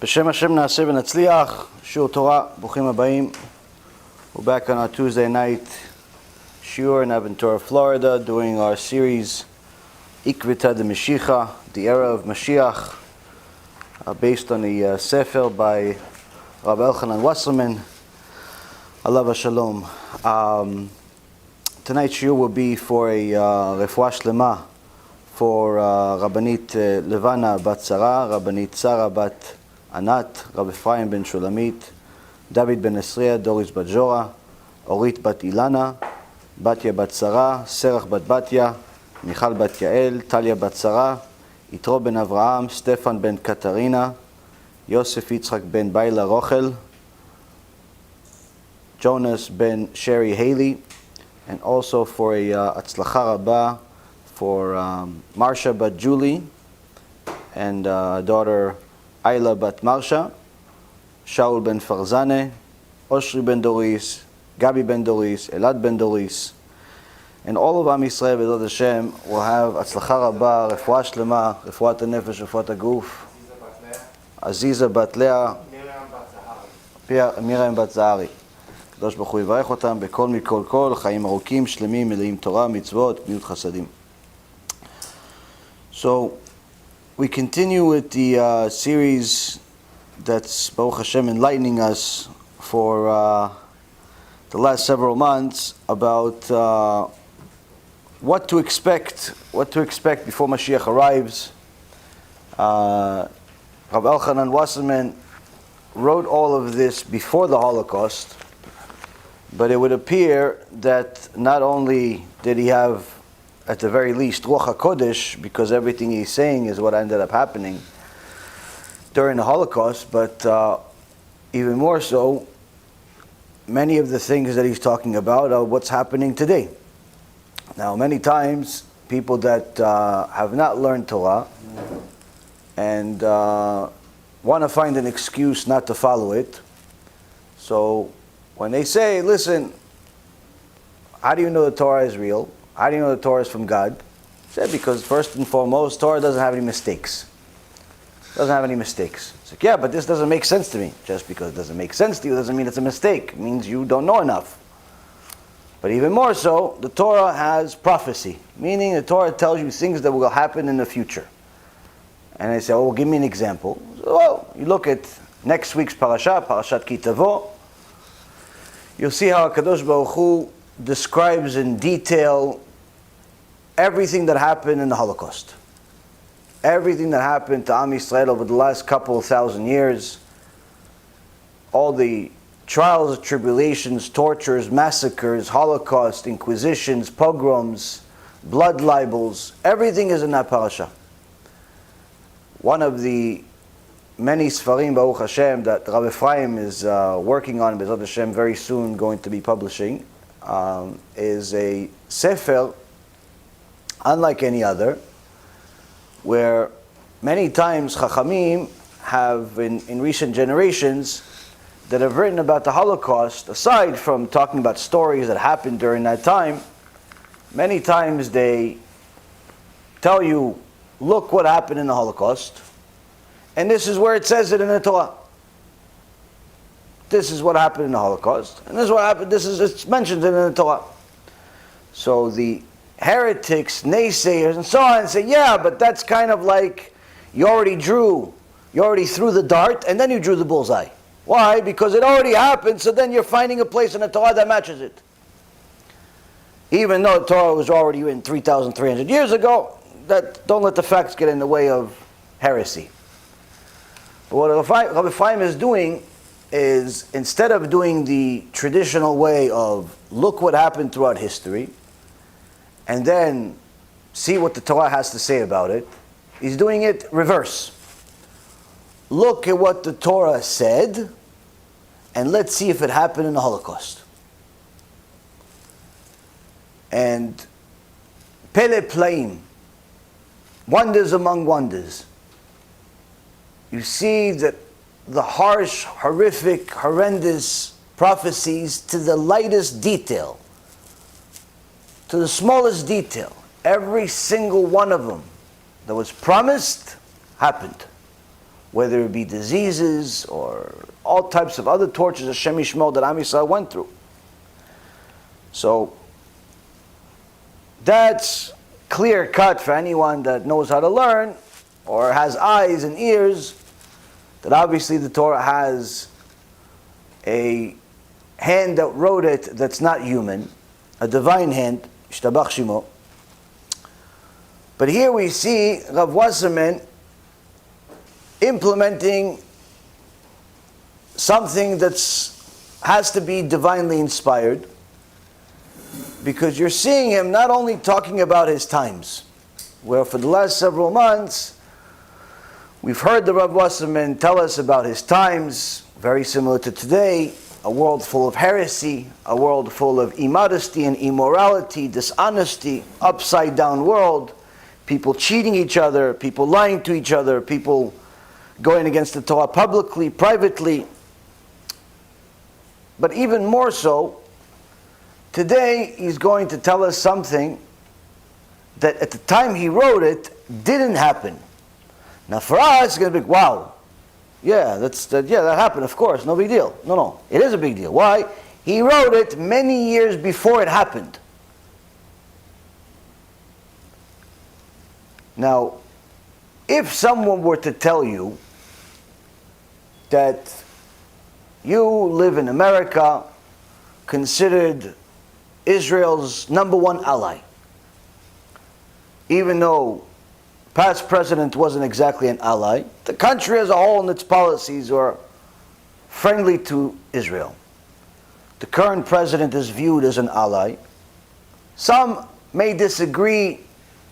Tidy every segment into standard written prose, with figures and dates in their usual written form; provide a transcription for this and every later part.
B'Shem Hashem Na'aseh v'Natzliach, Shiur Torah, Bruchim Habayim. We're back on our Tuesday night Shiur in Aventura, Florida, doing our series Ikvita de Mashiach, the era of Mashiach, based on the Sefer by Rabbi Elchanan Wasserman, Alav Shalom. Tonight's Shiur will be for a Refuah Shleima for Rabbanit Levana bat Sarah, Rabbanit Sarah bat Anat, Rav Chaim ben Shulamit, David ben Esriya, Doris bat Jora, Orit bat Ilana, Batya bat Sarah, Serach bat Batya, Michal bat Yael, Talia bat Sarah, Yitro ben Avraham, Stefan ben Katarina, Yosef Yitzchak ben Baila Rochel, Jonas ben Sherry Haley, and also for a Atzlacha Rabba for Marsha bat Julie and daughter Ayla bat Marsha, Shaul ben Farzane, Oshri ben Doris, Gabi ben Doris, Elad ben Doris, and all of Am Yisrael B'ezrat Hashem will have Atzlacha Rabba, Refuah Shleima, Refuat HaNefesh, Refuat HaGuf, Aziza bat Leah, Miriam bat Zahari. הקדוש ברוך הוא יברך אותם בכל מכל כל, חיים ארוכים, שלמים, מלאים תורה, מצוות, גמילות חסדים. So, we continue with the series that's Baruch Hashem enlightening us for the last several months about what to expect before Mashiach arrives. Rabbi Elchanan Wasserman wrote all of this before the Holocaust, but it would appear that not only did he have, at the very least, Ruach HaKodesh, because everything he's saying is what ended up happening during the Holocaust, but even more so, many of the things that he's talking about are what's happening today. Now, many times, people that have not learned Torah and want to find an excuse not to follow it, so when they say, listen, how do you know the Torah is real? How do you know the Torah is from God? I said, because first and foremost, Torah doesn't have any mistakes. It doesn't have any mistakes. It's like, yeah, but this doesn't make sense to me. Just because it doesn't make sense to you doesn't mean it's a mistake. It means you don't know enough. But even more so, the Torah has prophecy, meaning the Torah tells you things that will happen in the future. And they say, oh, well, give me an example. So, well, you look at next week's parasha, Parashat Ki Tavo, you'll see how HaKadosh Baruch Hu describes in detail everything that happened in the Holocaust. Everything that happened to Am Yisrael over the last couple of thousand years. All the trials, tribulations, tortures, massacres, Holocaust, inquisitions, pogroms, blood libels. Everything is in that parasha. One of the many Sfarim, Baruch Hashem, that Rav Chaim is working on, B'ezrat Hashem, very soon going to be publishing, is a Sefer, unlike any other, where many times Chachamim have, in recent generations, that have written about the Holocaust, aside from talking about stories that happened during that time, many times they tell you, look what happened in the Holocaust, and this is where it says it in the Torah. This is what happened in the Holocaust, and this is what happened, it's mentioned in the Torah. So the heretics, naysayers, and so on say, yeah, but that's kind of like you already threw the dart, and then you drew the bullseye. Why? Because it already happened, so then you're finding a place in the Torah that matches it. Even though the Torah was already written 3,300 years ago, don't let the facts get in the way of heresy. But what Rabbi Chaim is doing is, instead of doing the traditional way of look what happened throughout history, and then see what the Torah has to say about it, he's doing it reverse. Look at what the Torah said, and let's see if it happened in the Holocaust. And Pele Plaim, wonders among wonders. You see that the harsh, horrific, horrendous prophecies to the lightest detail, to the smallest detail, every single one of them that was promised happened. whether it be diseases or all types of other tortures Hashem Yishmol that Am Yisrael went through. So that's clear cut for anyone that knows how to learn or has eyes and ears, that obviously the Torah has a hand that wrote it that's not human, a divine hand, Ishtabach Shimo. But here we see Rav Wasserman implementing something that has to be divinely inspired, because you're seeing him not only talking about his times, where for the last several months we've heard the Rav Wasserman tell us about his times, very similar to today, a world full of heresy, a world full of immodesty and immorality, dishonesty, upside down world, people cheating each other, people lying to each other, people going against the Torah publicly, privately. But even more so, today he's going to tell us something that at the time he wrote it didn't happen. Now for us, it's going to be, wow, that happened, of course, no big deal. No, it is a big deal. Why? He wrote it many years before it happened. Now, if someone were to tell you that you live in America, considered Israel's #1 ally, even though past president wasn't exactly an ally, the country as a whole and its policies are friendly to Israel. The current president is viewed as an ally. Some may disagree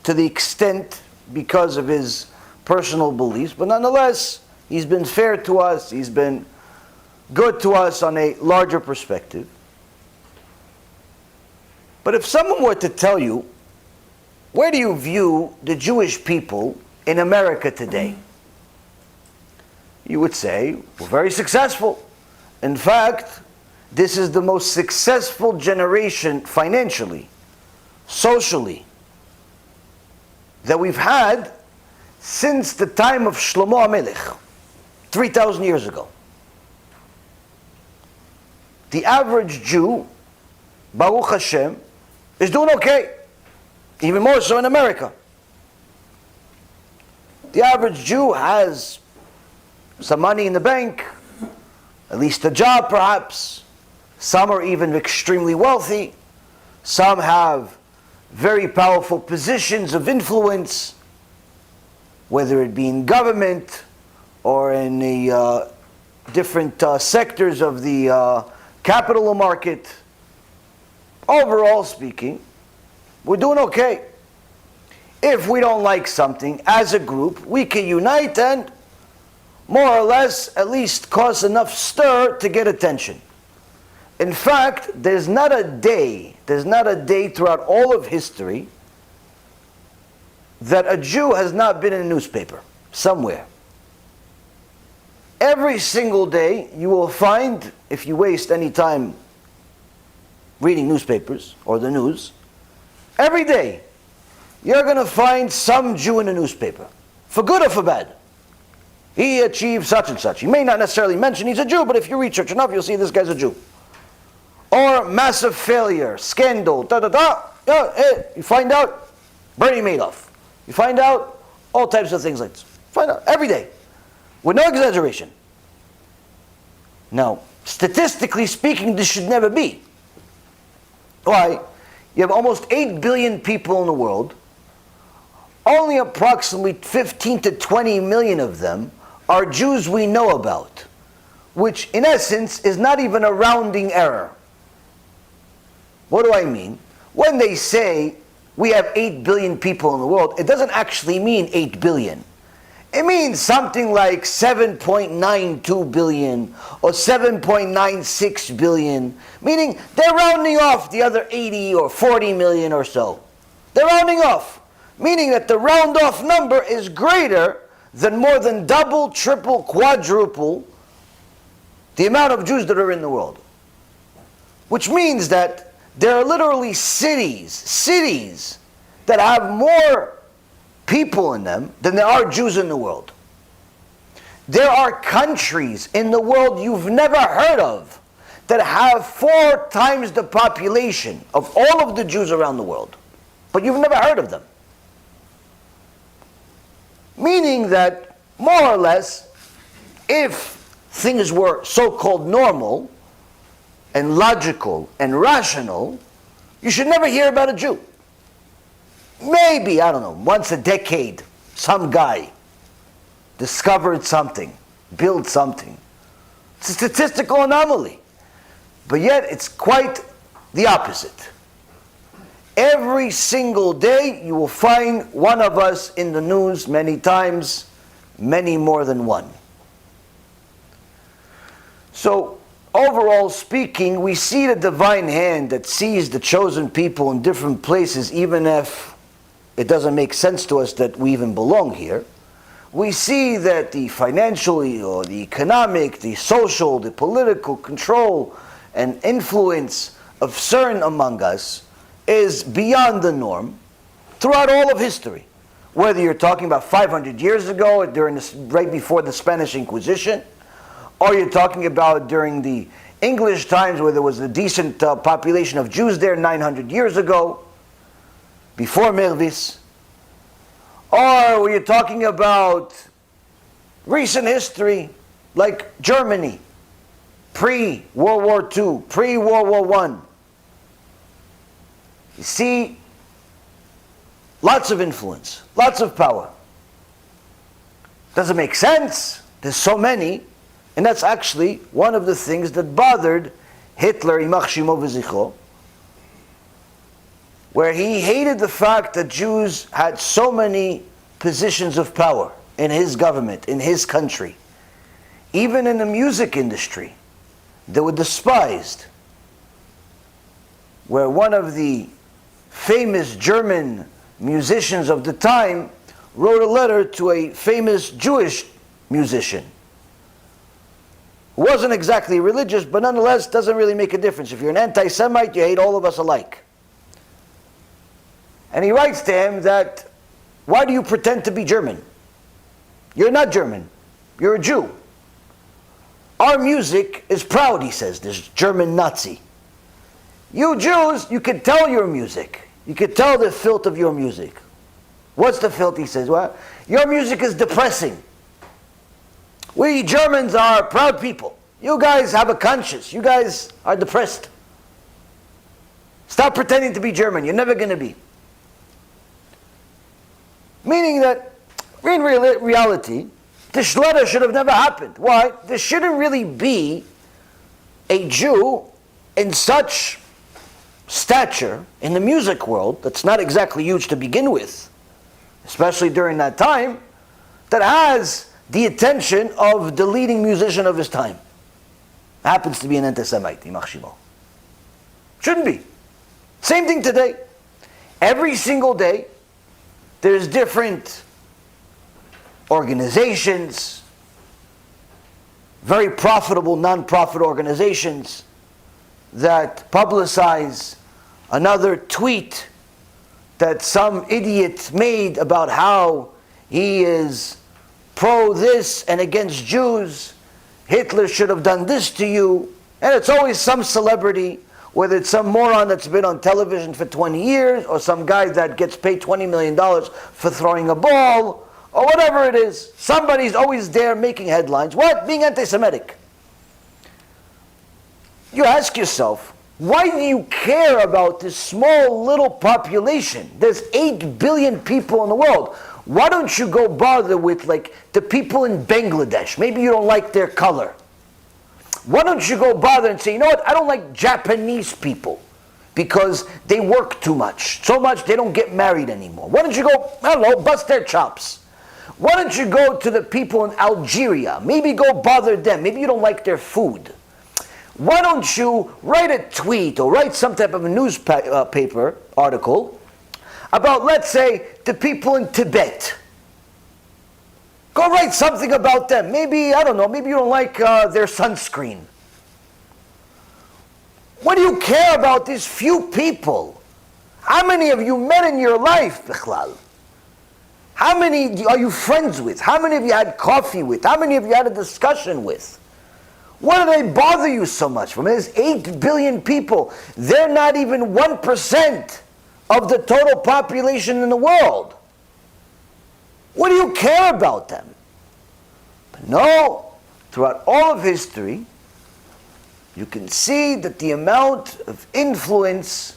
to the extent because of his personal beliefs, but nonetheless, he's been fair to us, he's been good to us on a larger perspective. But if someone were to tell you, where do you view the Jewish people in America today? You would say, we're very successful. In fact, this is the most successful generation financially, socially, that we've had since the time of Shlomo HaMelech, 3,000 years ago. The average Jew, Baruch Hashem, is doing okay. Even more so in America. The average Jew has some money in the bank, at least a job perhaps. Some are even extremely wealthy. Some have very powerful positions of influence, whether it be in government or in the different sectors of the capital market. Overall speaking, we're doing okay. If we don't like something, as a group, we can unite and more or less at least cause enough stir to get attention. In fact, there's not a day throughout all of history that a Jew has not been in a newspaper somewhere. Every single day you will find, if you waste any time reading newspapers or the news, every day you're going to find some Jew in a newspaper, for good or for bad. He achieved such and such. He may not necessarily mention he's a Jew, but if you research enough, you'll see this guy's a Jew. Or massive failure, scandal, you find out Bernie Madoff. You find out all types of things like this. Find out every day, with no exaggeration. Now, statistically speaking, this should never be. Why? You have almost 8 billion people in the world. Only approximately 15 to 20 million of them are Jews we know about, which in essence is not even a rounding error. What do I mean? When they say we have 8 billion people in the world, it doesn't actually mean 8 billion. It means something like 7.92 billion or 7.96 billion, meaning they're rounding off the other 80 or 40 million or so. They're rounding off, meaning that the round off number is greater than more than double, triple, quadruple the amount of Jews that are in the world. Which means that there are literally cities that have more people in them than there are Jews in the world. There are countries in the world you've never heard of that have 4 times the population of all of the Jews around the world, but you've never heard of them. Meaning that, more or less, if things were so-called normal and logical and rational, you should never hear about a Jew. Maybe, I don't know, once a decade, some guy discovered something, built something. It's a statistical anomaly. But yet, it's quite the opposite. Every single day, you will find one of us in the news many times, many more than one. So, overall speaking, we see the divine hand that sees the chosen people in different places, even if it doesn't make sense to us that we even belong here. We see that the financial or the economic, the social, the political control and influence of certain among us is beyond the norm throughout all of history. Whether you're talking about 500 years ago, right before the Spanish Inquisition, or you're talking about during the English times where there was a decent population of Jews there 900 years ago, before Mervis, or you're talking about recent history like Germany, pre-World War II, pre-World War I. You see, lots of influence, lots of power. Doesn't make sense. There's so many. And that's actually one of the things that bothered Hitler, Ymach Shemo v'Zichro, where he hated the fact that Jews had so many positions of power in his government, in his country. Even in the music industry, they were despised. Where one of the famous German musicians of the time wrote a letter to a famous Jewish musician, who wasn't exactly religious, but nonetheless doesn't really make a difference. If you're an anti-Semite, you hate all of us alike. And he writes to him that, why do you pretend to be German? You're not German. You're a Jew. Our music is proud, he says, this German Nazi. You Jews, you can tell your music. You can tell the filth of your music. What's the filth, he says? Well, your music is depressing. We Germans are proud people. You guys have a conscience. You guys are depressed. Stop pretending to be German. You're never going to be. Meaning that, in reality, this letter should have never happened. Why? There shouldn't really be a Jew in such stature in the music world, that's not exactly huge to begin with, especially during that time, that has the attention of the leading musician of his time. Happens to be an anti-Semite, Ymach Shemo. Shouldn't be. Same thing today. Every single day, there's different organizations, very profitable non-profit organizations that publicize another tweet that some idiot made about how he is pro this and against Jews. Hitler should have done this to you. And it's always some celebrity, whether it's some moron that's been on television for 20 years or some guy that gets paid $20 million for throwing a ball or whatever it is. Somebody's always there making headlines. What? Being anti-Semitic. You ask yourself, why do you care about this small little population? There's 8 billion people in the world. Why don't you go bother with like the people in Bangladesh? Maybe you don't like their color. Why don't you go bother and say, you know what, I don't like Japanese people because they work too much. So much they don't get married anymore. Why don't you go, I don't know, bust their chops. Why don't you go to the people in Algeria? Maybe go bother them. Maybe you don't like their food. Why don't you write a tweet or write some type of a newspaper article about, let's say, the people in Tibet. Go write something about them. Maybe, I don't know, maybe you don't like their sunscreen. What do you care about these few people? How many of you met in your life, Bichlal? How many are you friends with? How many of you had coffee with? How many of you had a discussion with? Why do they bother you so much? I mean, there's 8 billion people. They're not even 1% of the total population in the world. What do you care about them? But no, throughout all of history, you can see that the amount of influence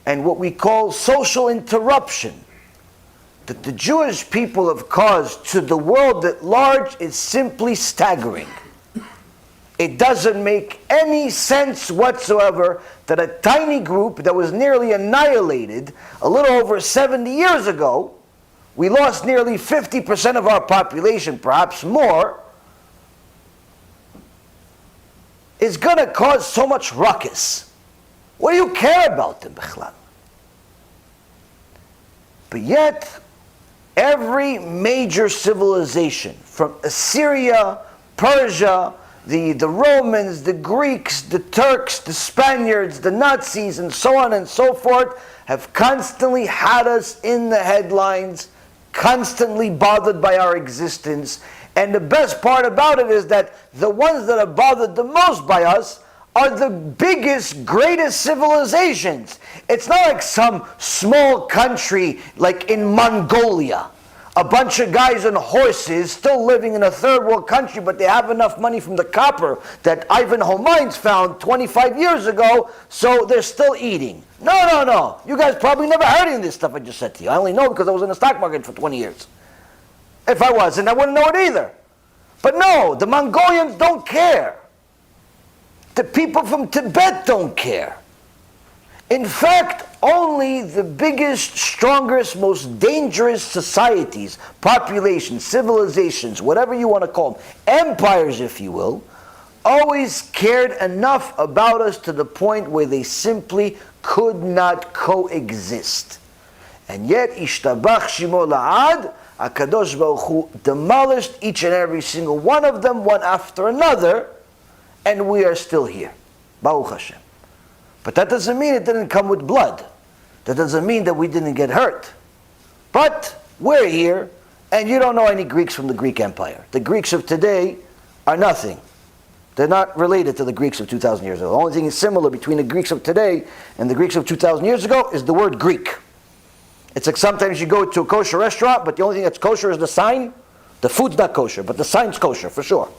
and what we call social interruption that the Jewish people have caused to the world at large is simply staggering. It doesn't make any sense whatsoever that a tiny group that was nearly annihilated a little over 70 years ago, we lost nearly 50% of our population, perhaps more, is going to cause so much ruckus. What do you care about them, Bichlal? But yet, every major civilization, from Assyria, Persia, the Romans, the Greeks, the Turks, the Spaniards, the Nazis, and so on and so forth, have constantly had us in the headlines, constantly bothered by our existence. And the best part about it is that the ones that are bothered the most by us are the biggest, greatest civilizations. It's not like some small country like in Mongolia. A bunch of guys on horses still living in a third world country, but they have enough money from the copper that Ivan Homines found 25 years ago, so they're still eating. No. You guys probably never heard any of this stuff I just said to you. I only know because I was in the stock market for 20 years. If I wasn't, I wouldn't know it either. But no, the Mongolians don't care. The people from Tibet don't care. In fact, only the biggest, strongest, most dangerous societies, populations, civilizations, whatever you want to call them, empires, if you will, always cared enough about us to the point where they simply could not coexist. And yet, Ishtabach Shimo La'ad, HaKadosh Baruch Hu demolished each and every single one of them, one after another, and we are still here. Baruch Hashem. But that doesn't mean it didn't come with blood. That doesn't mean that we didn't get hurt. But we're here, and you don't know any Greeks from the Greek Empire. The Greeks of today are nothing. They're not related to the Greeks of 2,000 years ago. The only thing is similar between the Greeks of today and the Greeks of 2,000 years ago is the word Greek. It's like sometimes you go to a kosher restaurant, but the only thing that's kosher is the sign. The food's not kosher, but the sign's kosher, for sure.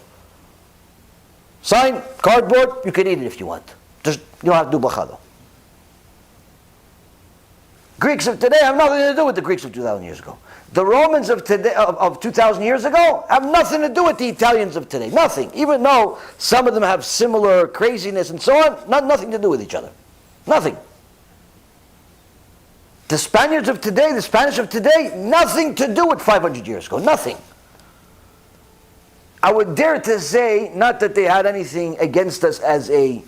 Sign, cardboard, you can eat it if you want. Just, you don't have to do bracha. Greeks of today have nothing to do with the Greeks of 2,000 years ago. The Romans of today, of 2,000 years ago, have nothing to do with the Italians of today. Nothing. Even though some of them have similar craziness and so on, nothing to do with each other. Nothing. The Spaniards of today, the Spanish of today, nothing to do with 500 years ago. Nothing. I would dare to say, not that they had anything against us as a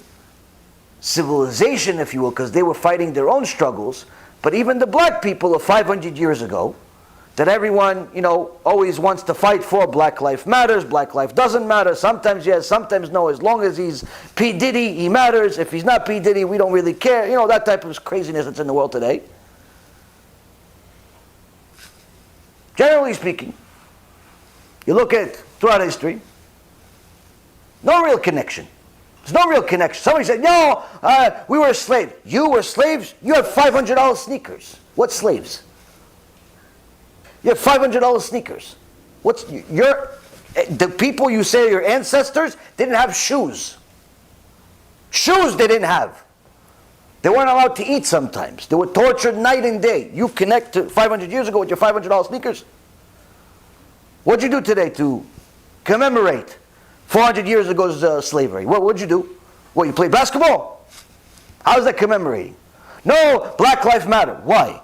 civilization, if you will, because they were fighting their own struggles, but even the black people of 500 years ago, that everyone, always wants to fight for, Black Life Matters, Black Life doesn't matter, sometimes yes, sometimes no, as long as he's P. Diddy, he matters, if he's not P. Diddy, we don't really care, that type of craziness that's in the world today. Generally speaking, you look at throughout history, no real connection. There's no real connection. Somebody said, no, we were slaves. You were slaves? You had $500 sneakers. What slaves? You have $500 sneakers. The people you say are your ancestors didn't have shoes. Shoes they didn't have. They weren't allowed to eat sometimes. They were tortured night and day. You connect to 500 years ago with your $500 sneakers? What'd you do today to commemorate 400 years ago's slavery? What'd you do? What, you played basketball? How is that commemorating? No, Black Lives Matter. Why?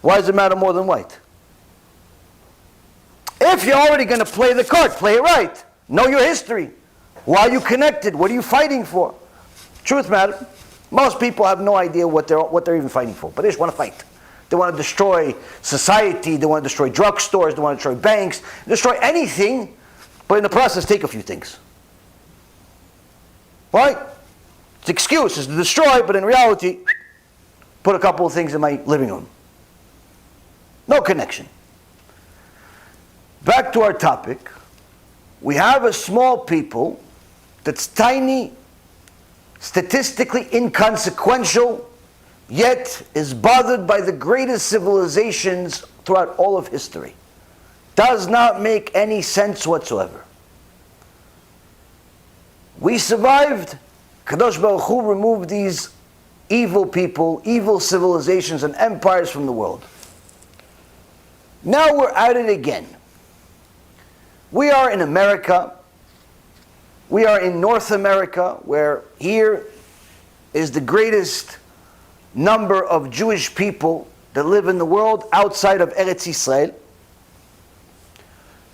Why does it matter more than white? If you're already going to play the card, play it right. Know your history. Why are you connected? What are you fighting for? Truth matter. Most people have no idea what they're even fighting for, but they just want to fight. They want to destroy society. They want to destroy drugstores. They want to destroy banks. Destroy anything, but in the process take a few things. Right? It's an excuse is to destroy, but in reality, put a couple of things in my living room. No connection. back to our topic. We have a small people that's tiny, statistically inconsequential, yet is bothered by the greatest civilizations throughout all of history. Does not make any sense whatsoever. We survived. Kadosh Baruch Hu removed these evil people, evil civilizations and empires from the world. Now we're at it again. We are in America. We are in North America, where here is the greatest number of Jewish people that live in the world outside of Eretz Yisrael.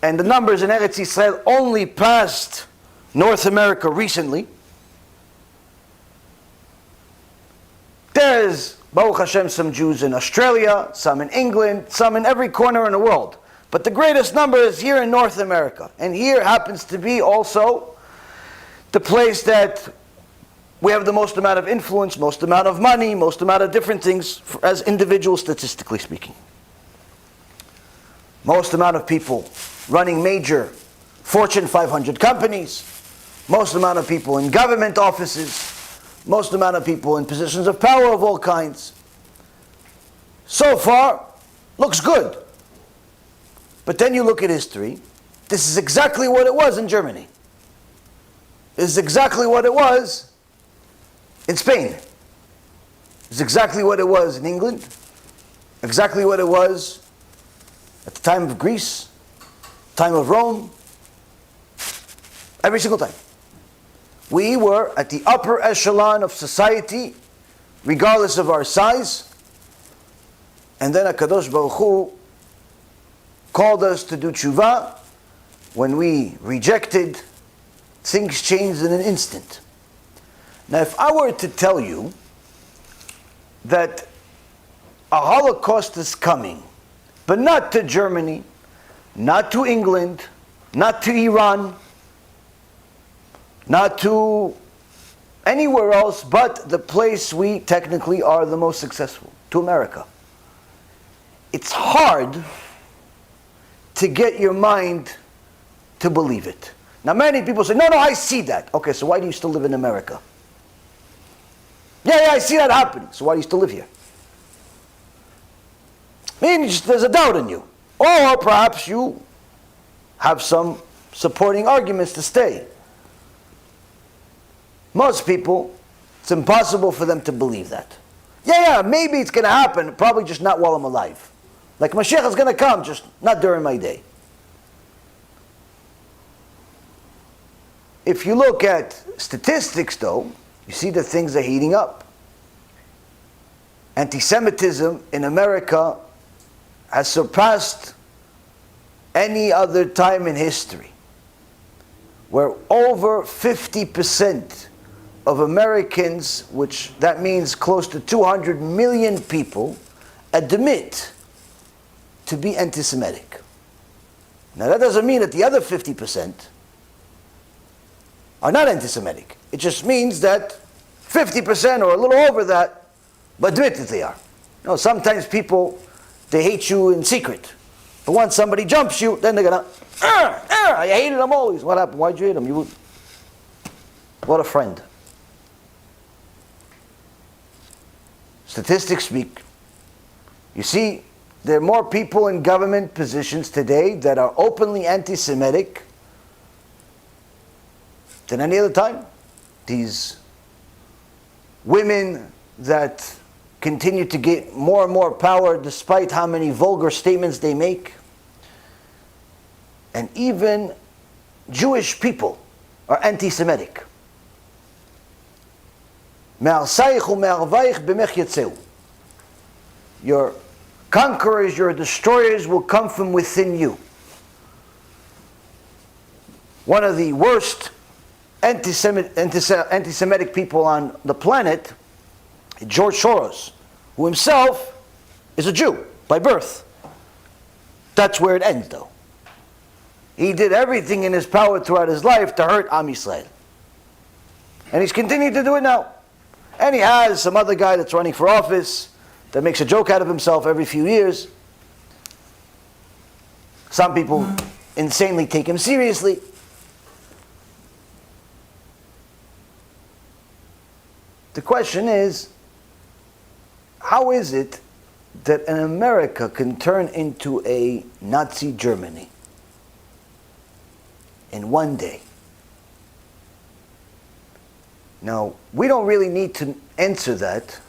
And the numbers in Eretz Yisrael only passed North America recently. There's, Baruch Hashem, some Jews in Australia, some in England, some in every corner in the world. But the greatest number is here in North America. And here happens to be also the place that we have the most amount of influence, most amount of money, most amount of different things as individuals, statistically speaking. Most amount of people running major Fortune 500 companies, most amount of people in government offices, most amount of people in positions of power of all kinds. So far, looks good. But then you look at history, this is exactly what it was in Germany. This is exactly what it was in Spain. This is exactly what it was in England. Exactly what it was at the time of Greece, time of Rome. Every single time. We were at the upper echelon of society, regardless of our size. And then HaKadosh Baruch Hu called us to do Teshuvah. When we rejected, things changed in an instant. Now, if I were to tell you that a Holocaust is coming, but not to Germany, not to England, not to Iran, not to anywhere else but the place we technically are the most successful, to America. It's hard to get your mind to believe it. Now many people say, no, I see that. Okay, so why do you still live in America? Yeah, I see that happening. So why do you still live here? There's a doubt in you. Or perhaps you have some supporting arguments to stay. Most people, it's impossible for them to believe that. Yeah, maybe it's going to happen, probably just not while I'm alive. Like Mashiach is going to come, just not during my day. If you look at statistics, though, you see that things are heating up. Anti-Semitism in America has surpassed any other time in history, where over 50% of Americans, which that means close to 200 million people, admit to be anti-Semitic. Now that doesn't mean that the other 50% are not anti-Semitic. It just means that 50% or a little over that admit that they are. You know, sometimes people, they hate you in secret. But once somebody jumps you, then they're gonna, I hated him always. What happened? Why'd you hate him? What a friend. Statistics speak. You see, there are more people in government positions today that are openly anti-Semitic than any other time. These women that continue to get more and more power despite how many vulgar statements they make. And even Jewish people are anti-Semitic. Your conquerors, your destroyers will come from within you. One of the worst anti-Semitic people on the planet, George Soros, who himself is a Jew by birth. That's where it ends, though. He did everything in his power throughout his life to hurt Am Yisrael. And he's continued to do it now. And he has some other guy that's running for office that makes a joke out of himself every few years. Some people insanely take him seriously. The question is, how is it that an America can turn into a Nazi Germany in one day? Now, we don't really need to answer that.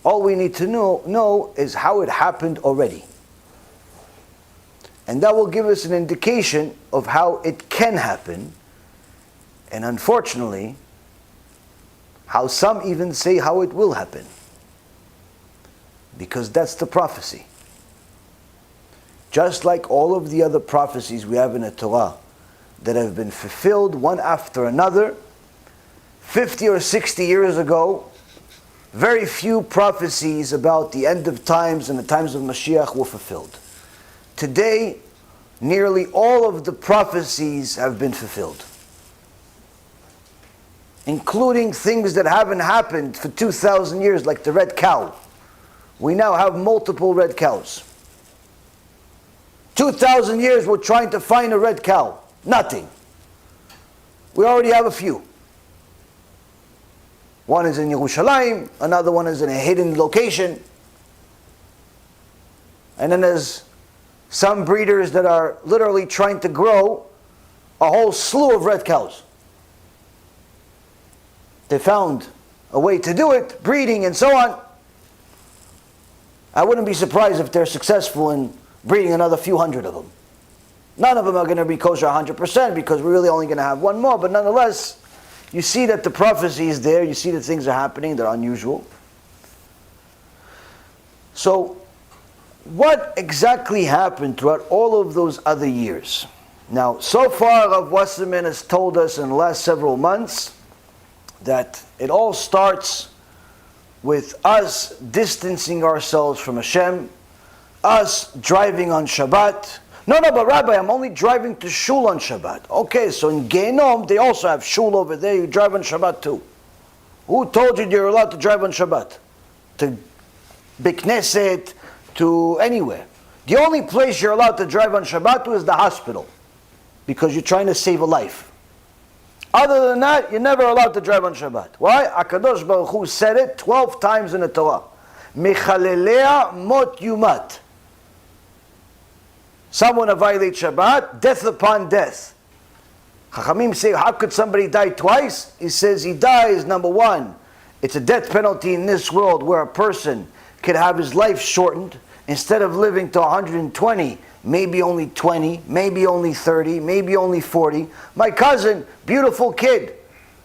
All we need to know is how it happened already. And that will give us an indication of how it can happen, and unfortunately, how some even say how it will happen. Because that's the prophecy. Just like all of the other prophecies we have in the Torah that have been fulfilled one after another, 50 or 60 years ago, very few prophecies about the end of times and the times of Mashiach were fulfilled. Today, nearly all of the prophecies have been fulfilled, including things that haven't happened for 2,000 years, like the red cow. We now have multiple red cows. 2,000 years we're trying to find a red cow. Nothing. We already have a few. One is in Yerushalayim, another one is in a hidden location. And then there's some breeders that are literally trying to grow a whole slew of red cows. They found a way to do it, breeding and so on. I wouldn't be surprised if they're successful in breeding another few hundred of them. None of them are going to be kosher 100% because we're really only going to have one more, but nonetheless, you see that the prophecy is there, you see that things are happening, they're unusual. So, what exactly happened throughout all of those other years? Now, so far Rav Wasserman has told us in the last several months that it all starts with us distancing ourselves from Hashem, us driving on Shabbat. No, but Rabbi, I'm only driving to shul on Shabbat. Okay, so in Gaon, they also have shul over there, you drive on Shabbat too. Who told you you're allowed to drive on Shabbat? To Bikneset, to anywhere. The only place you're allowed to drive on Shabbat to is the hospital, because you're trying to save a life. Other than that, you're never allowed to drive on Shabbat. Why? HaKadosh Baruch Hu said it 12 times in the Torah. Mechalelea mot yumat. Someone who violates Shabbat, death upon death. Chachamim say, how could somebody die twice? He says he dies, number one, it's a death penalty in this world where a person could have his life shortened. Instead of living to 120, maybe only 20, maybe only 30, maybe only 40. My cousin, beautiful kid,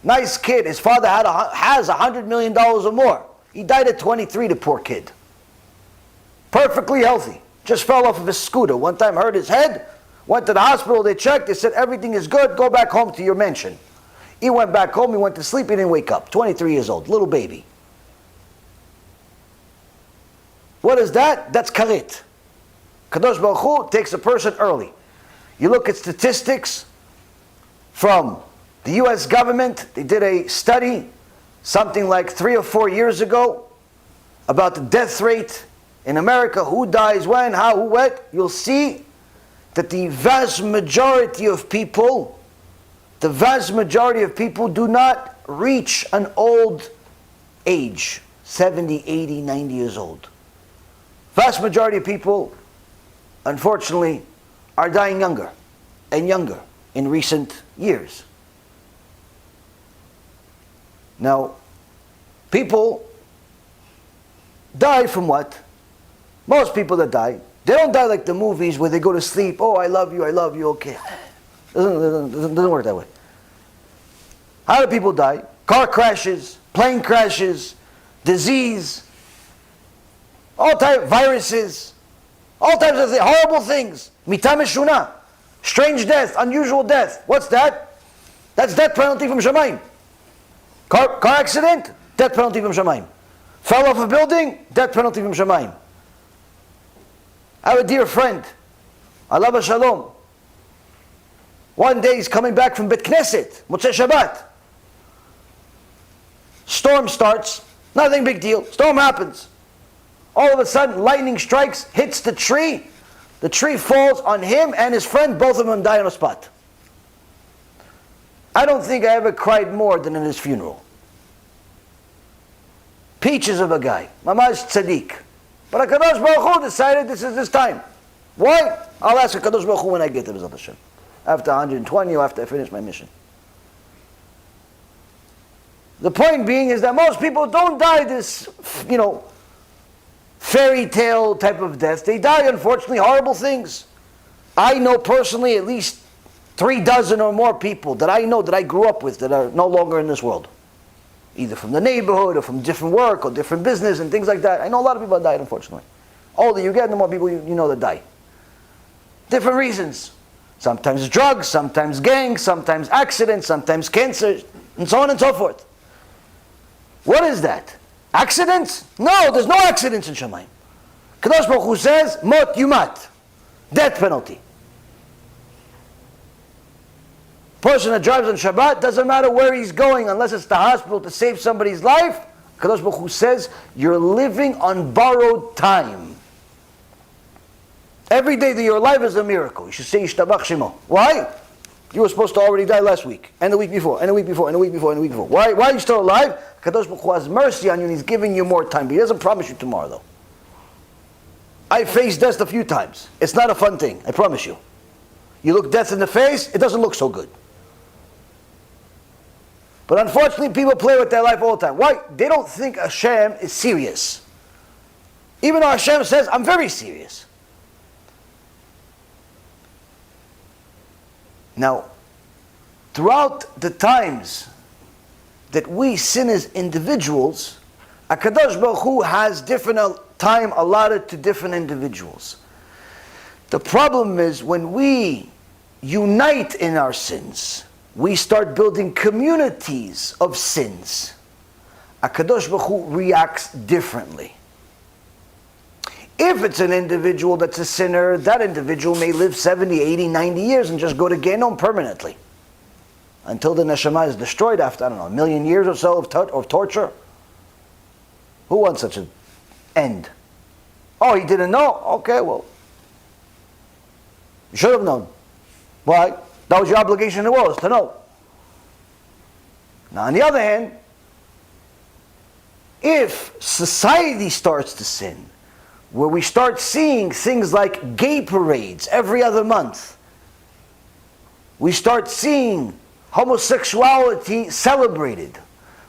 nice kid. His father has $100 million or more. He died at 23, the poor kid. Perfectly healthy. Just fell off of his scooter. One time hurt his head, went to the hospital, they checked, they said everything is good, go back home to your mansion. He went back home, he went to sleep, he didn't wake up. 23 years old, little baby. What is that? That's karet. Kadosh Baruch Hu takes a person early. You look at statistics from the US government, they did a study something like 3 or 4 years ago about the death rate in America, who dies when, how, who, what. You'll see that the vast majority of people do not reach an old age, 70, 80, 90 years old. Vast majority of people, unfortunately, are dying younger and younger in recent years. Now, people die from what? Most people that die, they don't die like the movies where they go to sleep, oh, I love you, okay. Doesn't work that way. How do people die? Car crashes, plane crashes, disease, all types of viruses, all types of horrible things. Mita meshuna, strange death, unusual death. What's that? That's death penalty from Shamayim. Car accident, death penalty from Shamayim. Fell off a building, death penalty from Shamayim. I have a dear friend, Alav Shalom. One day he's coming back from Bet Knesset, Motzei Shabbat. Storm starts, nothing big deal, storm happens. All of a sudden, lightning strikes, hits the tree, The tree falls on him and his friend, both of them die on the spot. I don't think I ever cried more than in his funeral. Peaches of a guy, mamash tzaddik. But HaKadosh Baruch Hu decided this is his time. Why? I'll ask HaKadosh Baruch Hu when I get to B'ezrat Hashem. After 120 or after I finish my mission. The point being is that most people don't die this, fairy tale type of death. They die, unfortunately, horrible things. I know personally at least 36 or more people that I know that I grew up with that are no longer in this world. Either from the neighborhood or from different work or different business and things like that. I know a lot of people that died, unfortunately. Older you get, the more people you know that die. Different reasons. Sometimes drugs, sometimes gangs, sometimes accidents, sometimes cancer, and so on and so forth. What is that? Accidents? No, there's no accidents in Shemayim. Kadosh Baruch Hu says, mot yumat. Death penalty. Person that drives on Shabbat, doesn't matter where he's going, unless it's the hospital to save somebody's life. Kadosh Baruch Hu says, you're living on borrowed time. Every day that you're alive is a miracle. You should say Yishtabach Shemo. Why? You were supposed to already die last week, and the week before, and the week before, and the week before, and the week before. Why are you still alive? Kadosh Baruch Hu has mercy on you, and He's giving you more time. But He doesn't promise you tomorrow, though. I faced death a few times. It's not a fun thing, I promise you. You look death in the face, it doesn't look so good. But unfortunately, people play with their life all the time. Why? They don't think Hashem is serious. Even though Hashem says, I'm very serious. Now, throughout the times that we sin as individuals, HaKadosh Baruch Hu has different time allotted to different individuals. The problem is when we unite in our sins, we start building communities of sins. HaKadosh Baruch Hu reacts differently. If it's an individual that's a sinner, that individual may live 70, 80, 90 years and just go to Gaon permanently. Until the neshama is destroyed after, a million years or so of torture. Who wants such an end? Oh, he didn't know? Okay, well. You should have known. Why? That was your obligation in the world, is to know. Now, on the other hand, if society starts to sin, where we start seeing things like gay parades every other month, we start seeing homosexuality celebrated,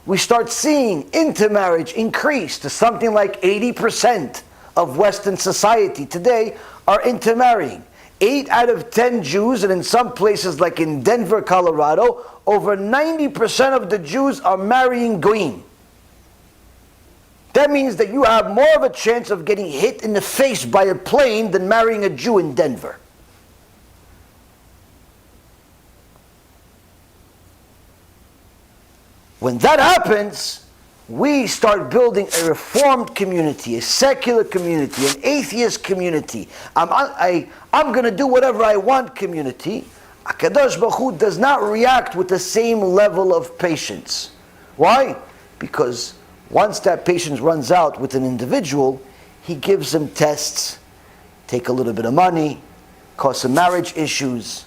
we start seeing intermarriage increase to something like 80% of Western society today are intermarrying. 8 out of 10 Jews, and in some places like in Denver, Colorado, over 90% of the Jews are marrying goyim. That means that you have more of a chance of getting hit in the face by a plane than marrying a Jew in Denver. When that happens, we start building a reformed community, a secular community, an atheist community. I'm going to do whatever I want community. HaKadosh Baruch Hu does not react with the same level of patience. Why? Because once that patience runs out with an individual, He gives them tests, take a little bit of money, cause some marriage issues.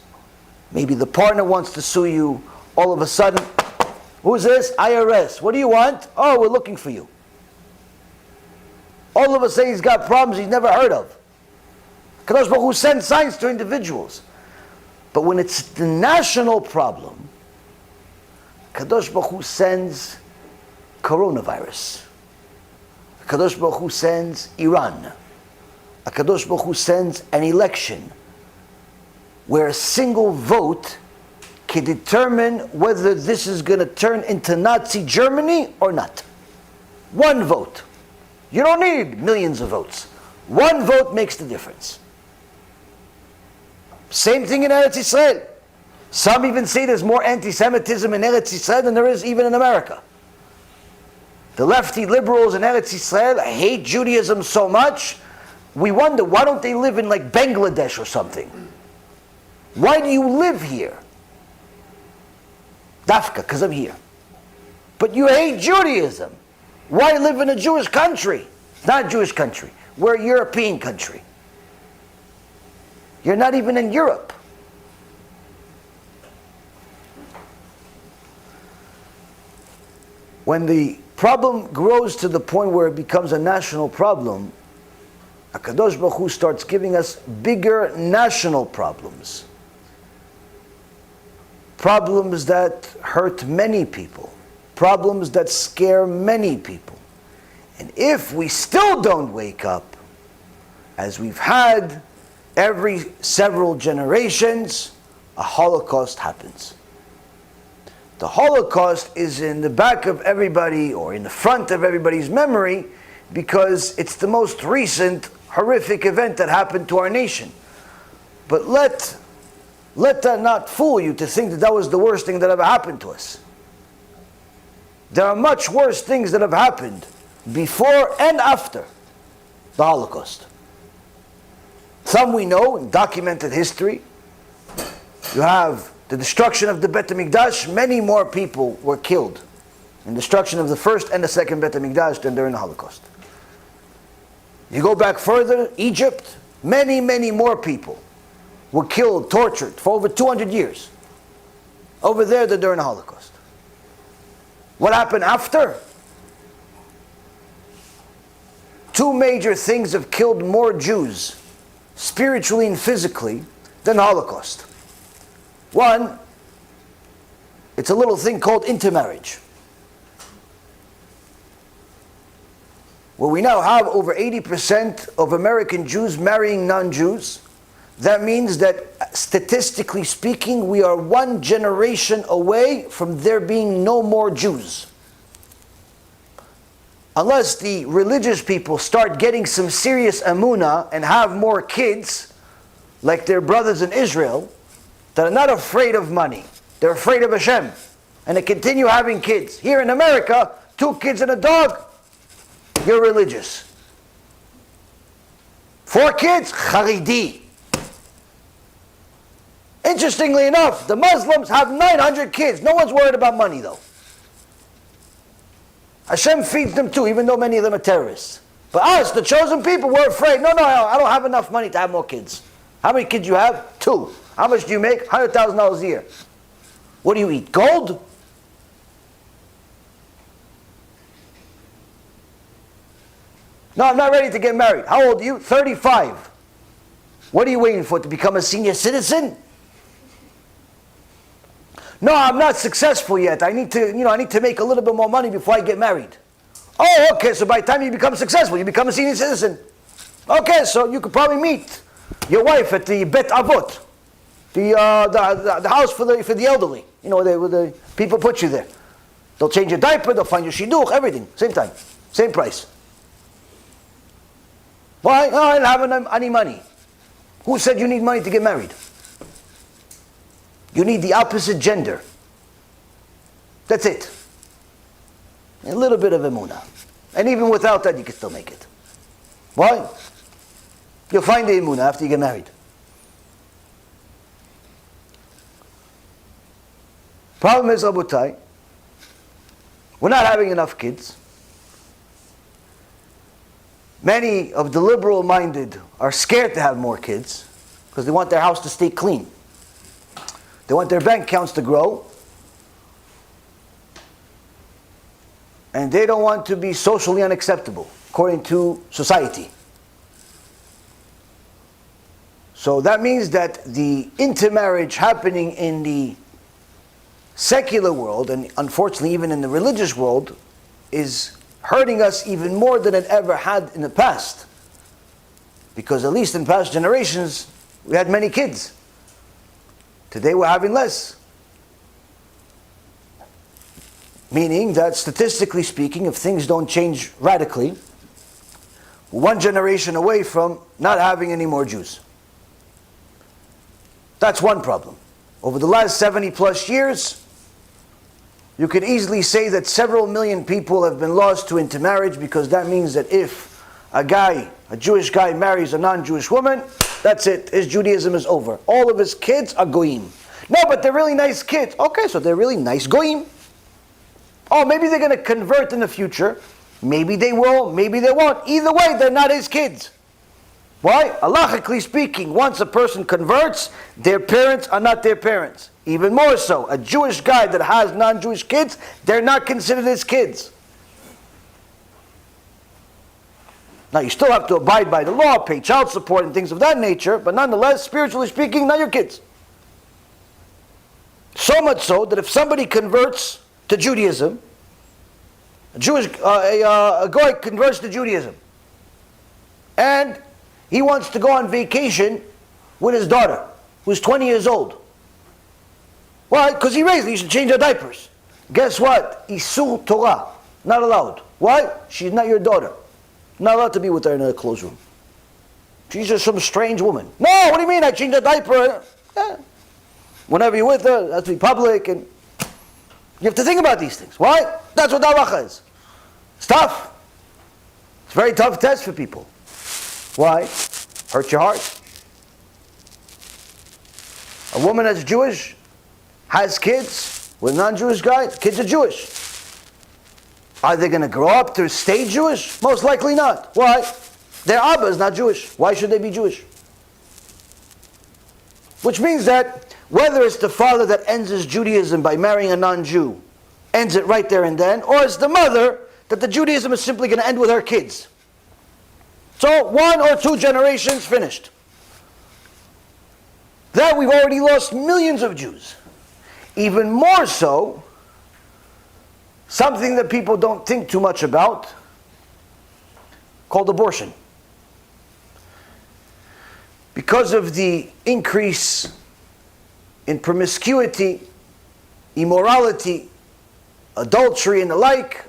Maybe the partner wants to sue you. All of a sudden, who's this? IRS. What do you want? Oh, we're looking for you. All of a sudden he's got problems he's never heard of. Kadosh Baruch Hu sends signs to individuals. But when it's the national problem, Kadosh Baruch Hu sends coronavirus. Kadosh Baruch Hu sends Iran. Kadosh Baruch Hu sends an election where a single vote can determine whether this is going to turn into Nazi Germany or not. One vote. You don't need millions of votes. One vote makes the difference. Same thing in Eretz Yisrael. Some even say there's more anti-Semitism in Eretz Yisrael than there is even in America. The lefty liberals in Eretz Yisrael hate Judaism so much, we wonder, why don't they live in like Bangladesh or something? Why do you live here? Dafka, because I'm here. But you hate Judaism. Why live in a Jewish country? It's not a Jewish country. We're a European country. You're not even in Europe. When the problem grows to the point where it becomes a national problem, HaKadosh Baruch Hu starts giving us bigger national problems. Problems that hurt many people. Problems that scare many people. And if we still don't wake up, as we've had every several generations, a Holocaust happens. The Holocaust is in the back of everybody, or in the front of everybody's memory, because it's the most recent horrific event that happened to our nation. But let that not fool you to think that that was the worst thing that ever happened to us. There are much worse things that have happened before and after the Holocaust. Some we know in documented history. You have the destruction of the Bet HaMikdash. Many more people were killed in destruction of the first and the second Bet HaMikdash than during the Holocaust. You go back further, Egypt, many, many more people were killed, tortured for over 200 years over there than during the Holocaust. What happened after? Two major things have killed more Jews, spiritually and physically, than the Holocaust. One, it's a little thing called intermarriage, where we now have over 80% of American Jews marrying non-Jews. That means that, statistically speaking, we are one generation away from there being no more Jews. Unless the religious people start getting some serious emunah and have more kids, like their brothers in Israel, that are not afraid of money. They're afraid of Hashem. And they continue having kids. Here in America, 2 kids and a dog, you're religious. 4 kids, Haredi. Interestingly enough, the Muslims have 900 kids. No one's worried about money though. Hashem feeds them too, even though many of them are terrorists. But us, the chosen people, we're afraid. No, I don't have enough money to have more kids. How many kids you have? 2. How much do you make? $100,000 a year. What do you eat? Gold? No, I'm not ready to get married. How old are you? 35. What are you waiting for? To become a senior citizen? No, I'm not successful yet. I need to make a little bit more money before I get married. Oh, okay, so by the time you become successful, you become a senior citizen. Okay, so you could probably meet your wife at the Bet Avot, the house for the elderly. You know, the people put you there. They'll change your diaper, they'll find your shidduch, everything. Same time, same price. Why? Oh, I don't have any money. Who said you need money to get married? You need the opposite gender. That's it. A little bit of emunah. And even without that, you can still make it. Why? You'll find the emunah after you get married. Problem is, Rabotai, we're not having enough kids. Many of the liberal-minded are scared to have more kids because they want their house to stay clean. They want their bank accounts to grow. And they don't want to be socially unacceptable, according to society. So that means that the intermarriage happening in the secular world, and unfortunately even in the religious world, is hurting us even more than it ever had in the past. Because at least in past generations, we had many kids. Today we're having less. Meaning that statistically speaking, if things don't change radically, we're one generation away from not having any more Jews. That's one problem. Over the last 70 plus years, you could easily say that several million people have been lost to intermarriage, because that means that if a Jewish guy marries a non-Jewish woman, that's it. His Judaism is over. All of his kids are goyim. No, but they're really nice kids. Okay, so they're really nice goyim. Oh, maybe they're going to convert in the future. Maybe they will, maybe they won't. Either way, they're not his kids. Why? Halachically speaking, once a person converts, their parents are not their parents. Even more so, a Jewish guy that has non-Jewish kids, they're not considered his kids. Now, you still have to abide by the law, pay child support and things of that nature, but nonetheless, spiritually speaking, not your kids. So much so that if somebody converts to Judaism, a guy converts to Judaism, and he wants to go on vacation with his daughter, who's 20 years old. Why? Because he raised her, you should change her diapers. Guess what? Isur Torah. Not allowed. Why? She's not your daughter. Not allowed to be with her in a closed room. She's just some strange woman. No, what do you mean I changed her diaper? Whenever you're with her, it has to be public, and you have to think about these things. Why? That's what halacha is. It's tough. It's a very tough test for people. Why? Hurt your heart. A woman that's Jewish has kids with a non-Jewish guy. The kids are Jewish. Are they going to grow up to stay Jewish? Most likely not. Why? Their HaBa is not Jewish. Why should they be Jewish? Which means that whether it's the father that ends his Judaism by marrying a non-Jew, ends it right there and then, or it's the mother that the Judaism is simply going to end with her kids. So 1 or 2 generations finished. That we've already lost millions of Jews. Even more so, something that people don't think too much about, called abortion. Because of the increase in promiscuity, immorality, adultery and the like,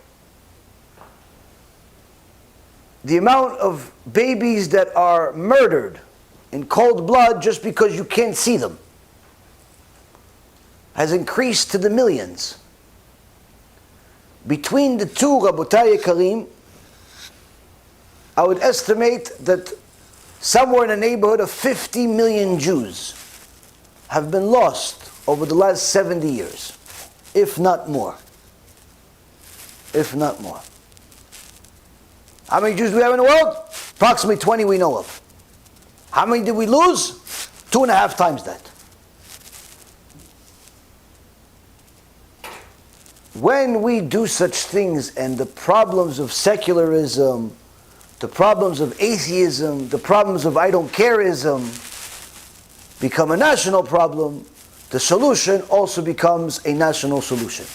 the amount of babies that are murdered in cold blood just because you can't see them has increased to the millions. Between the two, Rabotai Karim, I would estimate that somewhere in the neighborhood of 50 million Jews have been lost over the last 70 years, if not more. If not more. How many Jews do we have in the world? Approximately 20 we know of. How many did we lose? 2.5 times that. When we do such things and the problems of secularism, the problems of atheism, the problems of I don't careism become a national problem, the solution also becomes a national solution.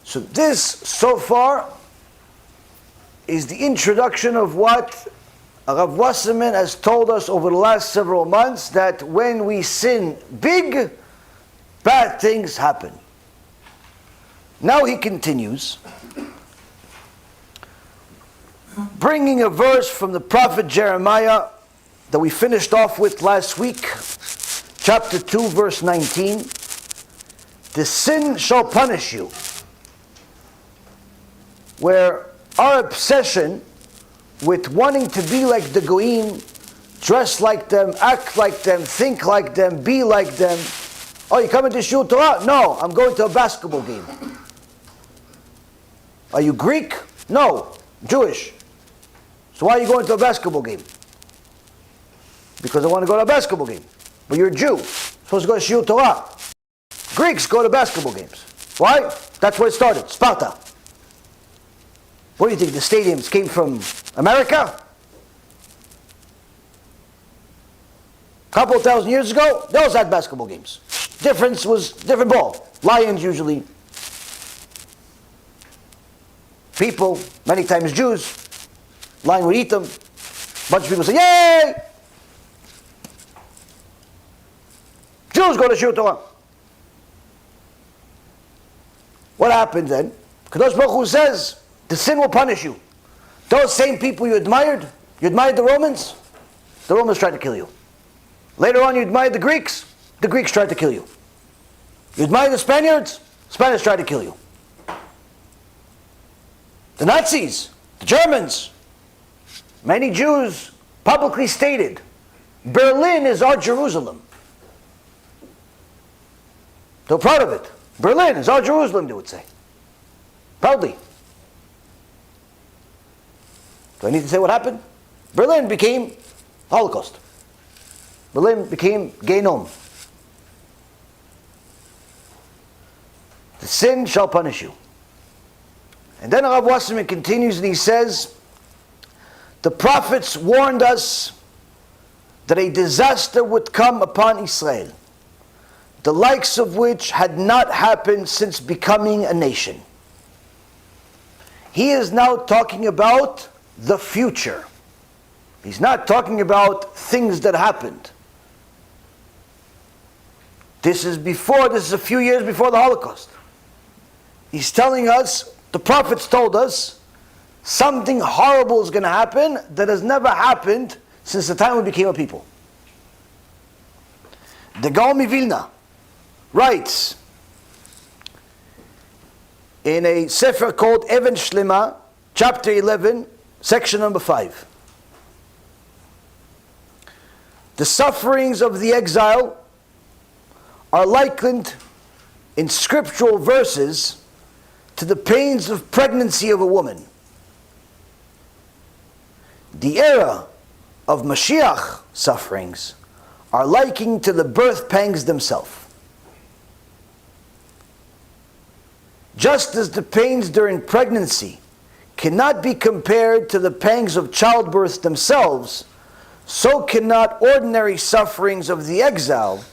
So this, so far, is the introduction of what Rav Wasserman has told us over the last several months, that when we sin big, bad things happen. Now he continues, bringing a verse from the prophet Jeremiah that we finished off with last week, chapter 2, verse 19. The sin shall punish you. Where our obsession with wanting to be like the Goyim, dress like them, act like them, think like them, be like them. Oh, you coming to Shul Torah? No, I'm going to a basketball game. Are you Greek? No, Jewish. So why are you going to a basketball game? Because I want to go to a basketball game. But you're a Jew. You're supposed to go to Shul Torah. Greeks go to basketball games. Why? That's where it started, Sparta. What do you think, the stadiums came from America? A couple of thousand years ago, they also had basketball games. Difference was different ball. Lions usually. People, many times Jews, lion would eat them. A bunch of people say, yay! Jews go to Shul Torah. What happens then? Kadosh Baruch Hu says, the sin will punish you. Those same people you admired the Romans tried to kill you. Later on you admired the Greeks tried to kill you. You admired the Spaniards tried to kill you. The Nazis, the Germans, many Jews publicly stated, Berlin is our Jerusalem. They're proud of it. Berlin is our Jerusalem, they would say. Proudly. Do I need to say what happened? Berlin became Holocaust. Berlin became Gaon. The sin shall punish you. And then Rav Wasserman continues and he says, the prophets warned us that a disaster would come upon Israel, the likes of which had not happened since becoming a nation. He is now talking about the future. He's not talking about things that happened. This is a few years before the Holocaust. He's telling us, the prophets told us, something horrible is going to happen that has never happened since the time we became a people. The Gaon Vilna writes in a Sefer called Shleima, chapter 11, section number 5. The sufferings of the exile are likened in scriptural verses to the pains of pregnancy of a woman. The era of Mashiach sufferings are likened to the birth pangs themselves. Just as the pains during pregnancy cannot be compared to the pangs of childbirth themselves, so cannot ordinary sufferings of the exile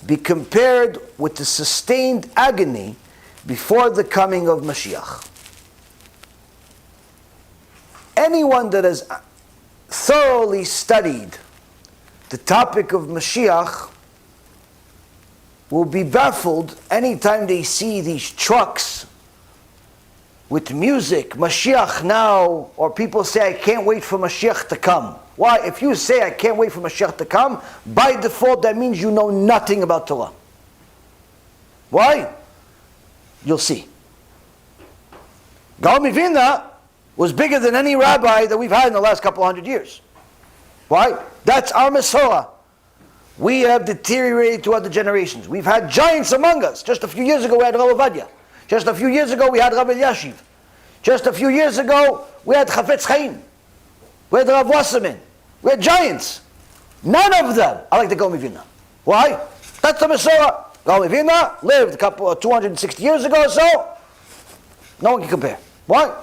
be compared with the sustained agony before the coming of Mashiach. Anyone that has thoroughly studied the topic of Mashiach will be baffled anytime they see these trucks with music, Mashiach now, or people say, I can't wait for Mashiach to come. Why? If you say, I can't wait for Mashiach to come, by default that means you know nothing about Torah. Why? You'll see. Gaon Vilna was bigger than any rabbi that we've had in the last couple 100 years. Why? That's our Masorah. We have deteriorated throughout the generations. We've had giants among us. Just a few years ago we had Rav Ovadia. Just a few years ago we had Rav Elyashiv. Just a few years ago we had Chafetz Chaim. We had Rav Wasserman. We had giants. None of them are like the Gaon Vilna. Why? That's the Masorah. Gaon Vilna lived a couple 260 years ago or so. No one can compare. Why?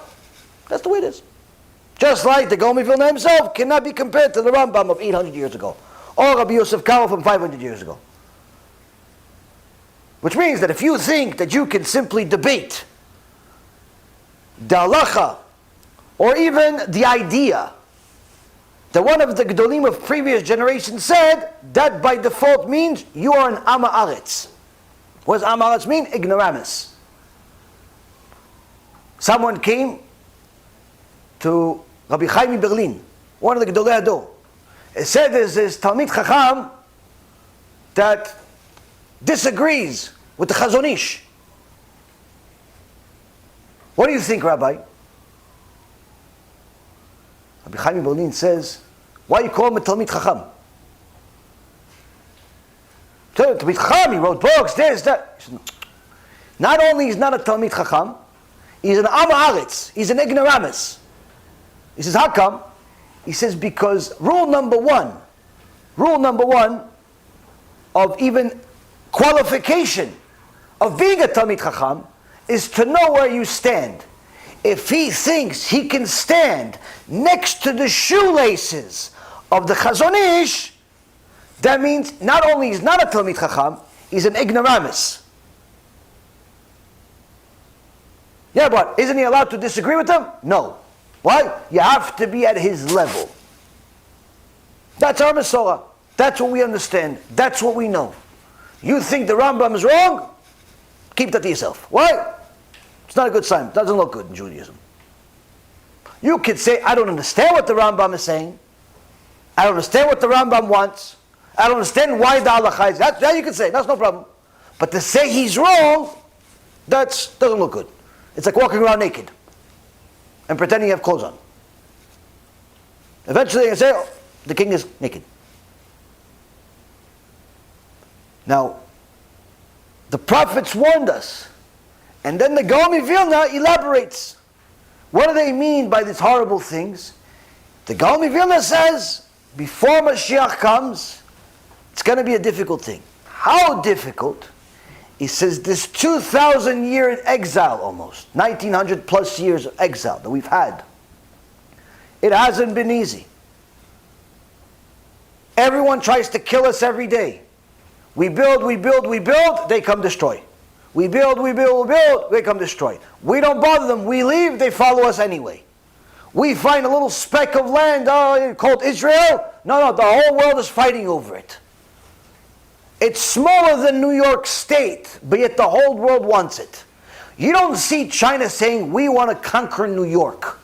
That's the way it is. Just like the Gaon Vilna himself cannot be compared to the Rambam of 800 years ago, or Rabbi Yosef Karo from 500 years ago. Which means that if you think that you can simply debate the halacha, or even the idea that one of the Gedolim of previous generations said, that by default means you are an Am Haaretz. What does Am Haaretz mean? Ignoramus. Someone came to Rabbi Chaim Berlin, one of the Gedolei Hador. It said there's this Talmid Chacham that disagrees with the Chazon Ish. What do you think, Rabbi? Rabbi Chaim Berlin says, why you call him a Talmid Chacham? Talmid Chacham, he wrote books, this, that. Not only is not a Talmid Chacham, he's an Am Haaretz, he's an ignoramus. He says, how come? He says, because rule number one of even qualification of being a Talmid Chacham is to know where you stand. If he thinks he can stand next to the shoelaces of the Chazon Ish, that means not only he's not a Talmid Chacham, he's an ignoramus. Yeah, but isn't he allowed to disagree with them? No. Why? You have to be at his level. That's our Masorah. That's what we understand. That's what we know. You think the Rambam is wrong? Keep that to yourself. Why? It's not a good sign. It doesn't look good in Judaism. You could say, I don't understand what the Rambam is saying. I don't understand what the Rambam wants. I don't understand why the halacha is. That you could say. That's no problem. But to say he's wrong, that doesn't look good. It's like walking around naked and pretending you have clothes on. Eventually you say, oh, the king is naked. Now, the prophets warned us. And then the Gaon Vilna elaborates. What do they mean by these horrible things? The Gaon of Vilna says, before Mashiach comes, it's going to be a difficult thing. How difficult? He says this 2,000 year exile almost, 1,900 plus years of exile that we've had, it hasn't been easy. Everyone tries to kill us every day. We build, they come destroy. We build, they come destroy. We don't bother them, we leave, they follow us anyway. We find a little speck of land called Israel. No, the whole world is fighting over it. It's smaller than New York State, but yet the whole world wants it. You don't see China saying, we want to conquer New York.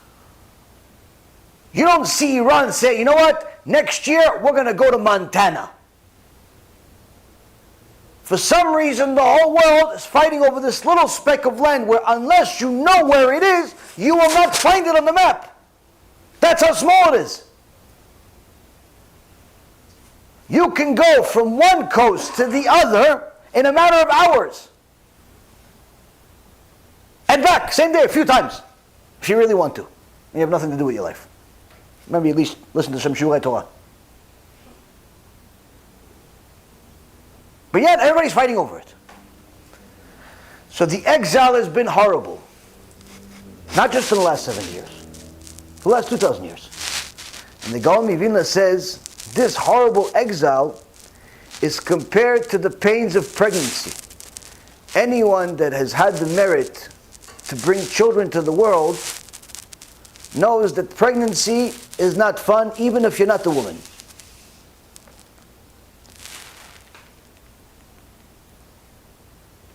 You don't see Iran say, you know what, next year we're going to go to Montana. For some reason, the whole world is fighting over this little speck of land where unless you know where it is, you will not find it on the map. That's how small it is. You can go from one coast to the other in a matter of hours. And back, same day, a few times, if you really want to. And you have nothing to do with your life. Remember, at least listen to some Torah. But yet, everybody's fighting over it. So the exile has been horrible. Not just in the last 7 years. The last 2,000 years. And the Gaon of Vilna says, this horrible exile is compared to the pains of pregnancy. Anyone that has had the merit to bring children to the world knows that pregnancy is not fun, even if you're not the woman.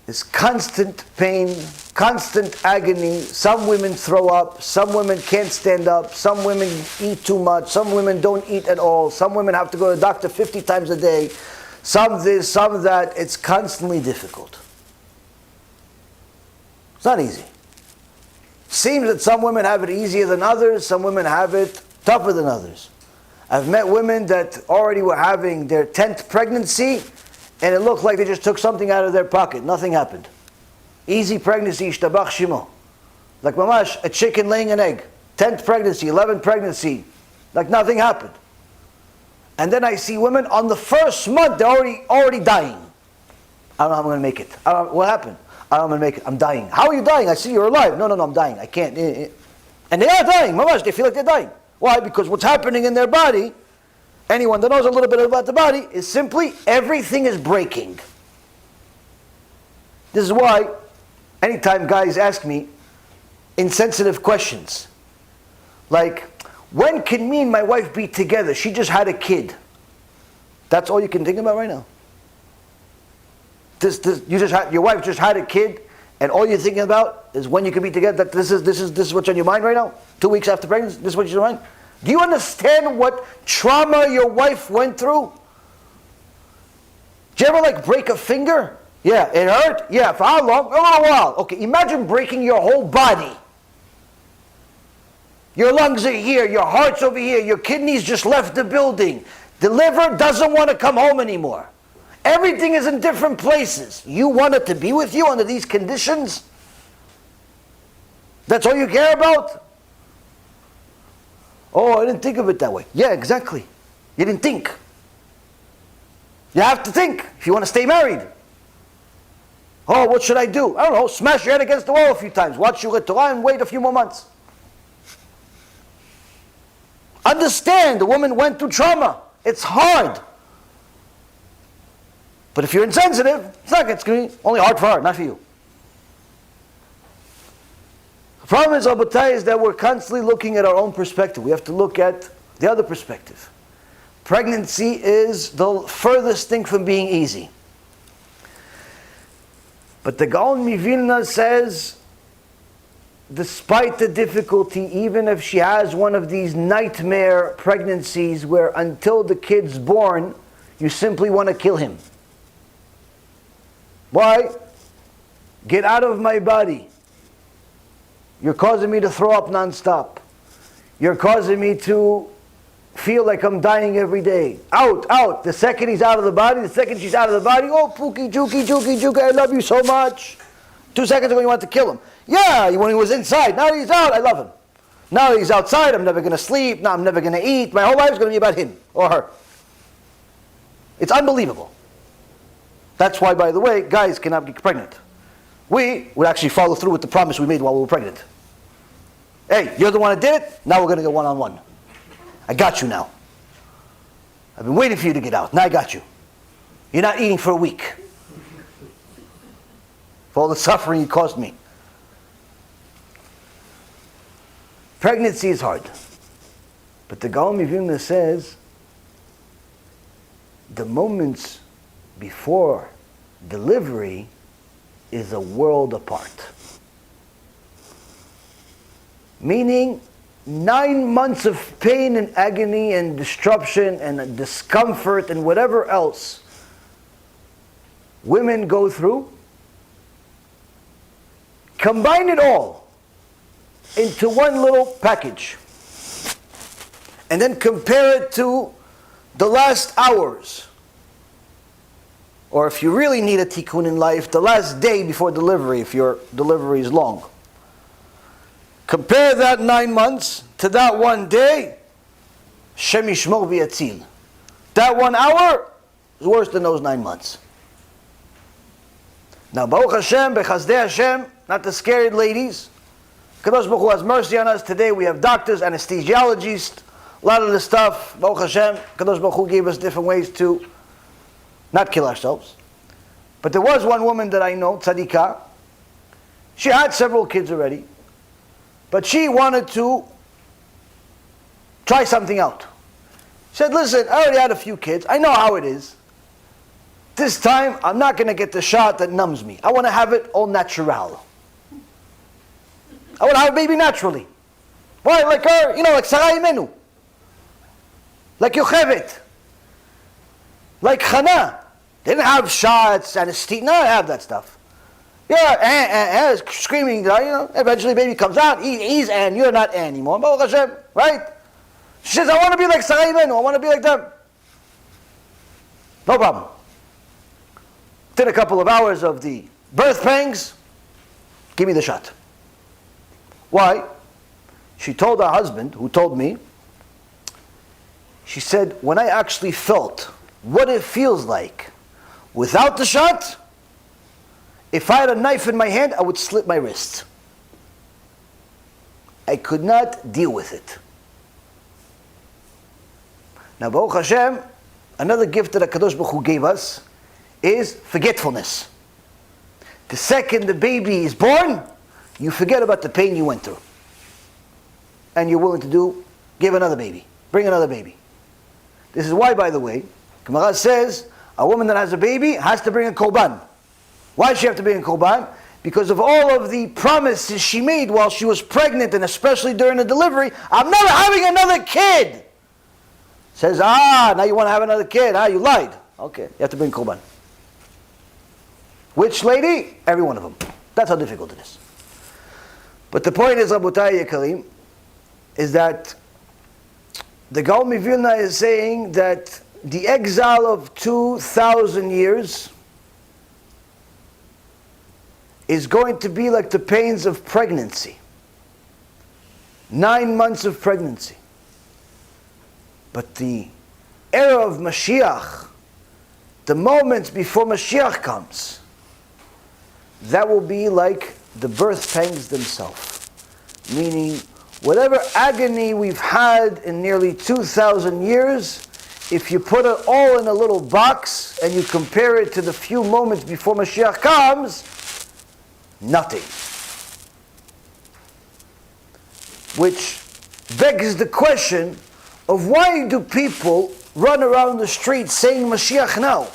It's constant pain, constant agony. Some women throw up, some women can't stand up, some women eat too much, some women don't eat at all, some women have to go to the doctor 50 times a day, some this, some that. It's constantly difficult. It's not easy. Seems that some women have it easier than others, some women have it tougher than others. I've met women that already were having their 10th pregnancy, and it looked like they just took something out of their pocket. Nothing happened. Easy pregnancy, ishtabach shimo. Like mamash, a chicken laying an egg. 10th pregnancy, 11th pregnancy. Like nothing happened. And then I see women on the first month, they're already dying. I don't know how I'm going to make it. What happened? I don't know how I'm going to make it. I'm dying. How are you dying? I see you're alive. No, I'm dying. I can't. And they are dying. Mamash, they feel like they're dying. Why? Because what's happening in their body, anyone that knows a little bit about the body, is simply everything is breaking. This is why anytime guys ask me insensitive questions, like, when can me and my wife be together? She just had a kid. That's all you can think about right now? Your wife just had a kid, and all you're thinking about is when you can be together. That this is what's on your mind right now? 2 weeks after pregnancy, this is what's on your mind? Do you understand what trauma your wife went through? Did you ever break a finger? Yeah, it hurt? Yeah, for how long? A little while. Okay, imagine breaking your whole body. Your lungs are here, your heart's over here, your kidneys just left the building. The liver doesn't want to come home anymore. Everything is in different places. You want it to be with you under these conditions? That's all you care about? Oh, I didn't think of it that way. Yeah, exactly. You didn't think. You have to think if you want to stay married. Oh, what should I do? I don't know, smash your head against the wall a few times. Watch your Torah and wait a few more months. Understand, the woman went through trauma. It's hard. But if you're insensitive, it's going to be only hard for her, not for you. The problem is, Rabotai, is that we're constantly looking at our own perspective. We have to look at the other perspective. Pregnancy is the furthest thing from being easy. But the Gaon Vilna says, despite the difficulty, even if she has one of these nightmare pregnancies where until the kid's born, you simply want to kill him. Why? Get out of my body. You're causing me to throw up nonstop. You're causing me to feel like I'm dying every day. Out, out. The second he's out of the body, the second she's out of the body, oh, Pookie, Juki, I love you so much. 2 seconds ago you wanted to kill him. Yeah, when he was inside. Now he's out, I love him. Now he's outside, I'm never going to sleep, now I'm never going to eat. My whole life is going to be about him or her. It's unbelievable. That's why, by the way, guys cannot get pregnant. We would actually follow through with the promise we made while we were pregnant. Hey, you're the one that did it, now we're going to go one-on-one. I got you now. I've been waiting for you to get out, now I got you. You're not eating for a week. For all the suffering you caused me. Pregnancy is hard. But the Gaon of Vilna says, the moments before delivery is a world apart. Meaning, 9 months of pain and agony and disruption and discomfort and whatever else women go through, combine it all into one little package and then compare it to the last hours, or if you really need a tikkun in life, the last day before delivery, if your delivery is long. Compare that 9 months to that one day. Shem yishmor v'yatzil. That 1 hour is worse than those 9 months. Now, Baruch Hashem, Bechazdei Hashem, not the scared ladies. Kadosh Baruch Hu has mercy on us. Today we have doctors, anesthesiologists, a lot of the stuff. Baruch Hashem, Kadosh Baruch Hu gave us different ways to not kill ourselves. But there was one woman that I know, Tzadika. She had several kids already. But she wanted to try something out. She said, listen, I already had a few kids. I know how it is. This time, I'm not going to get the shot that numbs me. I want to have it all natural. I want to have a baby naturally. Why? Like her, like Sarah Imenu. Like Yocheved. Like Chana. They didn't have shots, anesthesia. No, I have that stuff. Yeah, screaming, eventually baby comes out. He's Ann, you're not Ann anymore. Baruch Hashem, right? She says, I want to be like Sarah Imenu. I want to be like them. No problem. Within a couple of hours of the birth pangs, give me the shot. Why? She told her husband, who told me, she said, when I actually felt what it feels like without the shot, if I had a knife in my hand, I would slit my wrist. I could not deal with it. Now, Baruch Hashem, another gift that HaKadosh Baruch Hu gave us is forgetfulness. The second the baby is born, you forget about the pain you went through. And you're willing to give another baby. Bring another baby. This is why, by the way, Gemara says, a woman that has a baby has to bring a korban. Why does she have to bring a korban? Because of all of the promises she made while she was pregnant, and especially during the delivery. I'm never having another kid. Says, now you want to have another kid. You lied. Okay, you have to bring korban. Which lady? Every one of them. That's how difficult it is. But the point is, Rabotai Yekarim, is that the Gaon of Vilna is saying that the exile of 2,000 years is going to be like the pains of pregnancy. 9 months of pregnancy. But the era of Mashiach, the moments before Mashiach comes, that will be like the birth pangs themselves. Meaning, whatever agony we've had in nearly 2,000 years, if you put it all in a little box and you compare it to the few moments before Mashiach comes, nothing. Which begs the question of why do people run around the street saying Mashiach now?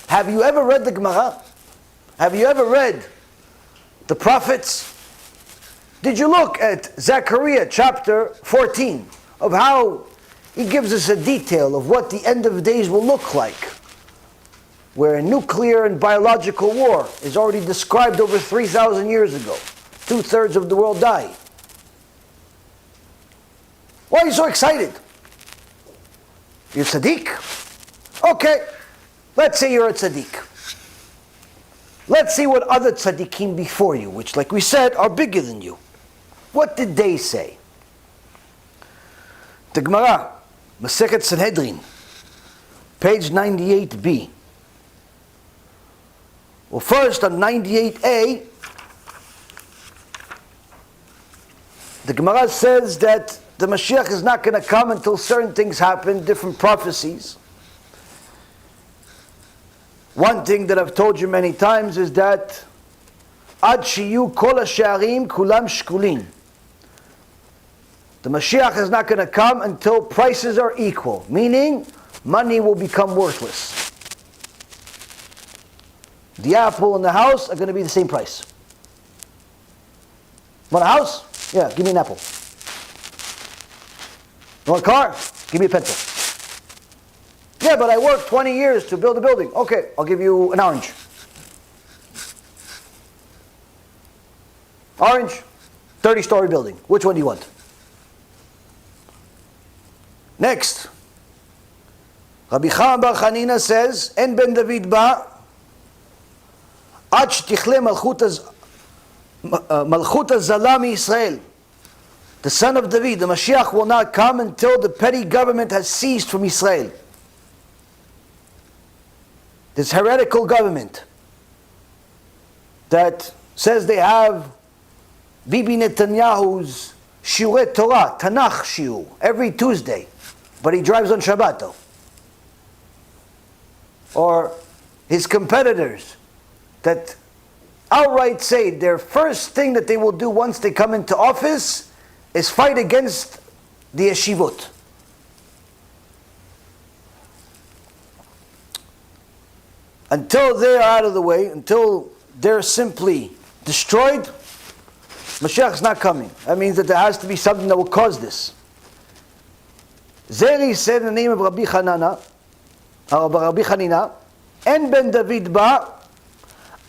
Have you ever read the Gemara? Have you ever read the prophets? Did you look at Zechariah chapter 14 of how he gives us a detail of what the end of the days will look like? Where a nuclear and biological war is already described over 3,000 years ago. 2/3 of the world die. Why are you so excited? You're tzaddik? Okay, let's say you're a tzaddik. Let's see what other tzaddikim before you, which like we said, are bigger than you. What did they say? The Gemara, Masechet Sanhedrin, page 98b. Well, first on 98a, the Gemara says that the Mashiach is not going to come until certain things happen, different prophecies. One thing that I've told you many times is that Ad shiyu kol ha'sharim kulam shkulin. The Mashiach is not going to come until prices are equal, meaning money will become worthless. The apple and the house are going to be the same price. Want a house? Yeah, give me an apple. You want a car? Give me a pencil. Yeah, but I worked 20 years to build a building. Okay, I'll give you an orange. Orange, 30-story building. Which one do you want? Next. Rabbi Chaim Berlin says, En ben David ba, ad shtichle malchut hazala mi-Yisrael. The son of David, the Mashiach, will not come until the petty government has ceased from Israel. This heretical government that says they have Bibi Netanyahu's Shiurei Torah, Tanakh Shiur, every Tuesday, but he drives on Shabbat though. Or his competitors that outright say their first thing that they will do once they come into office is fight against the yeshivot. Until they are out of the way, until they're simply destroyed, Mashiach is not coming. That means that there has to be something that will cause this. Zeri said in the name of Rabbi Chanina, En ben David ba,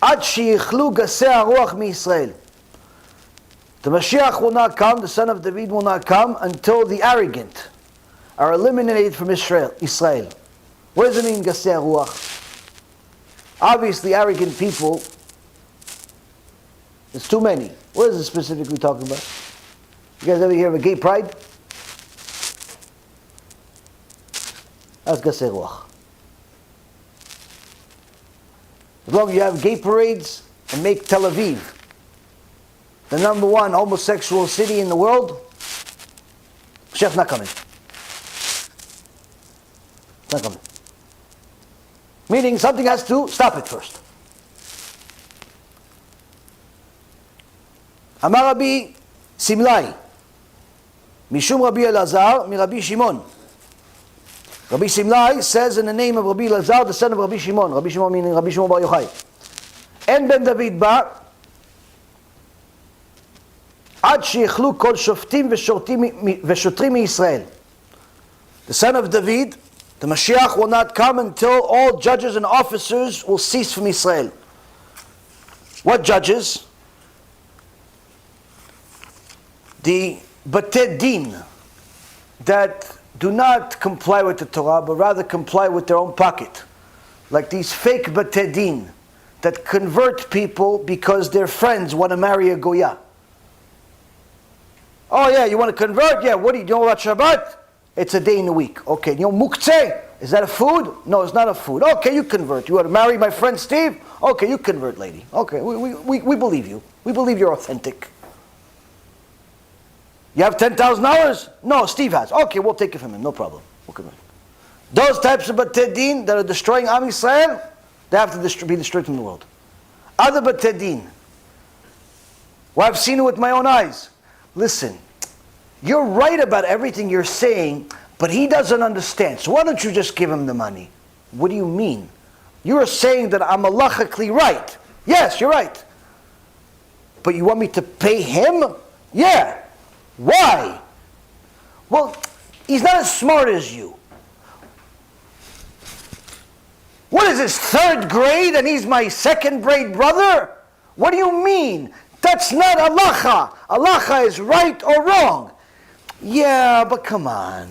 ad sheyichlu gasei haruach mi-Yisrael. The Mashiach will not come, the son of David will not come, until the arrogant are eliminated from Israel. What does it mean, gasei haruach? Obviously, arrogant people, there's too many. What is it specifically talking about? You guys ever hear of a gay pride? That's gasei ruach. As long as you have gay parades and make Tel Aviv the number one homosexual city in the world, Mashiach's not coming. Not coming. Meaning something has to stop it first. Amar Rabbi Simlai, Mishum Rabbi Elazar, mi Rabbi Shimon. Rabbi Simlai says in the name of Rabbi Elazar, the son of Rabbi Shimon. Rabbi Shimon meaning Rabbi Shimon Bar Yochai. En ben David ba, ad sheichlu kol shoftim veshotrim mi-Yisrael. The son of David, the Mashiach, will not come until all judges and officers will cease from Israel. What judges? The Batei Din that do not comply with the Torah, but rather comply with their own pocket. Like these fake Batei Din that convert people because their friends want to marry a Goya. Oh yeah, you want to convert? Yeah, what do you know about Shabbat? It's a day in the week. Okay, you know muktzeh? Is that a food? No, it's not a food. Okay, you convert. You want to marry my friend Steve? Okay, you convert, lady. Okay, we believe you. We believe you're authentic. You have $10,000? No, Steve has. Okay, we'll take it from him. No problem. We'll convert. Those types of Batei Din that are destroying Am Yisrael, they have to be destroyed from the world. Other Batei Din, well, I've seen it with my own eyes. Listen, you're right about everything you're saying, but he doesn't understand. So why don't you just give him the money? What do you mean? You're saying that I'm halachically right. Yes, you're right. But you want me to pay him? Yeah. Why? Well, he's not as smart as you. What is this, 3rd grade and he's my 2nd grade brother? What do you mean? That's not halacha. Halacha is right or wrong. Yeah, but come on.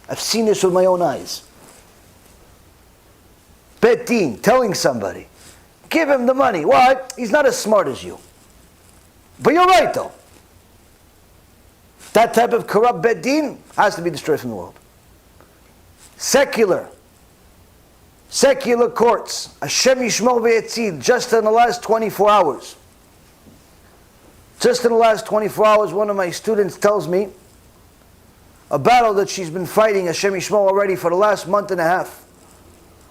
I've seen this with my own eyes. Bet Din telling somebody, give him the money. Why? He's not as smart as you. But you're right though. That type of corrupt bet din has to be destroyed from the world. Secular courts, Hashem Yishmor v'Yetzil, just in the last 24 hours. Just in the last 24 hours, one of my students tells me a battle that she's been fighting, Hashem Yishmor, already for the last month and a half.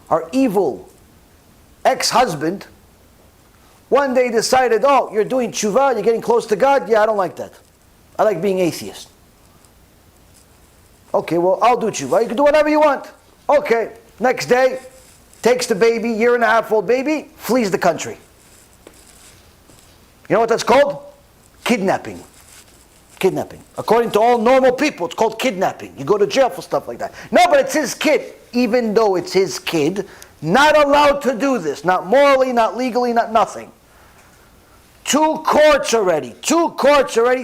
Her evil ex-husband one day decided, oh, you're doing TeShuva, you're getting close to God? Yeah, I don't like that. I like being atheist. Okay, well, I'll do TeShuva. You can do whatever you want. Okay, next day, takes the baby, 1.5-year-old baby, flees the country. You know what that's called? Kidnapping. Kidnapping. According to all normal people, it's called kidnapping. You go to jail for stuff like that. No, but it's his kid. Even though it's his kid, not allowed to do this. Not morally, not legally, not nothing. Two courts already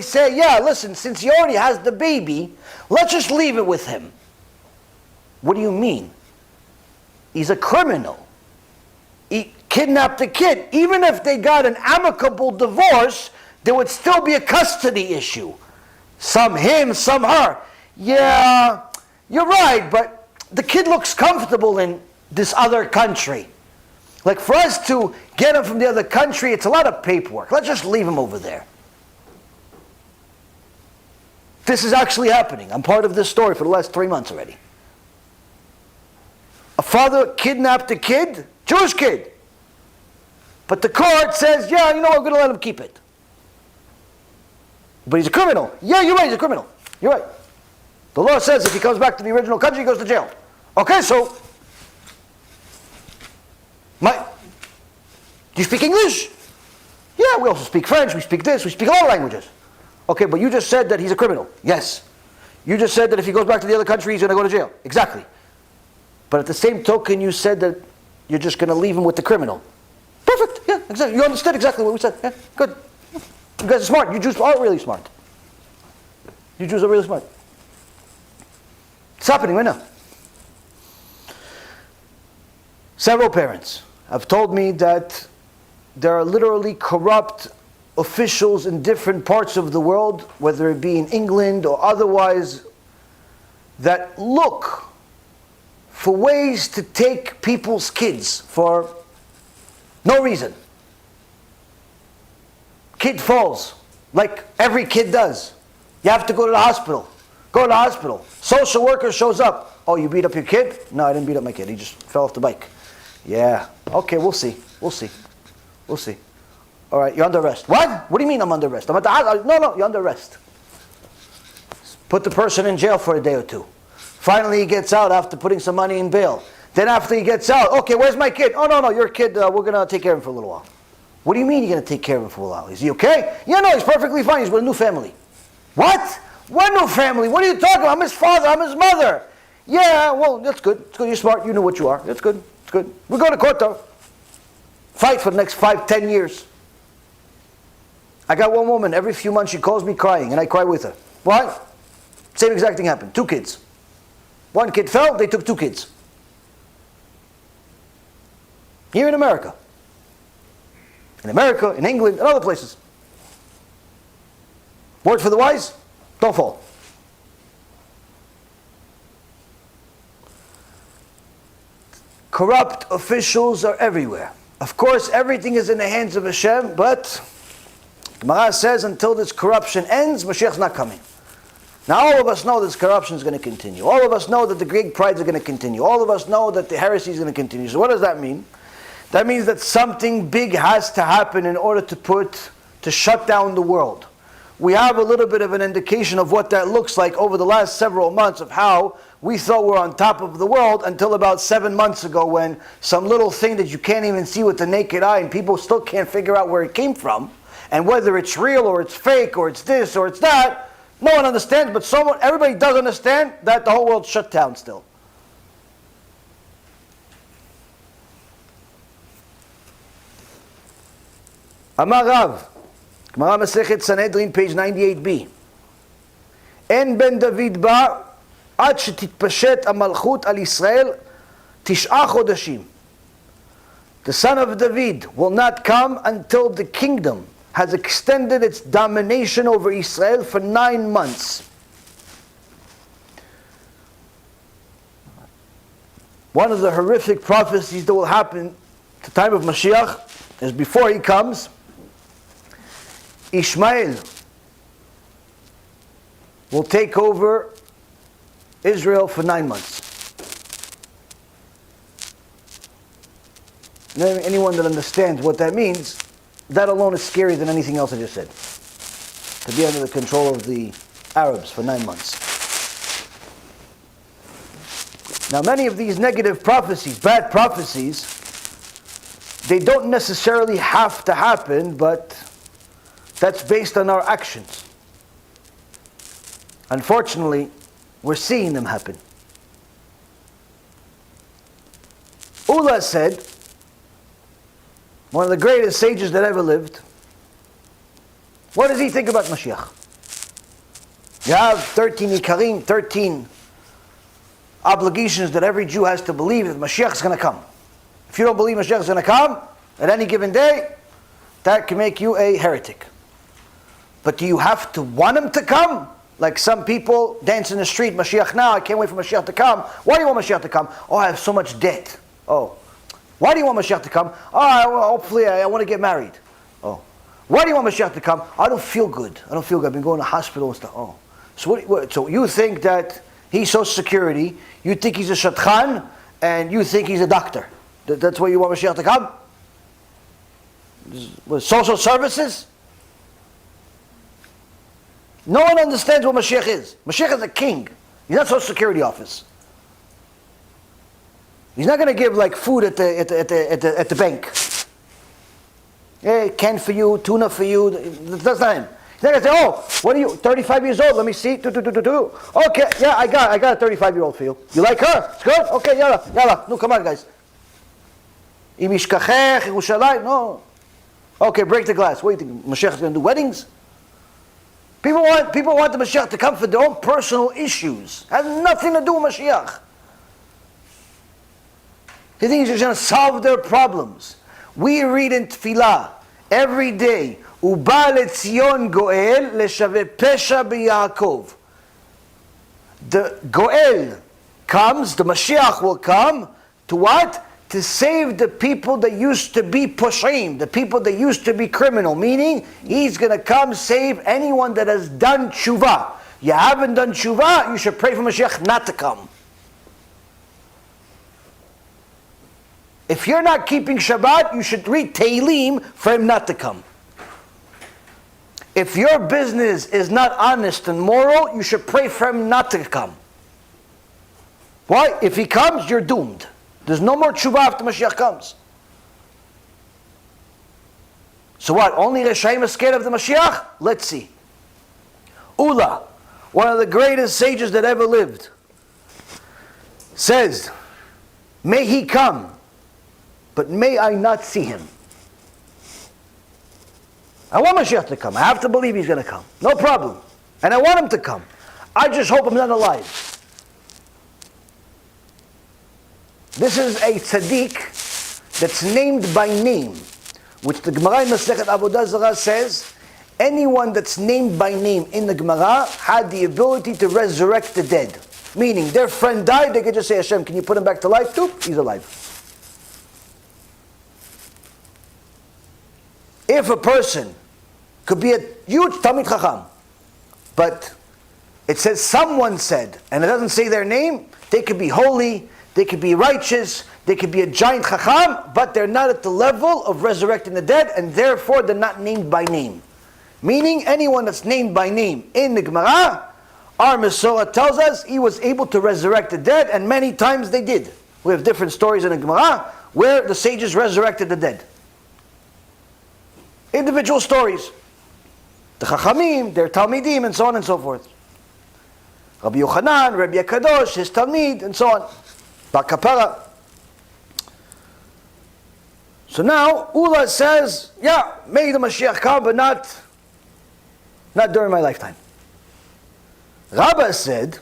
say, yeah, listen, since he already has the baby, let's just leave it with him. What do you mean? He's a criminal. He kidnapped the kid. Even if they got an amicable divorce, there would still be a custody issue. Some him, some her. Yeah, you're right, but the kid looks comfortable in this other country. Like, for us to get him from the other country, it's a lot of paperwork. Let's just leave him over there. This is actually happening. I'm part of this story for the last 3 months already. A father kidnapped a kid, Jewish kid. But the court says, yeah, you know, we're going to let him keep it. But he's a criminal. Yeah, you're right, he's a criminal. You're right. The law says if he comes back to the original country, he goes to jail. Okay, so, do you speak English? Yeah, we also speak French, we speak this, we speak a lot of languages. Okay, but you just said that he's a criminal. Yes. You just said that if he goes back to the other country, he's going to go to jail. Exactly. But at the same token, you said that you're just going to leave him with the criminal. Perfect. Yeah, exactly. You understood exactly what we said. Yeah, good. You guys are smart. You Jews are really smart. You Jews are really smart. It's happening right now. Several parents have told me that there are literally corrupt officials in different parts of the world, whether it be in England or otherwise, that look for ways to take people's kids for no reason. Kid falls, like every kid does. You have to go to the hospital. Go to the hospital. Social worker shows up. Oh, you beat up your kid? No, I didn't beat up my kid. He just fell off the bike. Yeah. Okay, we'll see. We'll see. We'll see. All right, you're under arrest. What? What do you mean I'm under arrest? I'm at the hospital. No, you're under arrest. Put the person in jail for a day or two. Finally, he gets out after putting some money in bail. Then after he gets out, okay, where's my kid? Oh, no, your kid, we're going to take care of him for a little while. What do you mean you're going to take care of him for a while? Is he okay? Yeah, no, he's perfectly fine. He's with a new family. What? What new family? What are you talking about? I'm his father. I'm his mother. Yeah, well, that's good. It's good. You're smart. You know what you are. That's good. It's good. We go to court, though. Fight for the next 5-10 years. I got one woman, every few months she calls me crying, and I cry with her. Why? Same exact thing happened. 2 kids. One kid fell, they took 2 kids. Here in America. In America, in England, and other places. Word for the wise, don't fall. Corrupt officials are everywhere. Of course, everything is in the hands of Hashem, but Gemara says until this corruption ends, Mashiach's not coming. Now all of us know this corruption is going to continue. All of us know that the Greek prides are going to continue. All of us know that the heresy is going to continue. So what does that mean? That means that something big has to happen in order to shut down the world. We have a little bit of an indication of what that looks like over the last several months of how we thought we were on top of the world until about 7 months ago when some little thing that you can't even see with the naked eye and people still can't figure out where it came from and whether it's real or it's fake or it's this or it's that, no one understands, but everybody does understand that the whole world's shut down still. Amar Rav, Gemara Masechet Sanhedrin, page 98b. En ben David ba ad shetitpashet hamalchut al Yisrael 9 chodashim. The son of David will not come until the kingdom has extended its domination over Israel for 9 months. One of the horrific prophecies that will happen at the time of Mashiach is before he comes, Ishmael will take over Israel for 9 months. Anyone that understands what that means, that alone is scarier than anything else I just said. To be under the control of the Arabs for 9 months. Now many of these negative prophecies, bad prophecies, they don't necessarily have to happen, but that's based on our actions. Unfortunately, we're seeing them happen. Ula said, one of the greatest sages that ever lived, what does he think about Mashiach? You have 13 Ikarim, 13 obligations that every Jew has to believe that Mashiach is going to come. If you don't believe Mashiach is going to come at any given day, that can make you a heretic. But do you have to want him to come? Like some people dance in the street, Mashiach now, I can't wait for Mashiach to come. Why do you want Mashiach to come? Oh, I have so much debt. Oh. Why do you want Mashiach to come? Oh, hopefully I want to get married. Oh. Why do you want Mashiach to come? I don't feel good. I've been going to hospital and stuff. Oh. So you think that he's Social Security, you think he's a shatchan, and you think he's a doctor. That's why you want Mashiach to come? With social services? No one understands what Mashiach is. Mashiach is a king. He's not Social Security office. He's not going to give like food at the bank. Hey, can for you, tuna for you. That's not him. He's not going to say, oh, what are you, 35 years old? Let me see. Okay, yeah, I got a 35-year-old for you. You like her? It's good? Okay, yalla. No, come on, guys. No. Okay, break the glass. What do you think? Mashiach is going to do weddings? People want the Mashiach to come for their own personal issues. It has nothing to do with Mashiach. They think he's going to solve their problems. We read in Tefillah every day, Uba leTzion Goel leshave pesha b'Yaakov. The Goel comes, the Mashiach will come, to what? To save the people that used to be poshim, the people that used to be criminal. Meaning, he's going to come save anyone that has done Teshuvah. You haven't done Teshuvah, you should pray for Mashiach not to come. If you're not keeping Shabbat, you should read Tehillim for him not to come. If your business is not honest and moral, you should pray for him not to come. Why? If he comes, you're doomed. There's no more Teshuvah after Mashiach comes. So what? Only Reshaim is scared of the Mashiach? Let's see. Ula, one of the greatest sages that ever lived, says, may he come, but may I not see him. I want Mashiach to come. I have to believe he's going to come. No problem. And I want him to come. I just hope I'm not alive. This is a tzaddik that's named by name, which the Gemara in Masechet Avodah Zarah says, anyone that's named by name in the Gemara had the ability to resurrect the dead. Meaning, their friend died, they could just say, Hashem, can you put him back to life? Doop, he's alive. If a person could be a huge Talmid Chacham, but it says someone said, and it doesn't say their name, they could be holy, they could be righteous, they could be a giant Chacham, but they're not at the level of resurrecting the dead, and therefore they're not named by name. Meaning, anyone that's named by name in the Gemara, our Mesorah tells us he was able to resurrect the dead, and many times they did. We have different stories in the Gemara where the sages resurrected the dead. Individual stories. The Chachamim, their Talmidim, and so on and so forth. Rabbi Yochanan, Rabbi Kadosh, his Talmid, and so on. Bakapara. So now, Ula says, yeah, may the Mashiach come, but not during my lifetime. Rabba said,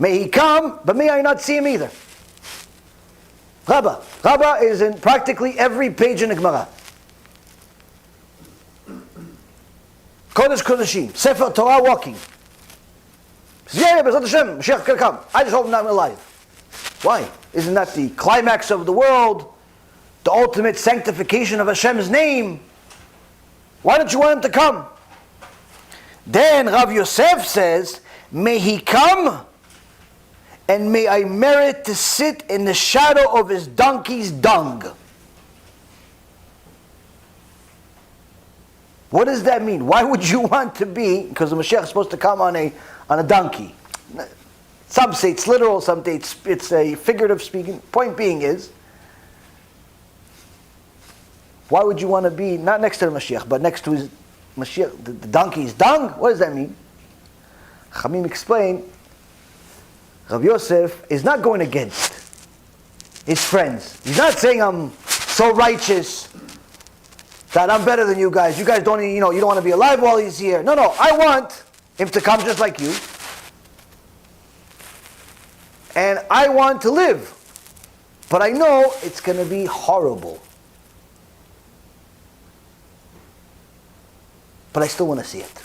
may he come, but may I not see him either. Rabba is in practically every page in the Gemara. Kodesh Kodeshim, Sefer Torah walking. Yeah, B'ezrat Hashem, Mashiach can come. I just hope I'm alive. Why? Isn't that the climax of the world? The ultimate sanctification of Hashem's name? Why don't you want him to come? Then Rav Yosef says, may he come, and may I merit to sit in the shadow of his donkey's dung. What does that mean? Why would you want to be, because the Mashiach is supposed to come on a donkey. Some say it's literal, some say it's a figurative speaking. Point being is, why would you want to be not next to the Mashiach, but next to his Mashiach, the donkey's dung? What does that mean? Chamim explain, Rav Yosef is not going against his friends. He's not saying I'm so righteous that I'm better than you guys. You guys don't, you don't want to be alive while he's here. No, I want him to come just like you. And I want to live. But I know it's going to be horrible. But I still want to see it.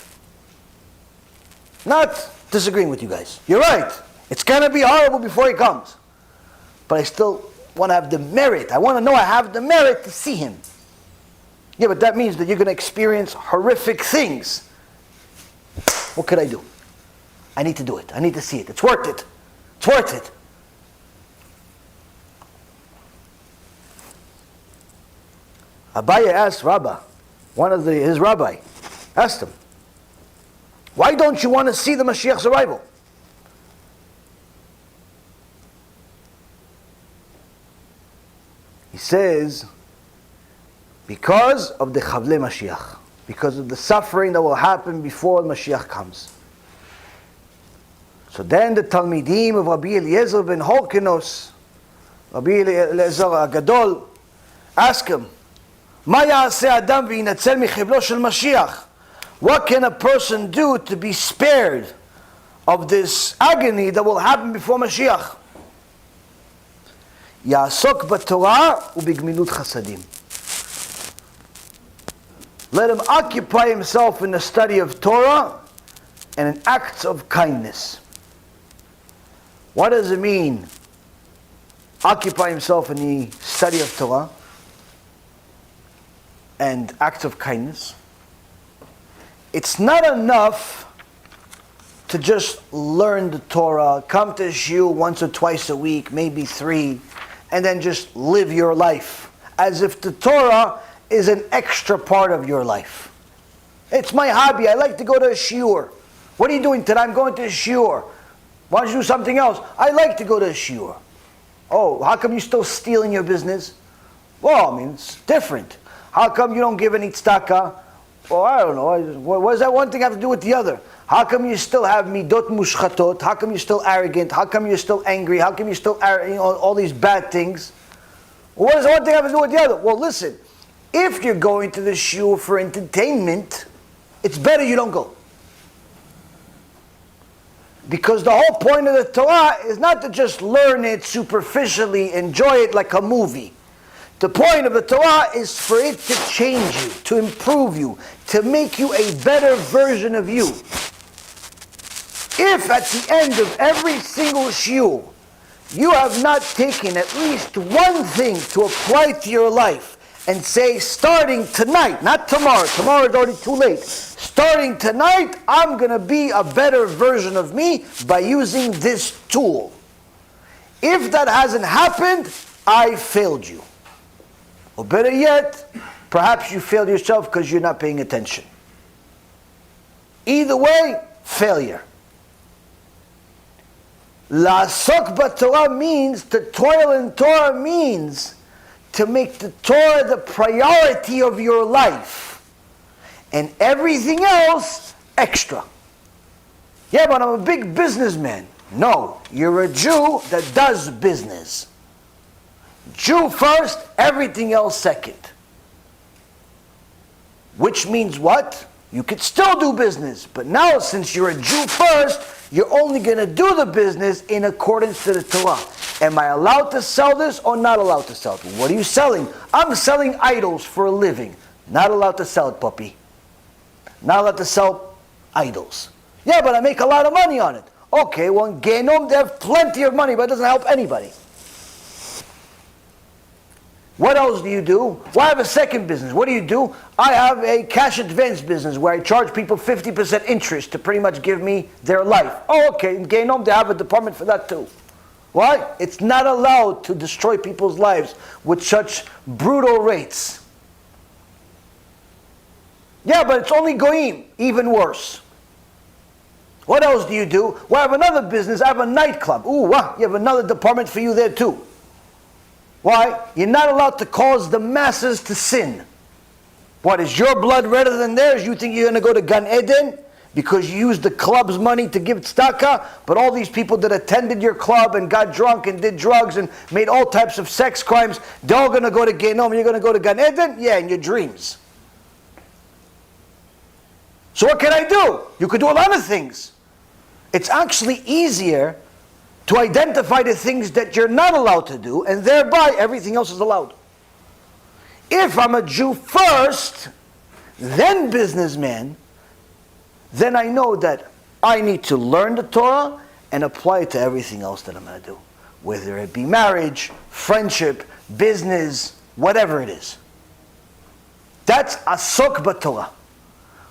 Not disagreeing with you guys. You're right. It's going to be horrible before he comes. But I still want to have the merit. I want to know I have the merit to see him. Yeah, but that means that you're going to experience horrific things. What could I do? I need to do it. I need to see it. It's worth it. It's worth it. Abaye asked Rabbah, his rabbi, asked him, why don't you want to see the Mashiach's arrival? He says, because of the Chavle Mashiach, because of the suffering that will happen before the Mashiach comes. So then the Talmidim of Rabbi Eliezer ben Horkenos, Rabbi Eliezer HaGadol, ask him, Ma ya'aseh adam v'yinatzel michevlo shel Mashiach? What can a person do to be spared of this agony that will happen before Mashiach? Ya'asok b'Torah u'bigmilut chasadim. Let him occupy himself in the study of Torah and in acts of kindness. What does it mean, occupy himself in the study of Torah and acts of kindness? It's not enough to just learn the Torah, come to shiur once or twice a week, maybe 3, and then just live your life as if the Torah is an extra part of your life. It's my hobby. I like to go to a shiur. What are you doing today? I'm going to a shiur. Why don't you do something else? I like to go to a shiur. Oh, how come you're still stealing your business? Well, I mean, it's different. How come you don't give any tzedakah? Well, I don't know. What does that one thing have to do with the other? How come you still have midot mushchatot? How come you're still arrogant? How come you're still angry? How come you're still all these bad things? What does one thing have to do with the other? Well, listen. If you're going to the shiur for entertainment, it's better you don't go. Because the whole point of the Torah is not to just learn it superficially, enjoy it like a movie. The point of the Torah is for it to change you, to improve you, to make you a better version of you. If at the end of every single shiur, you have not taken at least one thing to apply to your life, and say, starting tonight, not tomorrow is already too late. Starting tonight, I'm going to be a better version of me by using this tool. If that hasn't happened, I failed you. Or better yet, perhaps you failed yourself because you're not paying attention. Either way, failure. La'asok b'Torah means, to toil in Torah means to make the Torah the priority of your life. And everything else, extra. Yeah, but I'm a big businessman. No, you're a Jew that does business. Jew first, everything else second. Which means what? You could still do business, but now since you're a Jew first, you're only going to do the business in accordance to the Torah. Am I allowed to sell this or not allowed to sell it? What are you selling? I'm selling idols for a living. Not allowed to sell it, puppy. Not allowed to sell idols. Yeah, but I make a lot of money on it. Okay, well in Gaon they have plenty of money, but it doesn't help anybody. What else do you do? Well, I have a second business. What do? I have a cash advance business where I charge people 50% interest to pretty much give me their life. Oh, okay, in Gaon they have a department for that too. Why? It's not allowed to destroy people's lives with such brutal rates. Yeah, but it's only Goyim, even worse. What else do? Well, I have another business, I have a nightclub. Ooh, wow, you have another department for you there too. Why? You're not allowed to cause the masses to sin. What, is your blood redder than theirs? You think you're going to go to Gan Eden because you used the club's money to give tzedakah, but all these people that attended your club and got drunk and did drugs and made all types of sex crimes, they're all going to go to Genom, you're going to go to Gan Eden? Yeah, in your dreams. So what can I do? You could do a lot of things. It's actually easier to identify the things that you're not allowed to do, and thereby everything else is allowed. If I'm a Jew first, then businessman, then I know that I need to learn the Torah and apply it to everything else that I'm going to do. Whether it be marriage, friendship, business, whatever it is. That's asok b'Torah.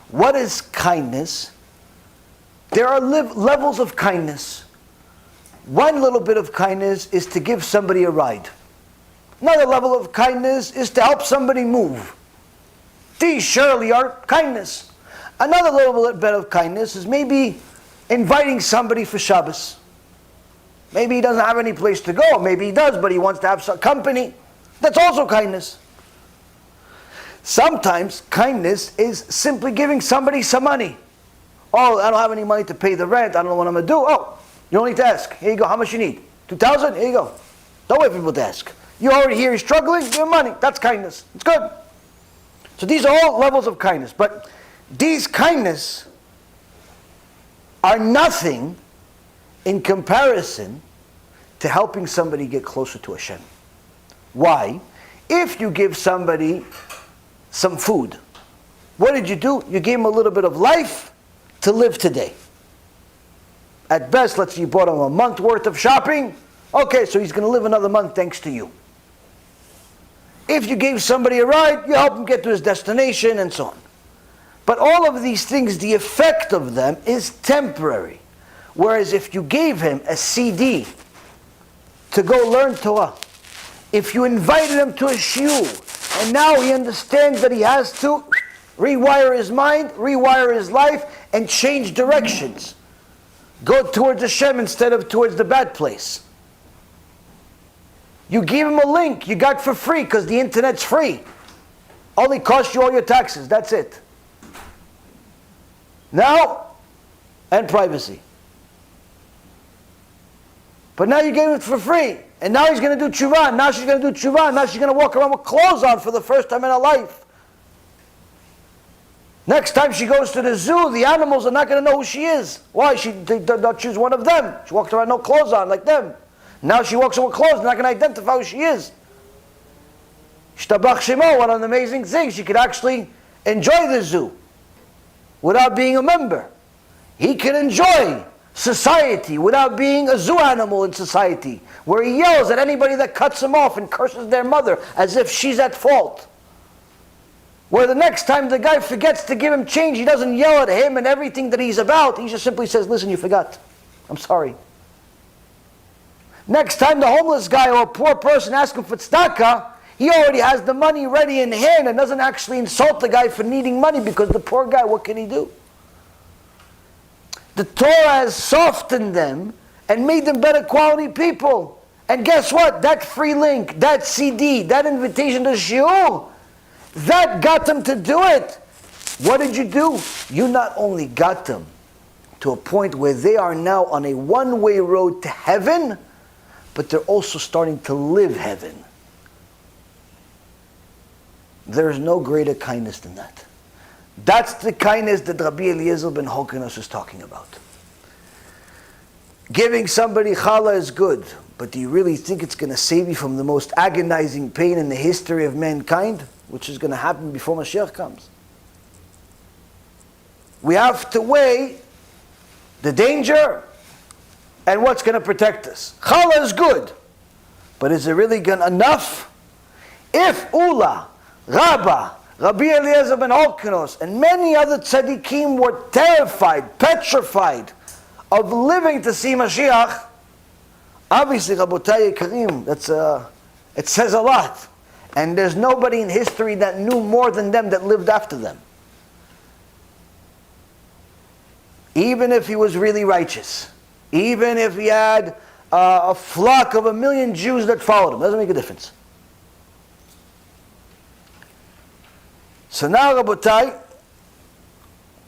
What is kindness? There are levels of kindness. One little bit of kindness is to give somebody a ride. Another level of kindness is to help somebody move. These surely are kindness. Another little bit of kindness is maybe inviting somebody for Shabbos. Maybe he doesn't have any place to go. Maybe he does, but he wants to have some company. That's also kindness. Sometimes kindness is simply giving somebody some money. Oh, I don't have any money to pay the rent. I don't know what I'm going to do. Oh, you don't need to ask. Here you go. How much you need? 2,000? Here you go. Don't wait for people to ask. You already hear he's struggling. Give him money. That's kindness. It's good. So these are all levels of kindness. But these kindness are nothing in comparison to helping somebody get closer to Hashem. Why? If you give somebody some food, what did you do? You gave him a little bit of life to live today. At best, let's say you bought him a month worth of shopping. Okay, so he's going to live another month thanks to you. If you gave somebody a ride, you help him get to his destination and so on. But all of these things, the effect of them is temporary. Whereas if you gave him a CD to go learn Torah, if you invited him to a shiur, and now he understands that he has to rewire his mind, rewire his life, and change directions. Go towards Hashem instead of towards the bad place. You give him a link you got for free because the internet's free. Only costs you all your taxes, that's it. Now, and privacy. But now you gave it for free. And now he's going to do teshuvah. Now she's going to do teshuvah. Now she's going to walk around with clothes on for the first time in her life. Next time she goes to the zoo, the animals are not going to know who she is. Why? They'll choose one of them. She walked around no clothes on like them. Now she walks around with clothes, they're not going to identify who she is. Shtabach Shemo, what an amazing thing. She could actually enjoy the zoo without being a member. He can enjoy society without being a zoo animal in society, where he yells at anybody that cuts him off and curses their mother as if she's at fault. Where the next time the guy forgets to give him change, he doesn't yell at him and everything that he's about. He just simply says, listen, you forgot. I'm sorry. Next time the homeless guy or a poor person asks him for tzedakah, he already has the money ready in hand and doesn't actually insult the guy for needing money, because the poor guy, what can he do? The Torah has softened them and made them better quality people. And guess what? That free link, that CD, that invitation to shiur, that got them to do it. What did you do? You not only got them to a point where they are now on a one-way road to heaven, but they're also starting to live heaven. There is no greater kindness than that. That's the kindness that Rabbi Eliezer ben Hokenos is talking about. Giving somebody challah is good, but do you really think it's going to save you from the most agonizing pain in the history of mankind, which is going to happen before Mashiach comes? we have to weigh the danger and what's going to protect us. Challah is good, but is it really enough? If Ula, Rabba, Rabbi Eliezer ben Orkanos, and many other tzadikim were terrified, petrified of living to see Mashiach, obviously, Rabotai Karim, it says a lot. And there's nobody in history that knew more than them that lived after them. Even if he was really righteous, even if he had a flock of 1 million Jews that followed him, doesn't make a difference. So now, Rabotai,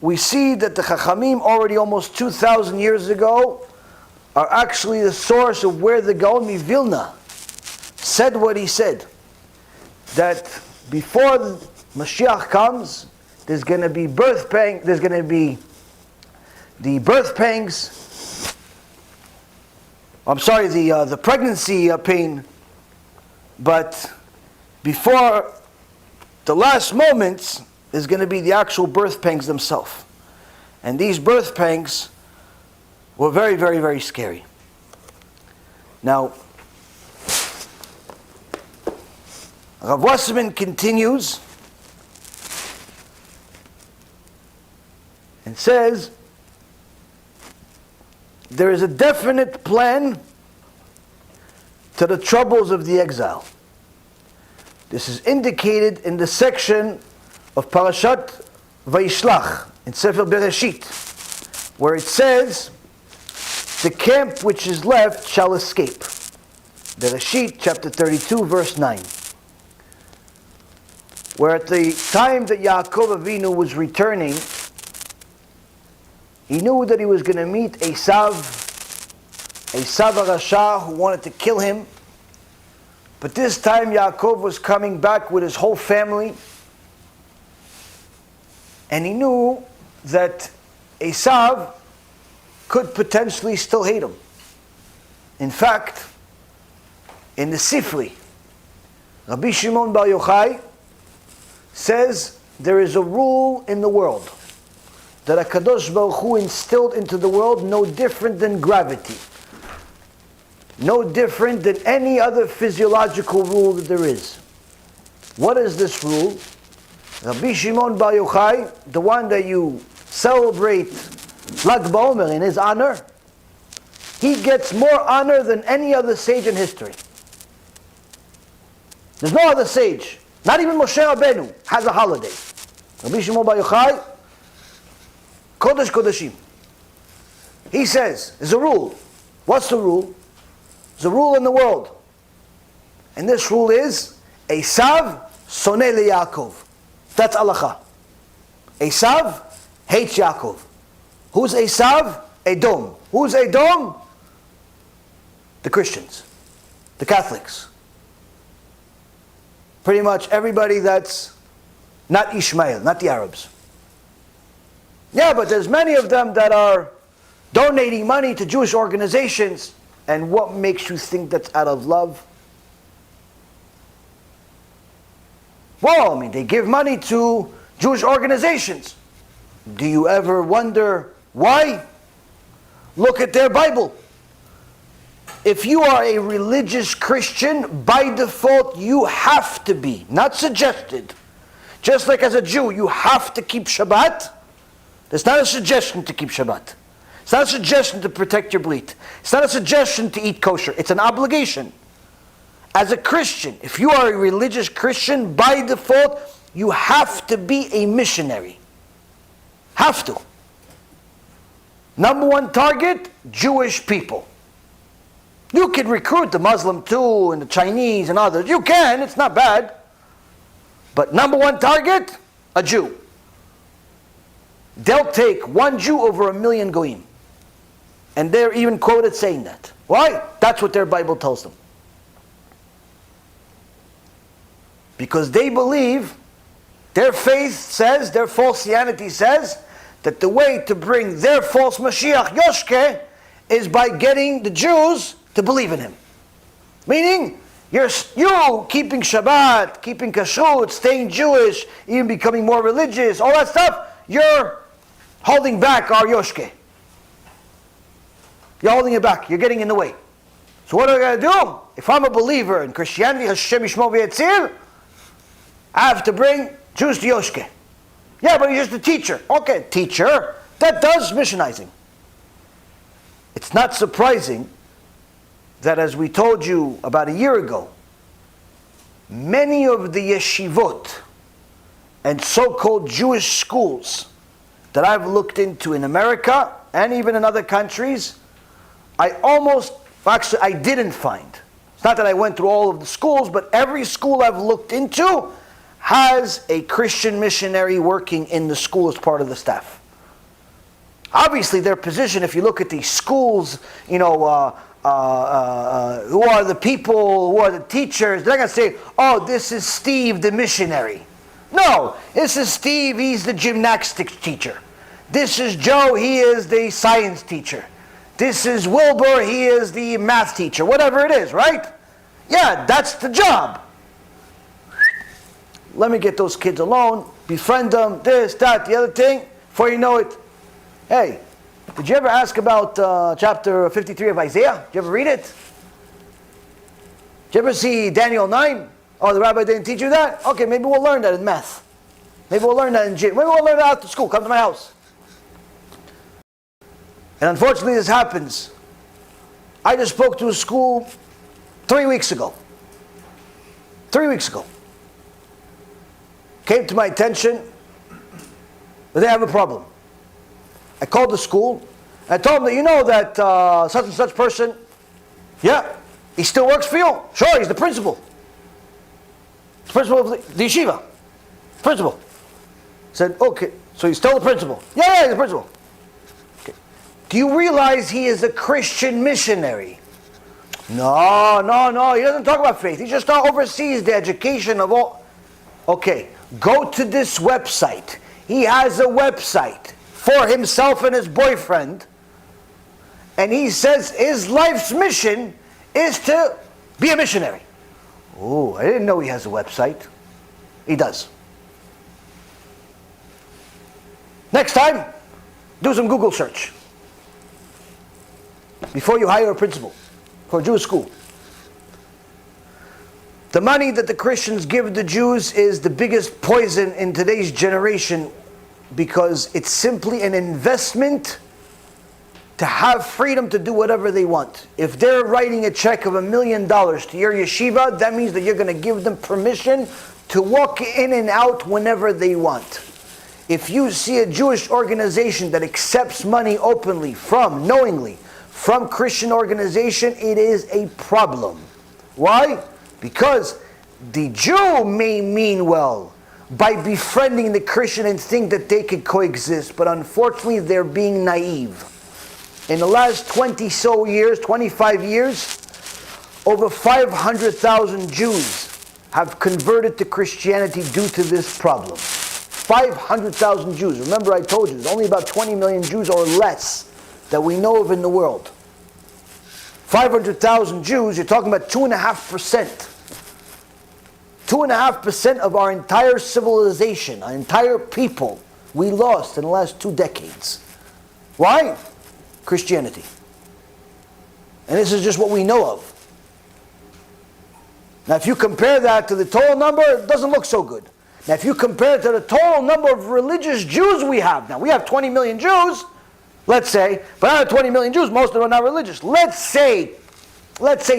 we see that the Chachamim already almost 2,000 years ago are actually the source of where the Gaon Vilna said what he said. That before Mashiach comes, there's going to be birth pangs, there's going to be the birth pangs, the pregnancy pain, but before the last moments is going to be the actual birth pangs themselves. And these birth pangs were very, very, very scary. Now, Rav Wasserman continues and says, there is a definite plan to the troubles of the exile. This is indicated in the section of Parashat Vayishlach in Sefer Bereshit, where it says, the camp which is left shall escape. Bereshit chapter 32 verse 9. Where at the time that Yaakov Avinu was returning, he knew that he was going to meet Esav HaRasha, who wanted to kill him. But this time Yaakov was coming back with his whole family, and he knew that Esav could potentially still hate him. In fact, in the Sifri, Rabbi Shimon Bar Yochai says there is a rule in the world that HaKadosh Baruch Hu instilled into the world, no different than gravity, no different than any other physiological rule that there is. What is this rule? Rabbi Shimon Bar Yochai, the one that you celebrate Lag BaOmer in his honor, he gets more honor than any other sage in history. There's no other sage, not even Moshe Rabbeinu, has a holiday. Rabbi Shimon Bar Yochai, Kodesh Kodeshim. He says, there's a rule. What's the rule? There's a rule in the world. And this rule is, Esav soneh leYaakov. That's halacha. Esav hates Yaakov. Who's Esav? Edom. Who's Edom? The Christians. The Catholics. Pretty much everybody that's not Ishmael, not the Arabs. Yeah, but there's many of them that are donating money to Jewish organizations. And what makes you think that's out of love? Well, I mean, they give money to Jewish organizations. Do you ever wonder why? Look at their Bible. If you are a religious Christian, by default you have to be, not suggested. Just like as a Jew, you have to keep Shabbat. It's not a suggestion to keep Shabbat. It's not a suggestion to protect your bleat. It's not a suggestion to eat kosher. It's an obligation. As a Christian, if you are a religious Christian, by default, you have to be a missionary. Have to. Number one target, Jewish people. You can recruit the Muslim too, and the Chinese and others. You can, it's not bad. But number one target, a Jew. They'll take one Jew over 1 million goyim. And they're even quoted saying that. Why? That's what their Bible tells them. Because they believe, their faith says, their falsianity says, that the way to bring their false Mashiach, Yoshke, is by getting the Jews to believe in him. Meaning, you keeping Shabbat, keeping Kashrut, staying Jewish, even becoming more religious, all that stuff, you're holding back our yoshke. You're holding it back. You're getting in the way. So what do I got to do? If I'm a believer in Christianity, Hashem Yishmo V'Yetzir, I have to bring Jews to yoshke. Yeah, but he's just a teacher. Okay, teacher. That does missionizing. It's not surprising that, as we told you about a year ago, many of the yeshivot and so-called Jewish schools that I've looked into in America and even in other countries, I didn't find. It's not that I went through all of the schools, but every school I've looked into has a Christian missionary working in the school as part of the staff. Obviously, their position, if you look at these schools, who are the people, who are the teachers, they're not going to say, oh, this is Steve, the missionary. No, this is Steve, he's the gymnastics teacher. This is Joe, he is the science teacher. This is Wilbur, he is the math teacher. Whatever it is, right? Yeah, that's the job. Let me get those kids alone, befriend them, this, that, the other thing. Before you know it, hey, did you ever ask about chapter 53 of Isaiah? Did you ever read it? Did you ever see Daniel 9? Oh, the rabbi didn't teach you that? Okay, maybe we'll learn that in math. Maybe we'll learn that in gym. Maybe we'll learn that after school. Come to my house. And unfortunately this happens. I just spoke to a school 3 weeks ago. 3 weeks ago. Came to my attention that they have a problem. I called the school. I told them that, you know that such and such person, yeah, he still works for you? Sure, he's the principal. The principal of the yeshiva. Principal. Said, okay, so he's still the principal. Yeah, he's the principal. Okay. Do you realize he is a Christian missionary? No, he doesn't talk about faith. He just oversees the education of all. Okay, go to this website. He has a website for himself and his boyfriend, and he says his life's mission is to be a missionary. Oh, I didn't know he has a website. He does. Next time, do some Google search before you hire a principal for a Jewish school. The money that the Christians give the Jews is the biggest poison in today's generation, because it's simply an investment to have freedom to do whatever they want. If they're writing a check of $1 million to your yeshiva, that means that you're going to give them permission to walk in and out whenever they want. If you see a Jewish organization that accepts money openly knowingly from Christian organization, it is a problem. Why? Because the Jew may mean well by befriending the Christian and think that they could coexist, but unfortunately they're being naive. In the last 25 years, over 500,000 Jews have converted to Christianity due to this problem. 500,000 Jews. Remember, I told you, there's only about 20 million Jews or less that we know of in the world. 500,000 Jews, you're talking about 2.5%. 2.5% of our entire civilization, our entire people, we lost in the last 2 decades. Why? Christianity. And this is just what we know of. Now if you compare that to the total number, it doesn't look so good. Now if you compare it to the total number of religious Jews we have, now we have 20 million Jews, let's say, but out of 20 million Jews, most of them are not religious. Let's say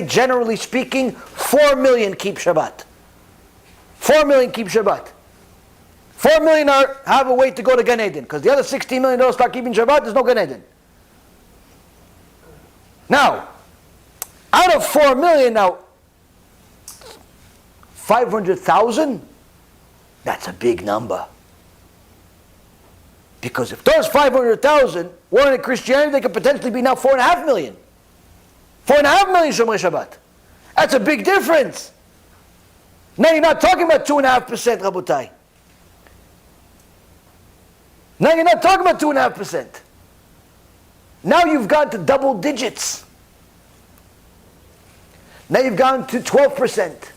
generally speaking, 4 million keep Shabbat. 4 million keep Shabbat. 4 million have a way to go to Gan Eden, because the other 16 million don't start keeping Shabbat, there's no Gan Eden. Now, out of 4 million, 500,000, that's a big number. Because if those 500,000 were in Christianity, they could potentially be now 4.5 million. 4.5 million Shomrei Shabbat. That's a big difference. Now you're not talking about 2.5%, Rabotai. Now you're not talking about 2.5%. Now you've gone to double digits. Now you've gone to 12%.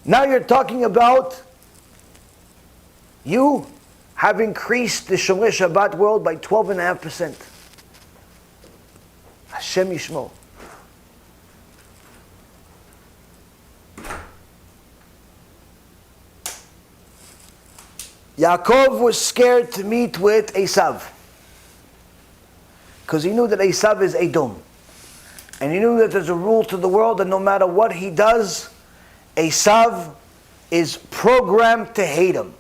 Now you're talking about you have increased the Shomer Shabbat world by 12.5%. Hashem Yishmor. Yaakov was scared to meet with Esav, because he knew that Esav is Edom. And he knew that there's a rule to the world that no matter what he does, Esav is programmed to hate him.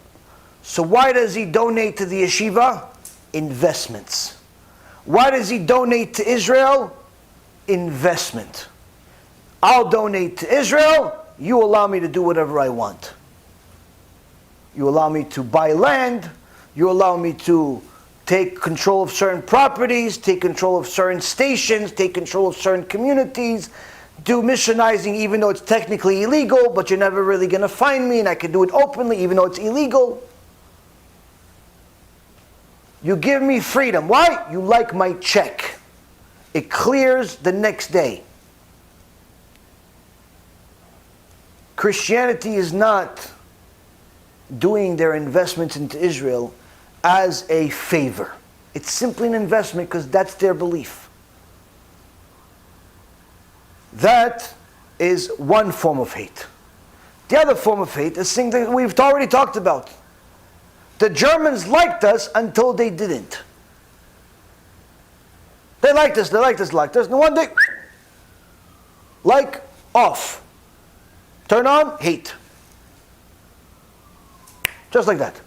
So why does he donate to the yeshiva? Investments. Why does he donate to Israel? Investment. I'll donate to Israel, you allow me to do whatever I want. You allow me to buy land, you allow me to take control of certain properties, take control of certain stations, take control of certain communities, do missionizing even though it's technically illegal, but you're never really going to find me and I can do it openly even though it's illegal. You give me freedom. Why? You like my check. It clears the next day. Christianity is not doing their investments into Israel as a favor. It's simply an investment because that's their belief. That is one form of hate. The other form of hate is something that we've already talked about. The Germans liked us until they didn't. They liked us. And one day, like, off. Turn on, hate. Just like that.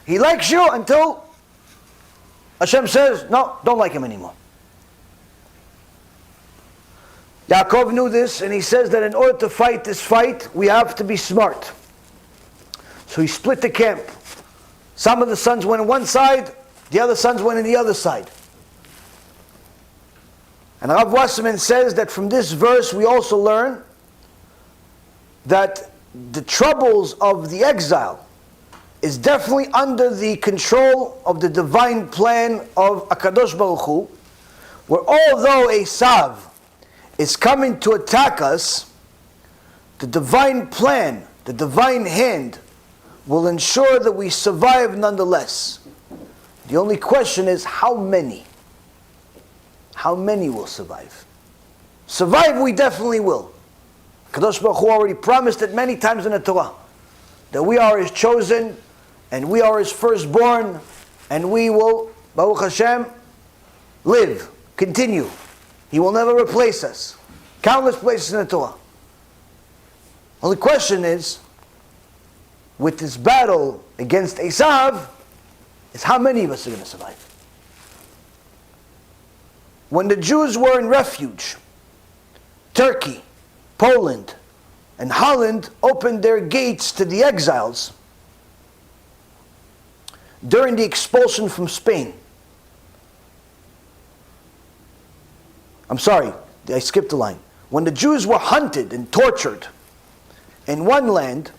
He likes you until Hashem says, no, don't like him anymore. Yaakov knew this, and he says that in order to fight this fight, we have to be smart. So he split the camp. Some of the sons went on one side, the other sons went on the other side. And Rav Wasserman says that from this verse we also learn that the troubles of the exile is definitely under the control of the divine plan of HaKadosh Baruch Hu, where although Esav is coming to attack us, the divine plan, the divine hand, will ensure that we survive nonetheless. The only question is how many? How many will survive? Survive we definitely will. Kadosh Baruch Hu already promised it many times in the Torah, that we are His chosen, and we are His firstborn, and we will, Baruch Hashem, live, continue. He will never replace us. Countless places in the Torah. Only question is, with this battle against Esav, is how many of us are going to survive? When the Jews were in refuge, Turkey, Poland, and Holland opened their gates to the exiles during the expulsion from Spain. I'm sorry, I skipped a line. When the Jews were hunted and tortured in one land,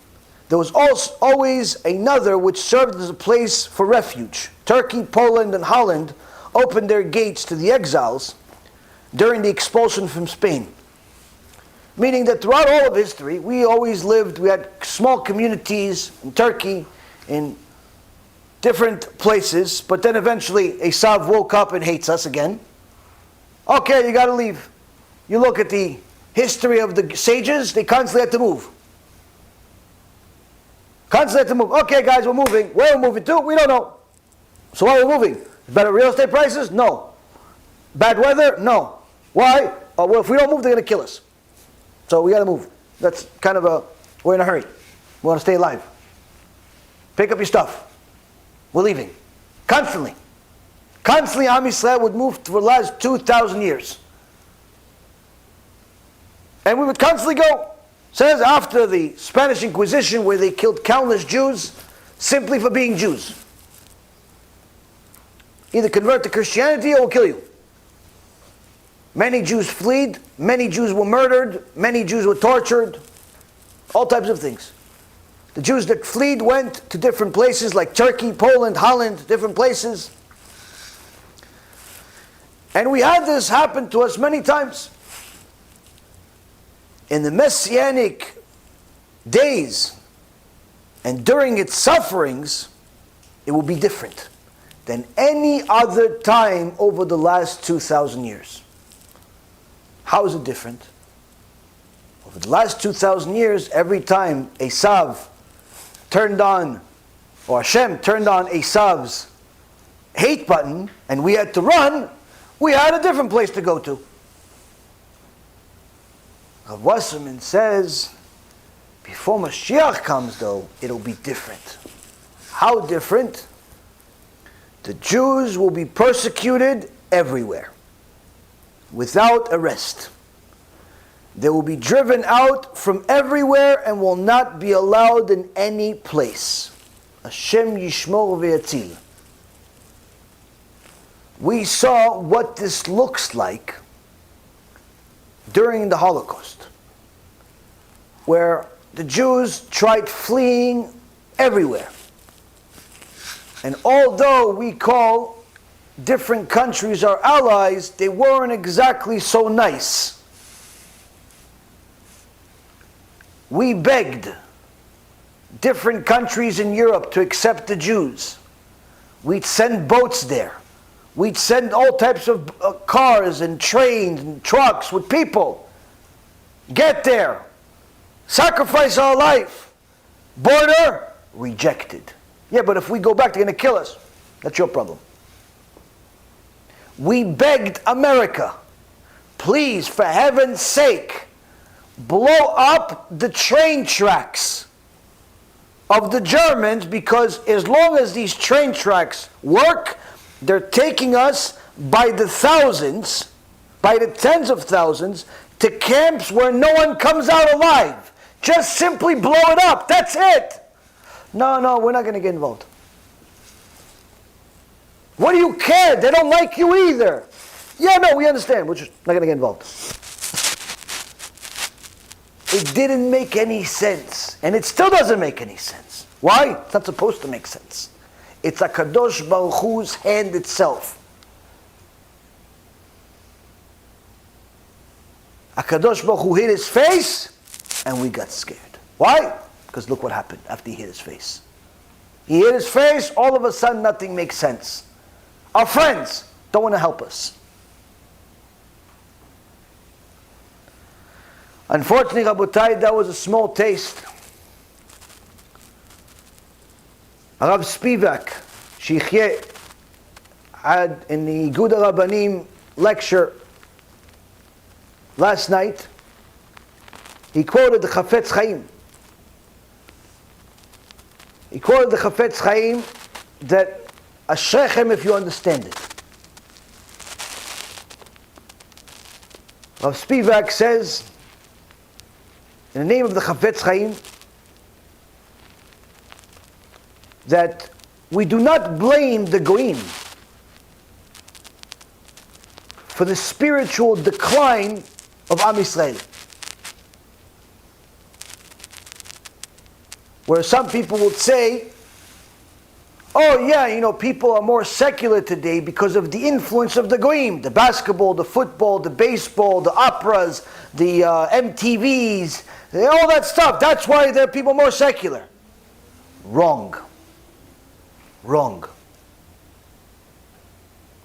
there was always another which served as a place for refuge. Turkey, Poland, and Holland opened their gates to the exiles during the expulsion from Spain. Meaning that throughout all of history, we had small communities in Turkey, in different places, but then eventually Esav woke up and hates us again. Okay, you got to leave. You look at the history of the sages, they constantly had to move. Constantly had to move. Okay, guys, we're moving. Where are we moving to? We don't know. So why are we moving? Better real estate prices? No. Bad weather? No. Why? Oh, well, if we don't move, they're going to kill us. So we got to move. That's kind of we're in a hurry. We want to stay alive. Pick up your stuff. We're leaving. Constantly. Constantly, Am Yisrael would move for the last 2,000 years. And we would constantly go. Says after the Spanish Inquisition, where they killed countless Jews simply for being Jews. Either convert to Christianity or we'll kill you. Many Jews fled, many Jews were murdered, many Jews were tortured, all types of things. The Jews that fled went to different places like Turkey, Poland, Holland, different places. And we had this happen to us many times. In the Messianic days and during its sufferings, it will be different than any other time over the last 2,000 years. How is it different? Over the last 2,000 years, every time Esav turned on, or Hashem turned on Esav's hate button, and we had to run, we had a different place to go to. Rav Wasserman says, before Mashiach comes though, it'll be different. How different? The Jews will be persecuted everywhere, without arrest. They will be driven out from everywhere and will not be allowed in any place. Hashem yishmor ve'yatzil. We saw what this looks like during the Holocaust, where the Jews tried fleeing everywhere. And although we call different countries our allies, they weren't exactly so nice. We begged different countries in Europe to accept the Jews. We'd send boats there. We'd send all types of cars and trains and trucks with people. Get there. Sacrifice our life. Border, rejected. Yeah, but if we go back, they're going to kill us. That's your problem. We begged America, please, for heaven's sake, blow up the train tracks of the Germans, because as long as these train tracks work, they're taking us by the thousands, by the tens of thousands, to camps where no one comes out alive. Just simply blow it up. That's it. No, we're not going to get involved. What do you care? They don't like you either. Yeah, no, we understand. We're just not going to get involved. It didn't make any sense. And it still doesn't make any sense. Why? It's not supposed to make sense. It's HaKadosh Baruch Hu's hand itself. HaKadosh Baruch Hu hid his face, and we got scared. Why? Because look what happened after he hid his face. He hid his face, all of a sudden nothing makes sense. Our friends don't want to help us. Unfortunately, Rabotai, that was a small taste. Rav Spivak, Shichyeh, had in the Igud HaRabbanim lecture last night, he quoted the Chafetz Chaim. He quoted the Chafetz Chaim that Ashrechem if you understand it. Rav Spivak says, in the name of the Chafetz Chaim, that we do not blame the Goyim for the spiritual decline of Am Yisrael. Where some people would say, oh yeah, people are more secular today because of the influence of the Goyim, the basketball, the football, the baseball, the operas, the MTVs, all that stuff. That's why there are people more secular. Wrong.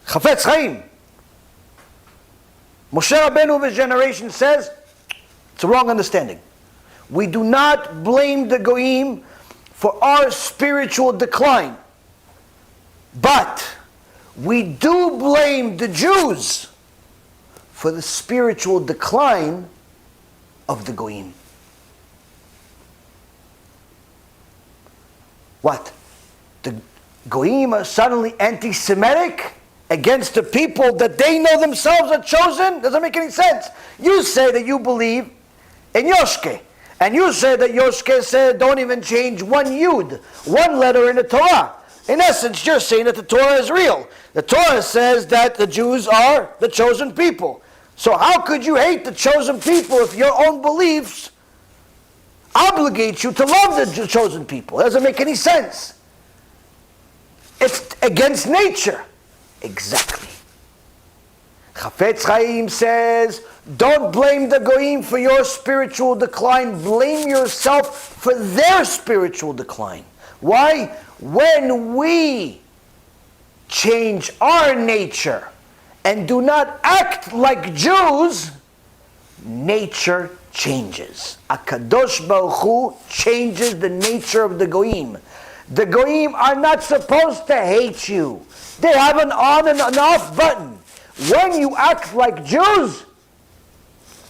Chafetz Chaim, Moshe Rabbeinu of his generation says, it's a wrong understanding. We do not blame the Goyim for our spiritual decline. But we do blame the Jews for the spiritual decline of the Goyim. What? The Goyim are suddenly anti-Semitic against the people that they know themselves are chosen? Doesn't make any sense. You say that you believe in Yoshke. And you say that Yoshke said don't even change one yud, one letter in the Torah. In essence, you're saying that the Torah is real. The Torah says that the Jews are the chosen people. So how could you hate the chosen people if your own beliefs obligate you to love the chosen people? It doesn't make any sense. It's against nature. Exactly. Chafetz Chaim says, don't blame the Goyim for your spiritual decline. Blame yourself for their spiritual decline. Why? When we change our nature and do not act like Jews, nature changes. HaKadosh Baruch Hu changes the nature of the Goyim. The Goyim are not supposed to hate you. They have an on and an off button. When you act like Jews,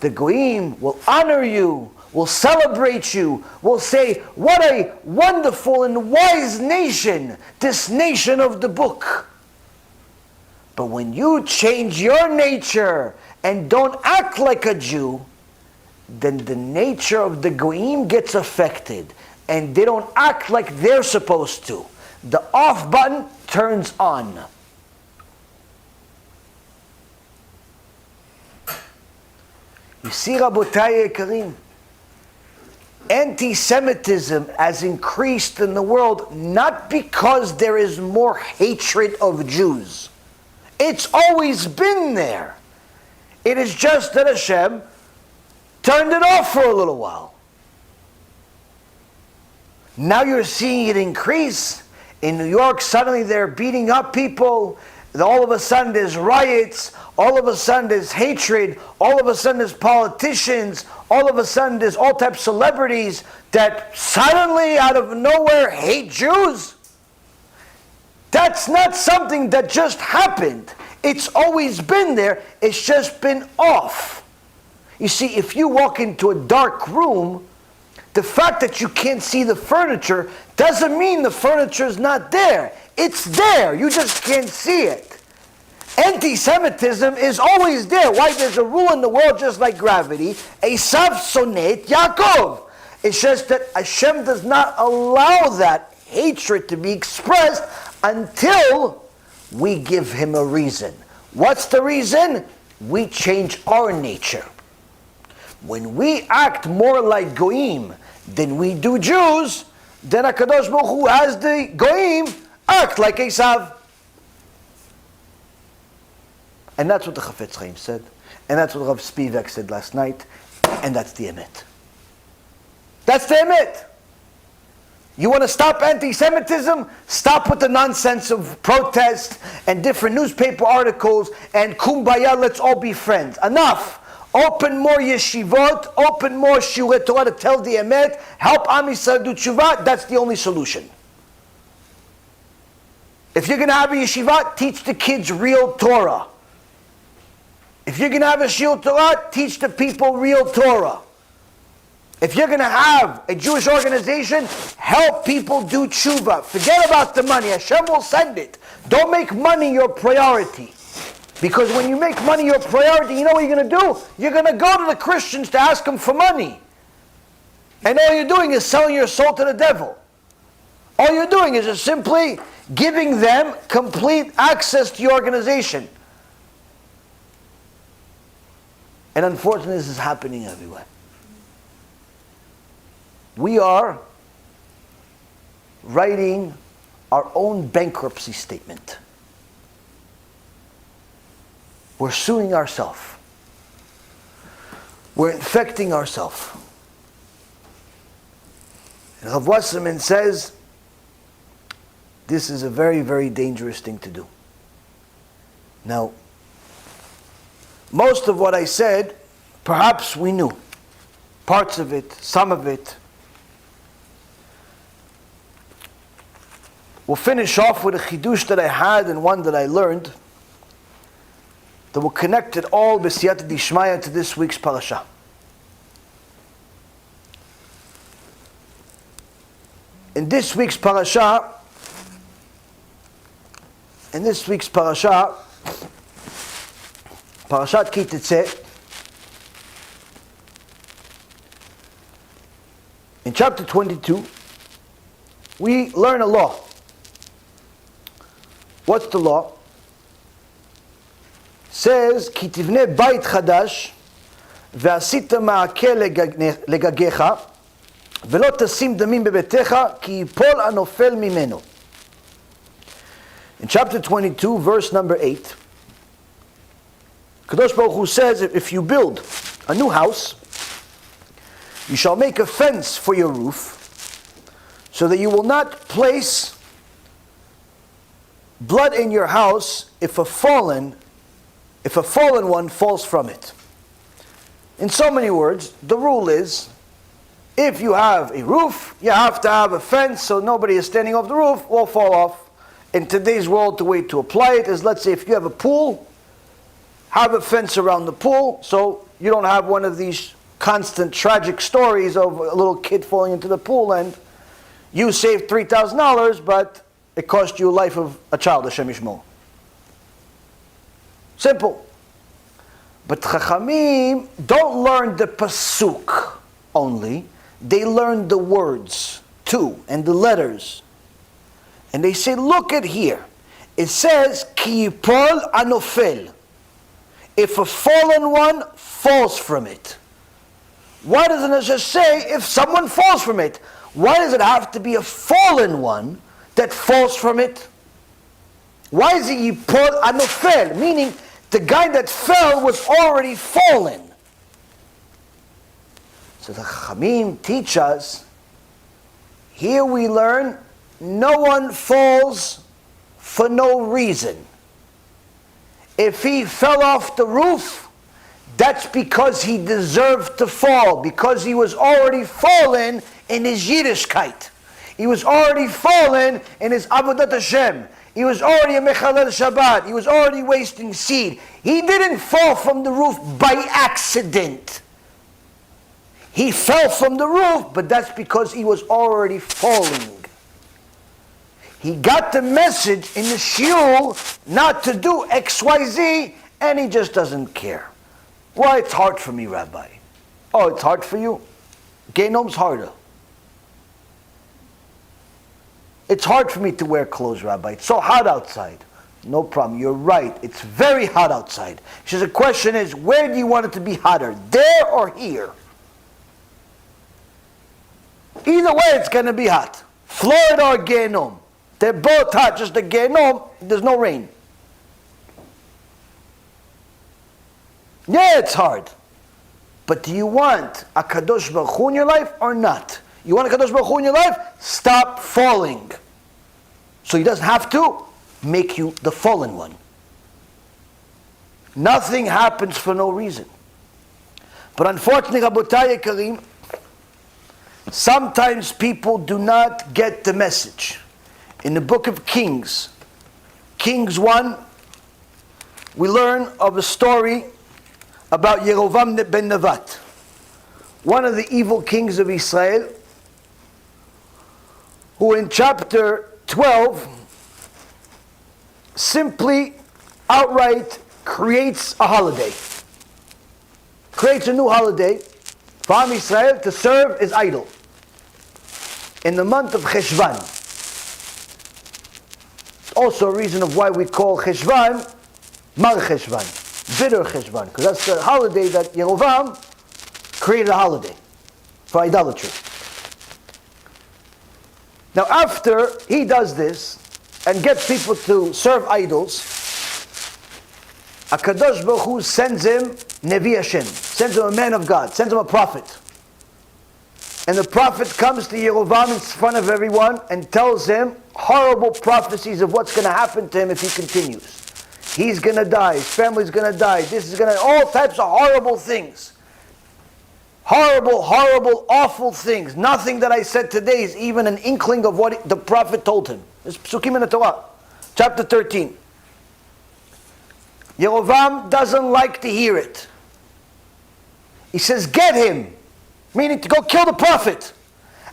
the Goyim will honor you, will celebrate you, will say, what a wonderful and wise nation, this nation of the book. But when you change your nature and don't act like a Jew, then the nature of the Goyim gets affected, and they don't act like they're supposed to. The off button turns on. You see, Rabotai Yekarim, anti-Semitism has increased in the world not because there is more hatred of Jews. It's always been there. It is just that Hashem turned it off for a little while. Now you're seeing it increase. In New York, suddenly they're beating up people. All of a sudden there's riots. All of a sudden there's hatred. All of a sudden there's politicians. All of a sudden there's all types of celebrities that suddenly out of nowhere hate Jews. That's not something that just happened. It's always been there. It's just been off. You see, if you walk into a dark room, the fact that you can't see the furniture doesn't mean the furniture is not there. It's there. You just can't see it. Anti-Semitism is always there. Why? There's a rule in the world just like gravity. Esav sonet Yaakov. It's just that Hashem does not allow that hatred to be expressed until we give him a reason. What's the reason? We change our nature. When we act more like Goyim than we do Jews, then HaKadosh Baruch Hu has the Goyim act like Esav. And that's what the Chafetz Chaim said. And that's what Rav Spivak said last night. And that's the emet. That's the emet. You want to stop anti-Semitism? Stop with the nonsense of protest and different newspaper articles and kumbaya, let's all be friends. Enough. Open more yeshivot, open more shiurei Torah to tell the emet, help Am Yisrael do Teshuvah. That's the only solution. If you're going to have a yeshiva, teach the kids real Torah. If you're going to have a shiur Torah, teach the people real Torah. If you're going to have a Jewish organization, help people do Teshuvah. Forget about the money. Hashem will send it. Don't make money your priority. Because when you make money your priority, you know what you're going to do? You're going to go to the Christians to ask them for money. And all you're doing is selling your soul to the devil. All you're doing is just simply giving them complete access to your organization. And unfortunately, this is happening everywhere. We are writing our own bankruptcy statement. We're suing ourselves. We're infecting ourselves. And Rav Wasserman says, this is a very, very dangerous thing to do. Now, most of what I said, perhaps we knew. Parts of it, some of it. We'll finish off with a chidush that I had and one that I learned that will connect it all b'siyata dishmaya to this week's parasha. In this week's parashat, Parashat Ki Tetzeh, in chapter 22, we learn a law. What's the law? It says, Ki tivne bayit chadash, ve'asita ma'akeh legagecha, ve'lo tasim damim bebetecha, ki yipol anofel mimeno. In chapter 22, verse number 8, Kadosh Baruch Hu says, if you build a new house, you shall make a fence for your roof, so that you will not place blood in your house if a fallen one falls from it. In so many words, the rule is, if you have a roof, you have to have a fence so nobody is standing off the roof, will fall off. In today's world, the way to apply it is, let's say if you have a pool, have a fence around the pool so you don't have one of these constant tragic stories of a little kid falling into the pool and you saved $3,000, but it cost you the life of a child, Hashem Yishmor. Simple. But Chachamim don't learn the pasuk only, they learn the words too, and the letters. And they say, look at here. It says, Ki yipol anofel. If a fallen one falls from it. Why doesn't it just say, if someone falls from it? Why does it have to be a fallen one that falls from it? Why is it yipol anofel? Meaning, the guy that fell was already fallen. So the Chachamim teach us, here we learn, no one falls for no reason. If he fell off the roof, that's because he deserved to fall, because he was already fallen in his Yiddishkeit. He was already fallen in his Avodat Hashem. He was already a Mechalel Shabbat. He was already wasting seed. He didn't fall from the roof by accident. He fell from the roof, but that's because he was already falling. He got the message in the shiur not to do X, Y, Z, and he just doesn't care. Why, it's hard for me, Rabbi. Oh, it's hard for you? Genom's harder. It's hard for me to wear clothes, Rabbi. It's so hot outside. No problem. You're right. It's very hot outside. She says, the question is, where do you want it to be hotter? There or here? Either way, it's going to be hot. Florida or Gaon. They're both hot. Just the Gaon, there's no rain. Yeah, it's hard. But do you want a Kadosh Baruch Hu in your life or not? You want a Kadosh Baruch Hu in your life? Stop falling. So he doesn't have to make you the fallen one. Nothing happens for no reason. But unfortunately, Rabotai Karim, sometimes people do not get the message. In the book of Kings, Kings 1, we learn of a story about Yerovam ben Nevat, one of the evil kings of Israel, who in chapter 12 simply outright creates a holiday. Creates a new holiday for Am Israel to serve his idol in the month of Cheshvan. Also a reason of why we call Cheshvan Mar Cheshvan, bitter Cheshvan, because that's the holiday that Yerovam created a holiday for idolatry. Now after he does this and gets people to serve idols, HaKadosh Baruch Hu sends him Nevi Hashem, sends him a man of God, sends him a prophet. And the prophet comes to Yerovam in front of everyone and tells him horrible prophecies of what's going to happen to him if he continues. He's going to die, his family's going to die, this is going to, all types of horrible things. Horrible, horrible, awful things. Nothing that I said today is even an inkling of what the prophet told him. It's Psukim in the Torah, chapter 13. Yerovam doesn't like to hear it. He says, get him, meaning to go kill the prophet.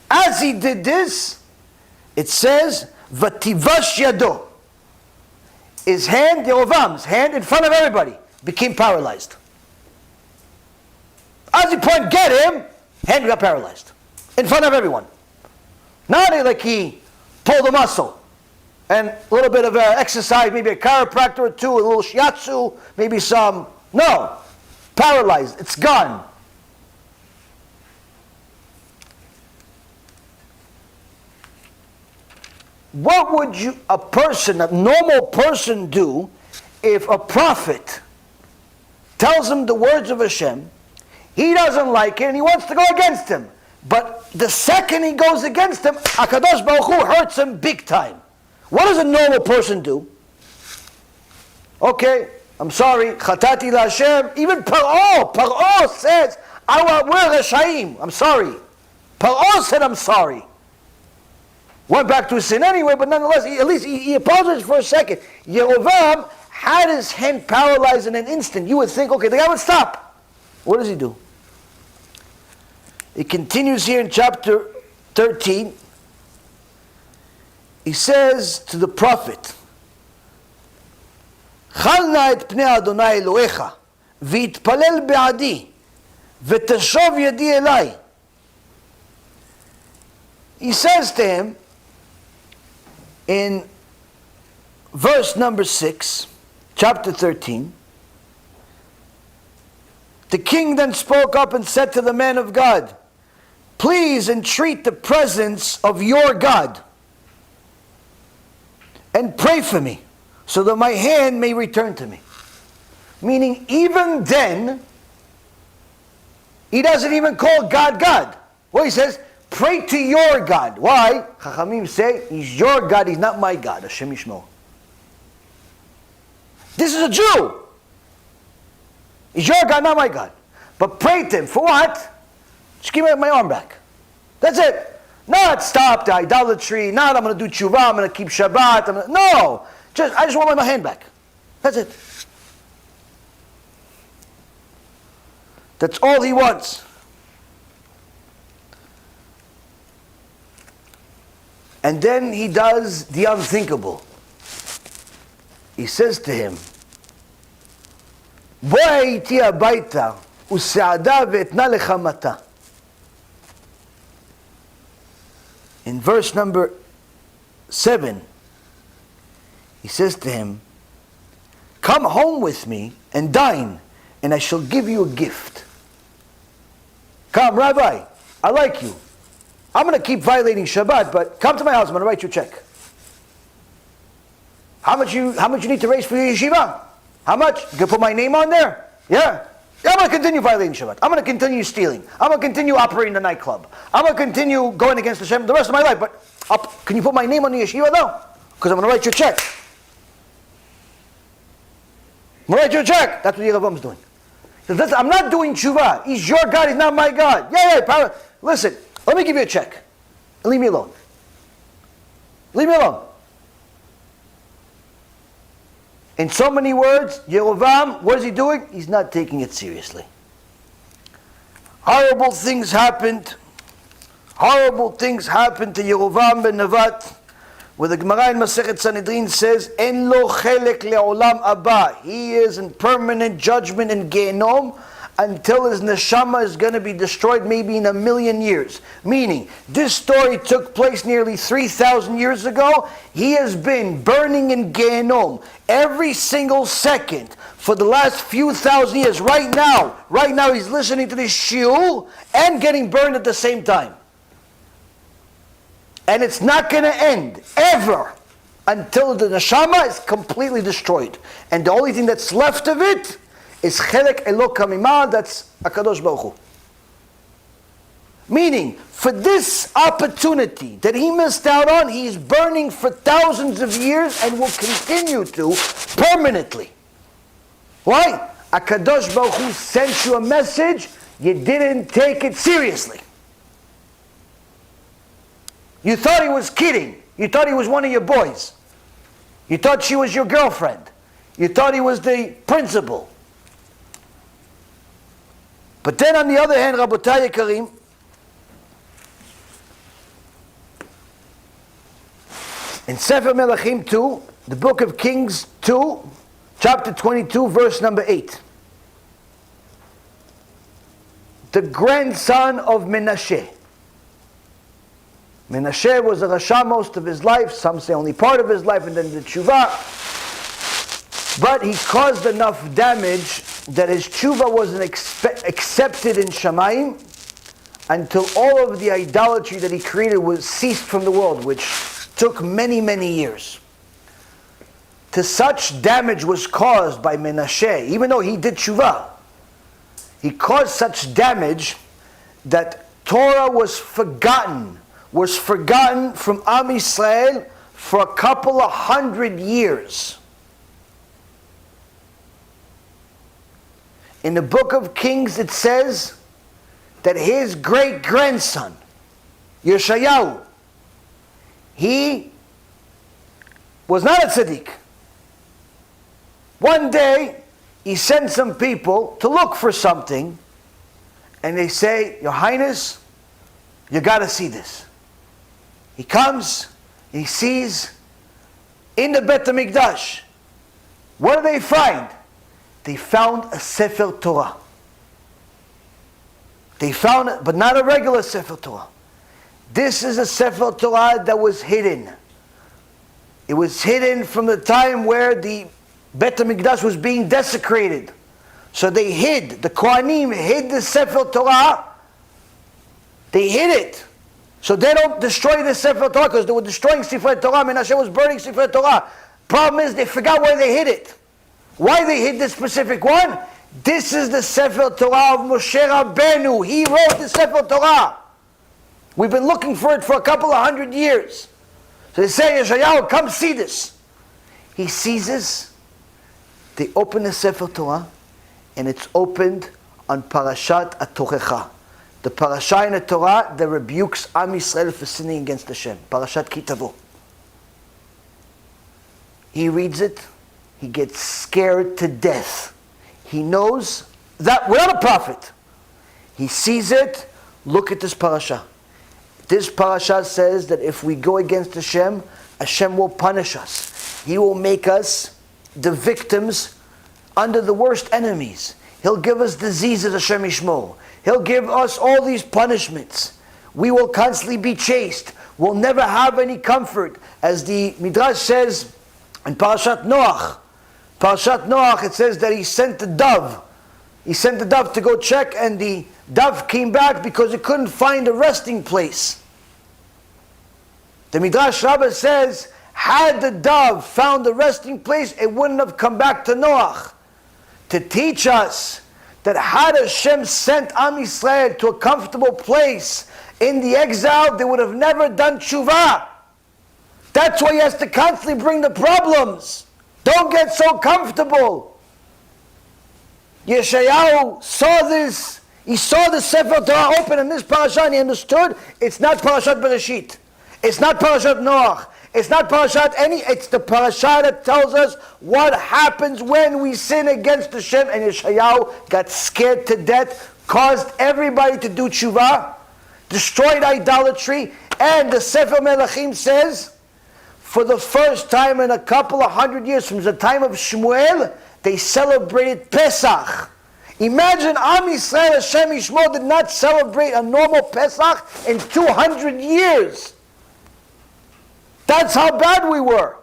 As he did this, it says, Vativash yado. His hand, Yerovam's hand, in front of everybody, became paralyzed. As he pointed, get him, hand got paralyzed. In front of everyone. Not like he pulled a muscle. And a little bit of exercise, maybe a chiropractor or two, a little shiatsu, maybe some. No. Paralyzed. It's gone. What would a normal person do if a prophet tells him the words of Hashem, he doesn't like it and he wants to go against him? But the second he goes against him, HaKadosh Baruch Hu hurts him big time. What does a normal person do? Okay, I'm sorry, Chatati LaHashem. Even Paro says, we're Reshaim. I'm sorry. Paro said, I'm sorry. Went back to his sin anyway, but nonetheless, at least he apologized for a second. Yerovam had his hand paralyzed in an instant. You would think, okay, the guy would stop. What does he do? It continues here in chapter 13. He says to the prophet, Chal na et pnei Adonai Elohecha, v'yitpalel be'adi, v'tashov yadi elai. He says to him, in verse number 6, chapter 13, the king then spoke up and said to the man of God, please entreat the presence of your God and pray for me so that my hand may return to me. Meaning even then, he doesn't even call God God. Well, he says, pray to your God. Why? Chachamim say, he's your God, he's not my God. Hashem Yishmo. This is a Jew. He's your God, not my God. But pray to him. For what? Just give me my arm back. That's it. Not stop the idolatry. Not I'm going to do Teshuvah, I'm going to keep Shabbat. No. I just want my hand back. That's it. That's all he wants. And then he does the unthinkable. He says to him, בוא איתי הביתה וסעדה ואתנה לך מתה. In verse number 7, he says to him, come home with me and dine, and I shall give you a gift. Come, Rabbi, I like you. I'm going to keep violating Shabbat, but come to my house, I'm going to write you a check. How much you need to raise for your yeshiva? How much? You can put my name on there? Yeah. I'm going to continue violating Shabbat. I'm going to continue stealing. I'm going to continue operating the nightclub. I'm going to continue going against Hashem the rest of my life. But can you put my name on the yeshiva though? Because I'm going to write you a check. I'm going to write you a check. That's what Yeravam's doing. He says, I'm not doing Teshuvah. He's your God. He's not my God. Yeah. Listen, let me give you a check. Leave me alone. Leave me alone. In so many words, Yerovam, what is he doing? He's not taking it seriously. Horrible things happened. Horrible things happened to Yerovam ben Nevat, where the Gemara in Masechet Sanhedrin says, En lo chelek le'olam HaBa. He is in permanent judgment in Gaon until his neshama is going to be destroyed maybe in 1,000,000 years. Meaning, this story took place nearly 3,000 years ago. He has been burning in Gaon every single second for the last few thousand years. Right now he's listening to this shiur and getting burned at the same time. And it's not going to end, ever, until the neshama is completely destroyed. And the only thing that's left of it is chelek Eloka mimah, that's HaKadosh Baruch Hu. Meaning, for this opportunity that he missed out on, he's burning for thousands of years and will continue to permanently. Why? HaKadosh Baruch Hu sent you a message, you didn't take it seriously. You thought he was kidding. You thought he was one of your boys. You thought she was your girlfriend. You thought he was the principal. But then on the other hand, Rabotai Yekarim, in Sefer Melachim 2, the book of Kings 2, chapter 22, verse number 8. The grandson of Menashe. Menashe was a Rasha most of his life, some say only part of his life, and then the Teshuvah. But he caused enough damage that his Teshuvah wasn't accepted in Shamayim until all of the idolatry that he created was ceased from the world, which took many, many years. To such damage was caused by Menashe, even though he did Teshuvah. He caused such damage that Torah was forgotten from Am Yisrael for a couple of 100 years. In the book of Kings it says that his great-grandson, Yirmiyahu, he was not a tzaddik. One day, he sent some people to look for something, and they say, Your Highness, you got to see this. He comes, he sees in the Bet HaMikdash. What do they find? They found a Sefer Torah. They found it, but not a regular Sefer Torah. This is a Sefer Torah that was hidden. It was hidden from the time where the Bet HaMikdash was being desecrated. So they hid, the Kohanim hid the Sefer Torah. They hid it. So they don't destroy the Sefer Torah, because they were destroying Sefer Torah. Menashe was burning Sefer Torah. Problem is, they forgot where they hid it. Why they hid this specific one? This is the Sefer Torah of Moshe Rabbeinu. He wrote the Sefer Torah. We've been looking for it for a couple of 100 years. So they say, Yeshayahu, come see this. He sees this. They open the Sefer Torah, and it's opened on Parashat HaTochecha. The parasha in the Torah that rebukes Am Yisrael for sinning against Hashem. Parashat Ki Tavo. He reads it. He gets scared to death. He knows that we're not a prophet. He sees it. Look at this parasha. This parasha says that if we go against Hashem, Hashem will punish us. He will make us the victims under the worst enemies. He'll give us diseases, Hashem Yishmor. He'll give us all these punishments. We will constantly be chased. We'll never have any comfort. As the Midrash says in Parashat Noach. Parashat Noach, it says that he sent the dove. He sent the dove to go check, and the dove came back because it couldn't find a resting place. The Midrash Rabbah says, had the dove found a resting place, it wouldn't have come back to Noach. To teach us that had Hashem sent Am Yisrael to a comfortable place in the exile, they would have never done Teshuvah. That's why he has to constantly bring the problems. Don't get so comfortable. Yeshayahu saw this. He saw the Sefer Torah open in this parasha, and he understood it's not Parashat Bereshit. It's not Parashat Noach. It's not Parashat it's the parasha that tells us what happens when we sin against Hashem. And Yeshayahu got scared to death, caused everybody to do Teshuvah, destroyed idolatry, and the Sefer Melachim says, for the first time in a couple of 100 years, from the time of Shmuel, they celebrated Pesach. Imagine Am Yisrael, Hashem Yishmor, did not celebrate a normal Pesach in 200 years. That's how bad we were.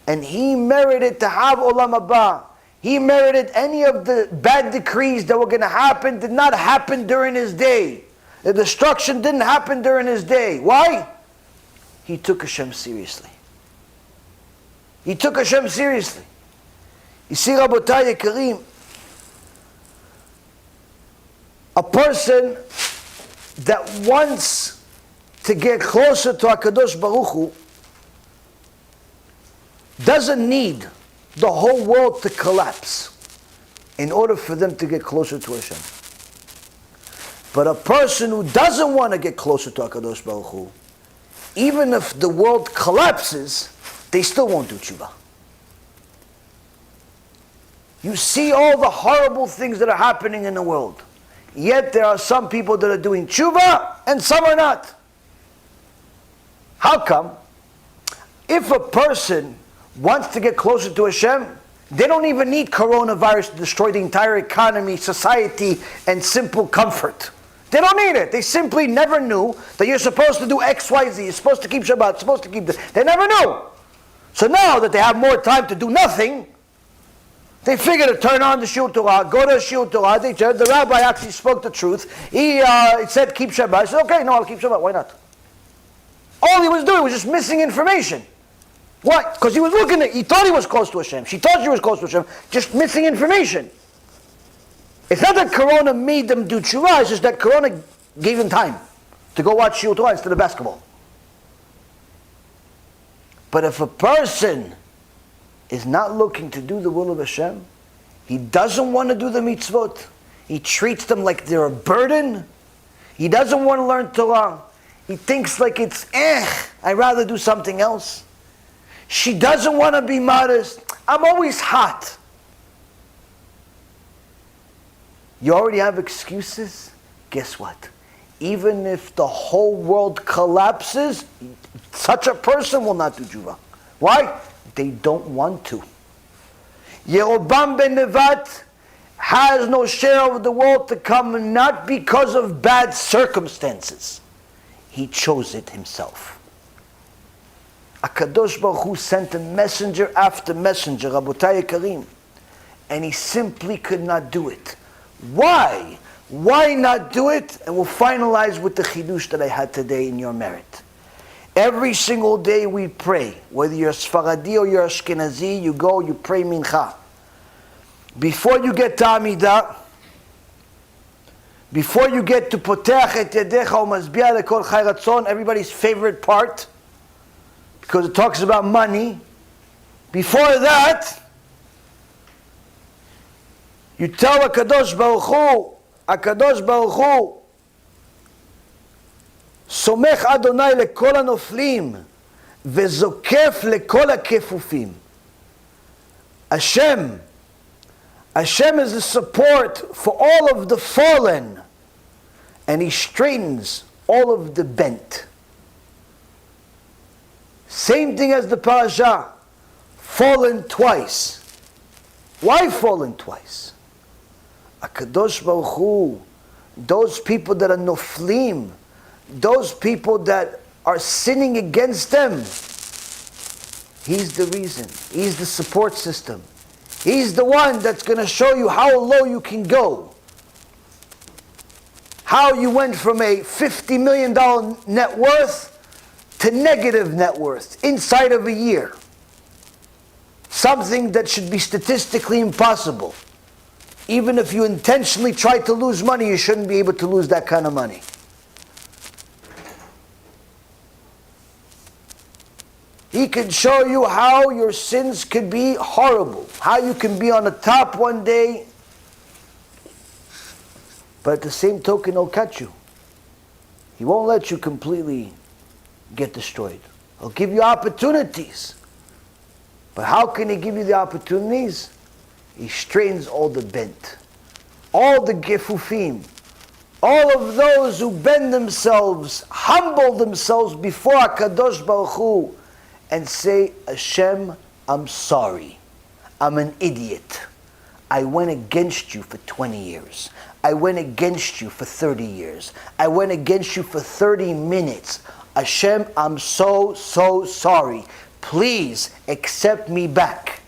And he merited to have Olam HaBa. He merited any of the bad decrees that were going to happen did not happen during his day. The destruction didn't happen during his day. Why? He took Hashem seriously. He took Hashem seriously. You see, Rabotai Yekarim, a person that wants to get closer to HaKadosh Baruch Hu doesn't need the whole world to collapse in order for them to get closer to Hashem. But a person who doesn't want to get closer to HaKadosh Baruch Hu, even if the world collapses, they still won't do Teshuvah. You see all the horrible things that are happening in the world. Yet there are some people that are doing Teshuvah and some are not. How come? If a person wants to get closer to Hashem, they don't even need coronavirus to destroy the entire economy, society, and simple comfort. They don't need it. They simply never knew that you're supposed to do X, Y, Z. You're supposed to keep Shabbat, supposed to keep this. They never knew. So now that they have more time to do nothing, they figure to turn on the Shiur Torah, go to Shiur Torah. The rabbi actually spoke the truth. He said keep Shabbat. I said, okay, no, I'll keep Shabbat. Why not? All he was doing was just missing information. Why? Because he was looking at, he thought he was close to Hashem. She thought she was close to Hashem, just missing information. It's not that Corona made them do Teshuvah, it's just that Corona gave them time to go watch Shiur Torah instead of basketball. But if a person is not looking to do the will of Hashem, he doesn't want to do the mitzvot, he treats them like they're a burden, he doesn't want to learn Torah, he thinks like it's, I'd rather do something else. She doesn't want to be modest, I'm always hot. You already have excuses? Guess what? Even if the whole world collapses, such a person will not do Teshuvah. Why? They don't want to. Yeroboam ben Nevat has no share of the world to come, not because of bad circumstances. He chose it himself. HaKadosh Baruch Hu sent a messenger after messenger, Rabotai Karim, and he simply could not do it. Why? Why not do it? And we'll finalize with the chidush that I had today in your merit. Every single day we pray, whether you're Sfaradi or you're Ashkenazi, you go, you pray mincha. Before you get to Amidah, before you get to Poteach et Yadecha u'Mazbiah lekol Chai Ratzon, everybody's favorite part, because it talks about money. Before that, you tell HaKadosh Baruch Hu, סומך אדוני לכל הנופלים וזוקף לכל הכפופים. Hashem is the support for all of the fallen, and He straightens all of the bent. Same thing as the parasha, fallen twice. Why fallen twice? HaKadosh Baruch Hu, those people that are noflim, those people that are sinning against them, He's the reason. He's the support system. He's the one that's going to show you how low you can go. How you went from a $50 million net worth to negative net worth inside of a year. Something that should be statistically impossible. Even if you intentionally try to lose money, you shouldn't be able to lose that kind of money. He can show you how your sins could be horrible. How you can be on the top one day, but at the same token, He'll catch you. He won't let you completely get destroyed. He'll give you opportunities. But how can He give you the opportunities? He straightens all the bent. All the gefufim. All of those who bend themselves, humble themselves before HaKadosh Baruch Hu, and say, Hashem, I'm sorry. I'm an idiot. I went against you for 20 years. I went against you for 30 years. I went against you for 30 minutes. Hashem, I'm so sorry. Please accept me back.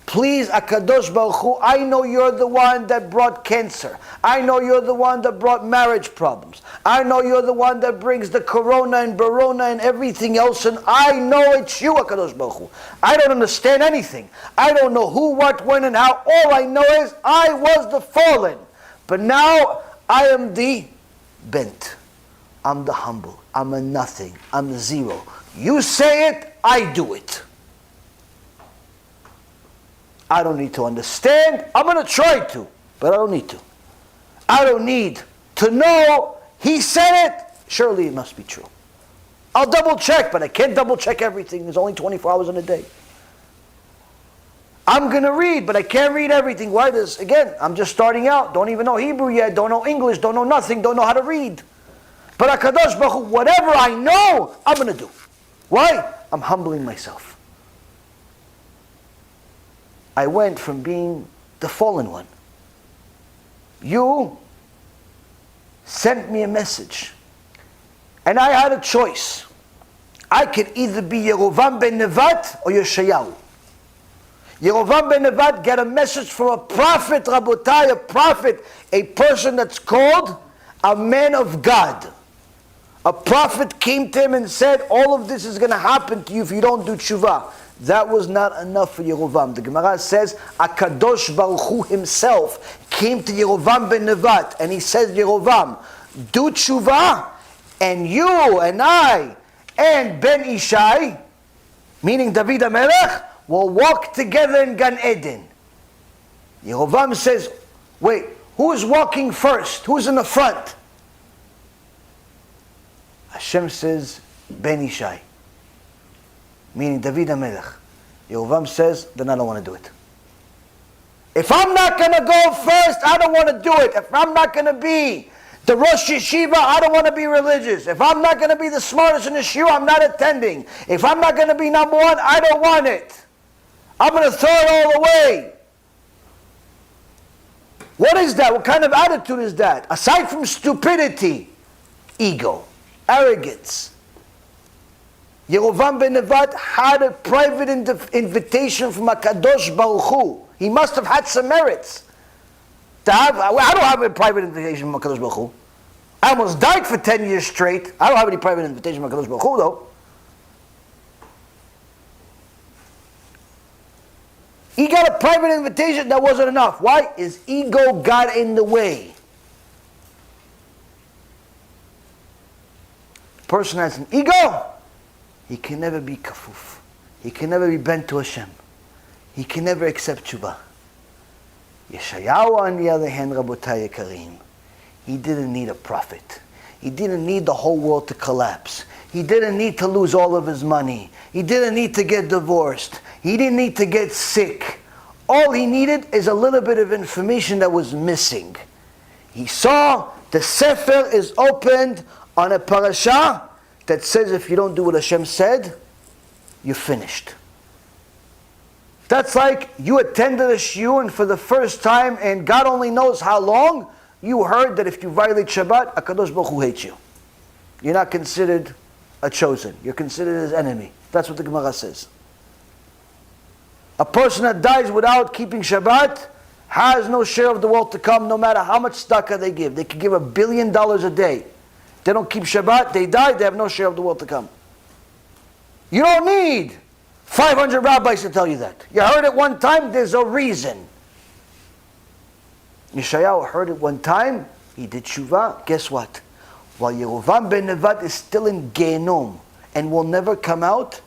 Please, HaKadosh Baruch Hu, I know you're the one that brought cancer. I know you're the one that brought marriage problems. I know you're the one that brings the corona and barona and everything else, and I know it's you, HaKadosh Baruch Hu. I don't understand anything. I don't know who, what, when, and how. All I know is I was the fallen. But now I am the bent. I'm the humble. I'm a nothing. I'm a zero. You say it, I do it. I don't need to understand. I'm going to try to, but I don't need to. I don't need to know He said it. Surely it must be true. I'll double check, but I can't double check everything. There's only 24 hours in a day. I'm going to read, but I can't read everything. Why this? Again, I'm just starting out. Don't even know Hebrew yet. Don't know English. Don't know nothing. Don't know how to read. But HaKadosh Baruch Hu, whatever I know, I'm going to do. Why? I'm humbling myself. I went from being the fallen one. You sent me a message. And I had a choice. I could either be Yeroboam ben Nevat or Yeshayahu. Yeroboam ben Nevat get a message from a prophet, Rabotai, a prophet, a person that's called a man of God. A prophet came to him and said, all of this is going to happen to you if you don't do Teshuvah. That was not enough for Yerovam. The Gemara says, HaKadosh Baruch Hu himself came to Yerovam ben Nevat, and he said, Yerovam, do Teshuvah, and you and I and Ben Ishai, meaning David HaMelech, will walk together in Gan Eden. Yerovam says, wait, who is walking first? Who's in the front? Hashem says, Ben Ishai, meaning David HaMelech. Yerovam says, then I don't want to do it. If I'm not going to go first, I don't want to do it. If I'm not going to be the Rosh Yeshiva, I don't want to be religious. If I'm not going to be the smartest in the shiur, I'm not attending. If I'm not going to be number one, I don't want it. I'm going to throw it all away. What is that? What kind of attitude is that? Aside from stupidity, ego, arrogance. Yerovam ben Nevat had a private invitation from HaKadosh Baruch Hu. He must have had some merits. I don't have a private invitation from HaKadosh Baruch Hu. I almost died for 10 years straight. I don't have any private invitation from HaKadosh Baruch Hu though. He got a private invitation that wasn't enough. Why? His ego got in the way. The person has an ego, he can never be kafuf. He can never be bent to Hashem. He can never accept Teshuvah. Yeshayahu, on the other hand, Rabotai Yekarim, he didn't need a prophet. He didn't need the whole world to collapse. He didn't need to lose all of his money. He didn't need to get divorced. He didn't need to get sick. All he needed is a little bit of information that was missing. He saw the Sefer is opened on a parasha that says if you don't do what Hashem said, you're finished. That's like you attended a shiur and for the first time, and God only knows how long, you heard that if you violate Shabbat, HaKadosh Baruch Hu hates you. You're not considered a chosen. You're considered his enemy. That's what the Gemara says. A person that dies without keeping Shabbat has no share of the world to come, no matter how much tzedakah they give. They could give $1 billion a day. They don't keep Shabbat, they die, they have no share of the world to come. You don't need 500 rabbis to tell you that. You heard it one time, there's a reason. Yeshayahu heard it one time, he did Teshuvah. Guess what? While Yerovam ben Nevat is still in Gaon and will never come out,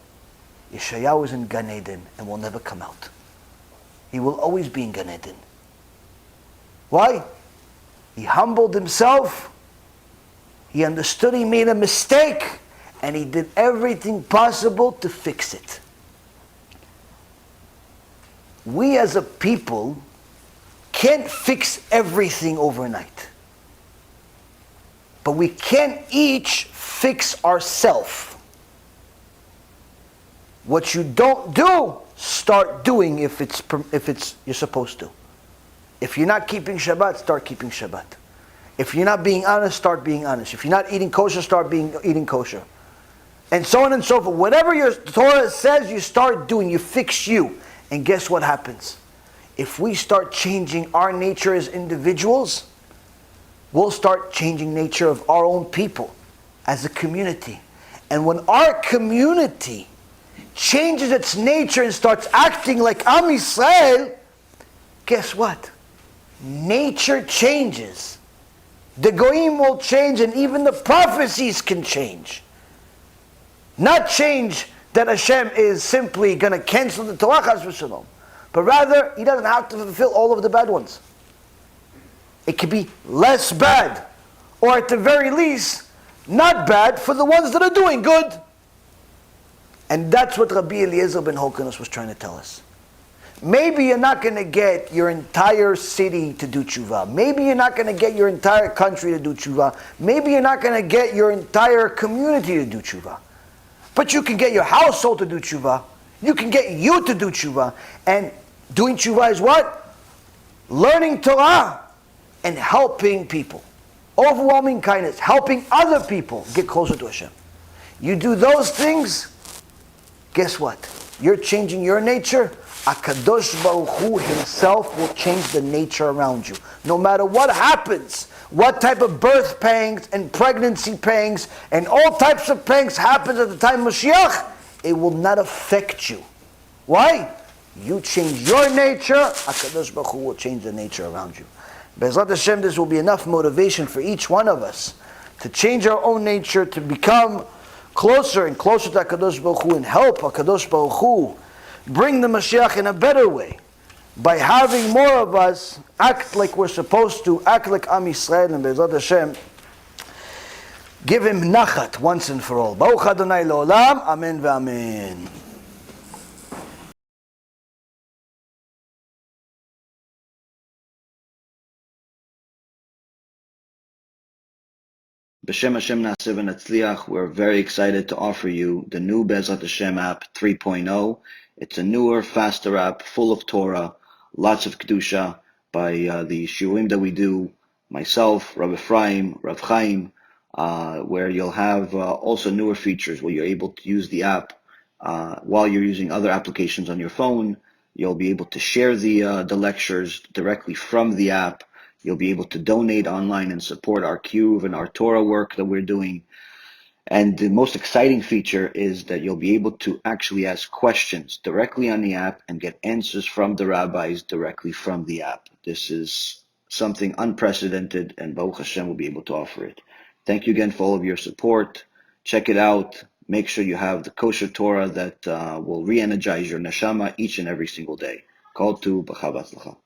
Yeshayahu is in Gan Eden and will never come out. He will always be in Gan Eden. Why? He humbled himself. He understood he made a mistake, and he did everything possible to fix it. We as a people can't fix everything overnight. But we can each fix ourselves. What you don't do, start doing if it's you're supposed to. If you're not keeping Shabbat, start keeping Shabbat. If you're not being honest, start being honest. If you're not eating kosher, start eating kosher. And so on and so forth. Whatever your Torah says, you start doing. You fix you. And guess what happens? If we start changing our nature as individuals, we'll start changing nature of our own people as a community. And when our community changes its nature and starts acting like Am Yisrael, guess what? Nature changes. The goyim will change, and even the prophecies can change. Not change that Hashem is simply going to cancel the Torah, chas v'shalom, but rather He doesn't have to fulfill all of the bad ones. It could be less bad, or at the very least, not bad for the ones that are doing good. And that's what Rabbi Eliezer ben Hokanus was trying to tell us. Maybe you're not going to get your entire city to do Teshuvah. Maybe you're not going to get your entire country to do Teshuvah. Maybe you're not going to get your entire community to do Teshuvah. But you can get your household to do Teshuvah. You can get you to do Teshuvah. And doing Teshuvah is what? Learning Torah and helping people. Overwhelming kindness. Helping other people get closer to Hashem. You do those things, guess what? You're changing your nature. HaKadosh Baruch Hu himself will change the nature around you. No matter what happens, what type of birth pangs and pregnancy pangs and all types of pangs happens at the time of Mashiach, it will not affect you. Why? You change your nature, HaKadosh Baruch Hu will change the nature around you. Be'ezrat Hashem, this will be enough motivation for each one of us to change our own nature, to become closer and closer to HaKadosh Baruch Hu, and help HaKadosh Baruch Hu bring the Mashiach in a better way, by having more of us act like we're supposed to, act like Am Yisrael, and Be'ezrat Hashem, give him nachat once and for all. Baruch Adonai Olam, Amen ve'amen. B'Shem Hashem Na'aseh v'Natzliach, we're very excited to offer you the new Be'ezrat Hashem app 3.0. It's a newer, faster app, full of Torah, lots of Kedusha, by the shiurim that we do, myself, Rav Ephraim, Rav Chaim, where you'll have also newer features where you're able to use the app while you're using other applications on your phone. You'll be able to share the lectures directly from the app. You'll be able to donate online and support our Cube and our Torah work that we're doing. And the most exciting feature is that you'll be able to actually ask questions directly on the app and get answers from the rabbis directly from the app. This is something unprecedented, and Baruch Hashem will be able to offer it. Thank you again for all of your support. Check it out. Make sure you have the kosher Torah that will re-energize your neshama each and every single day. Kol tu b'chava tzlacha.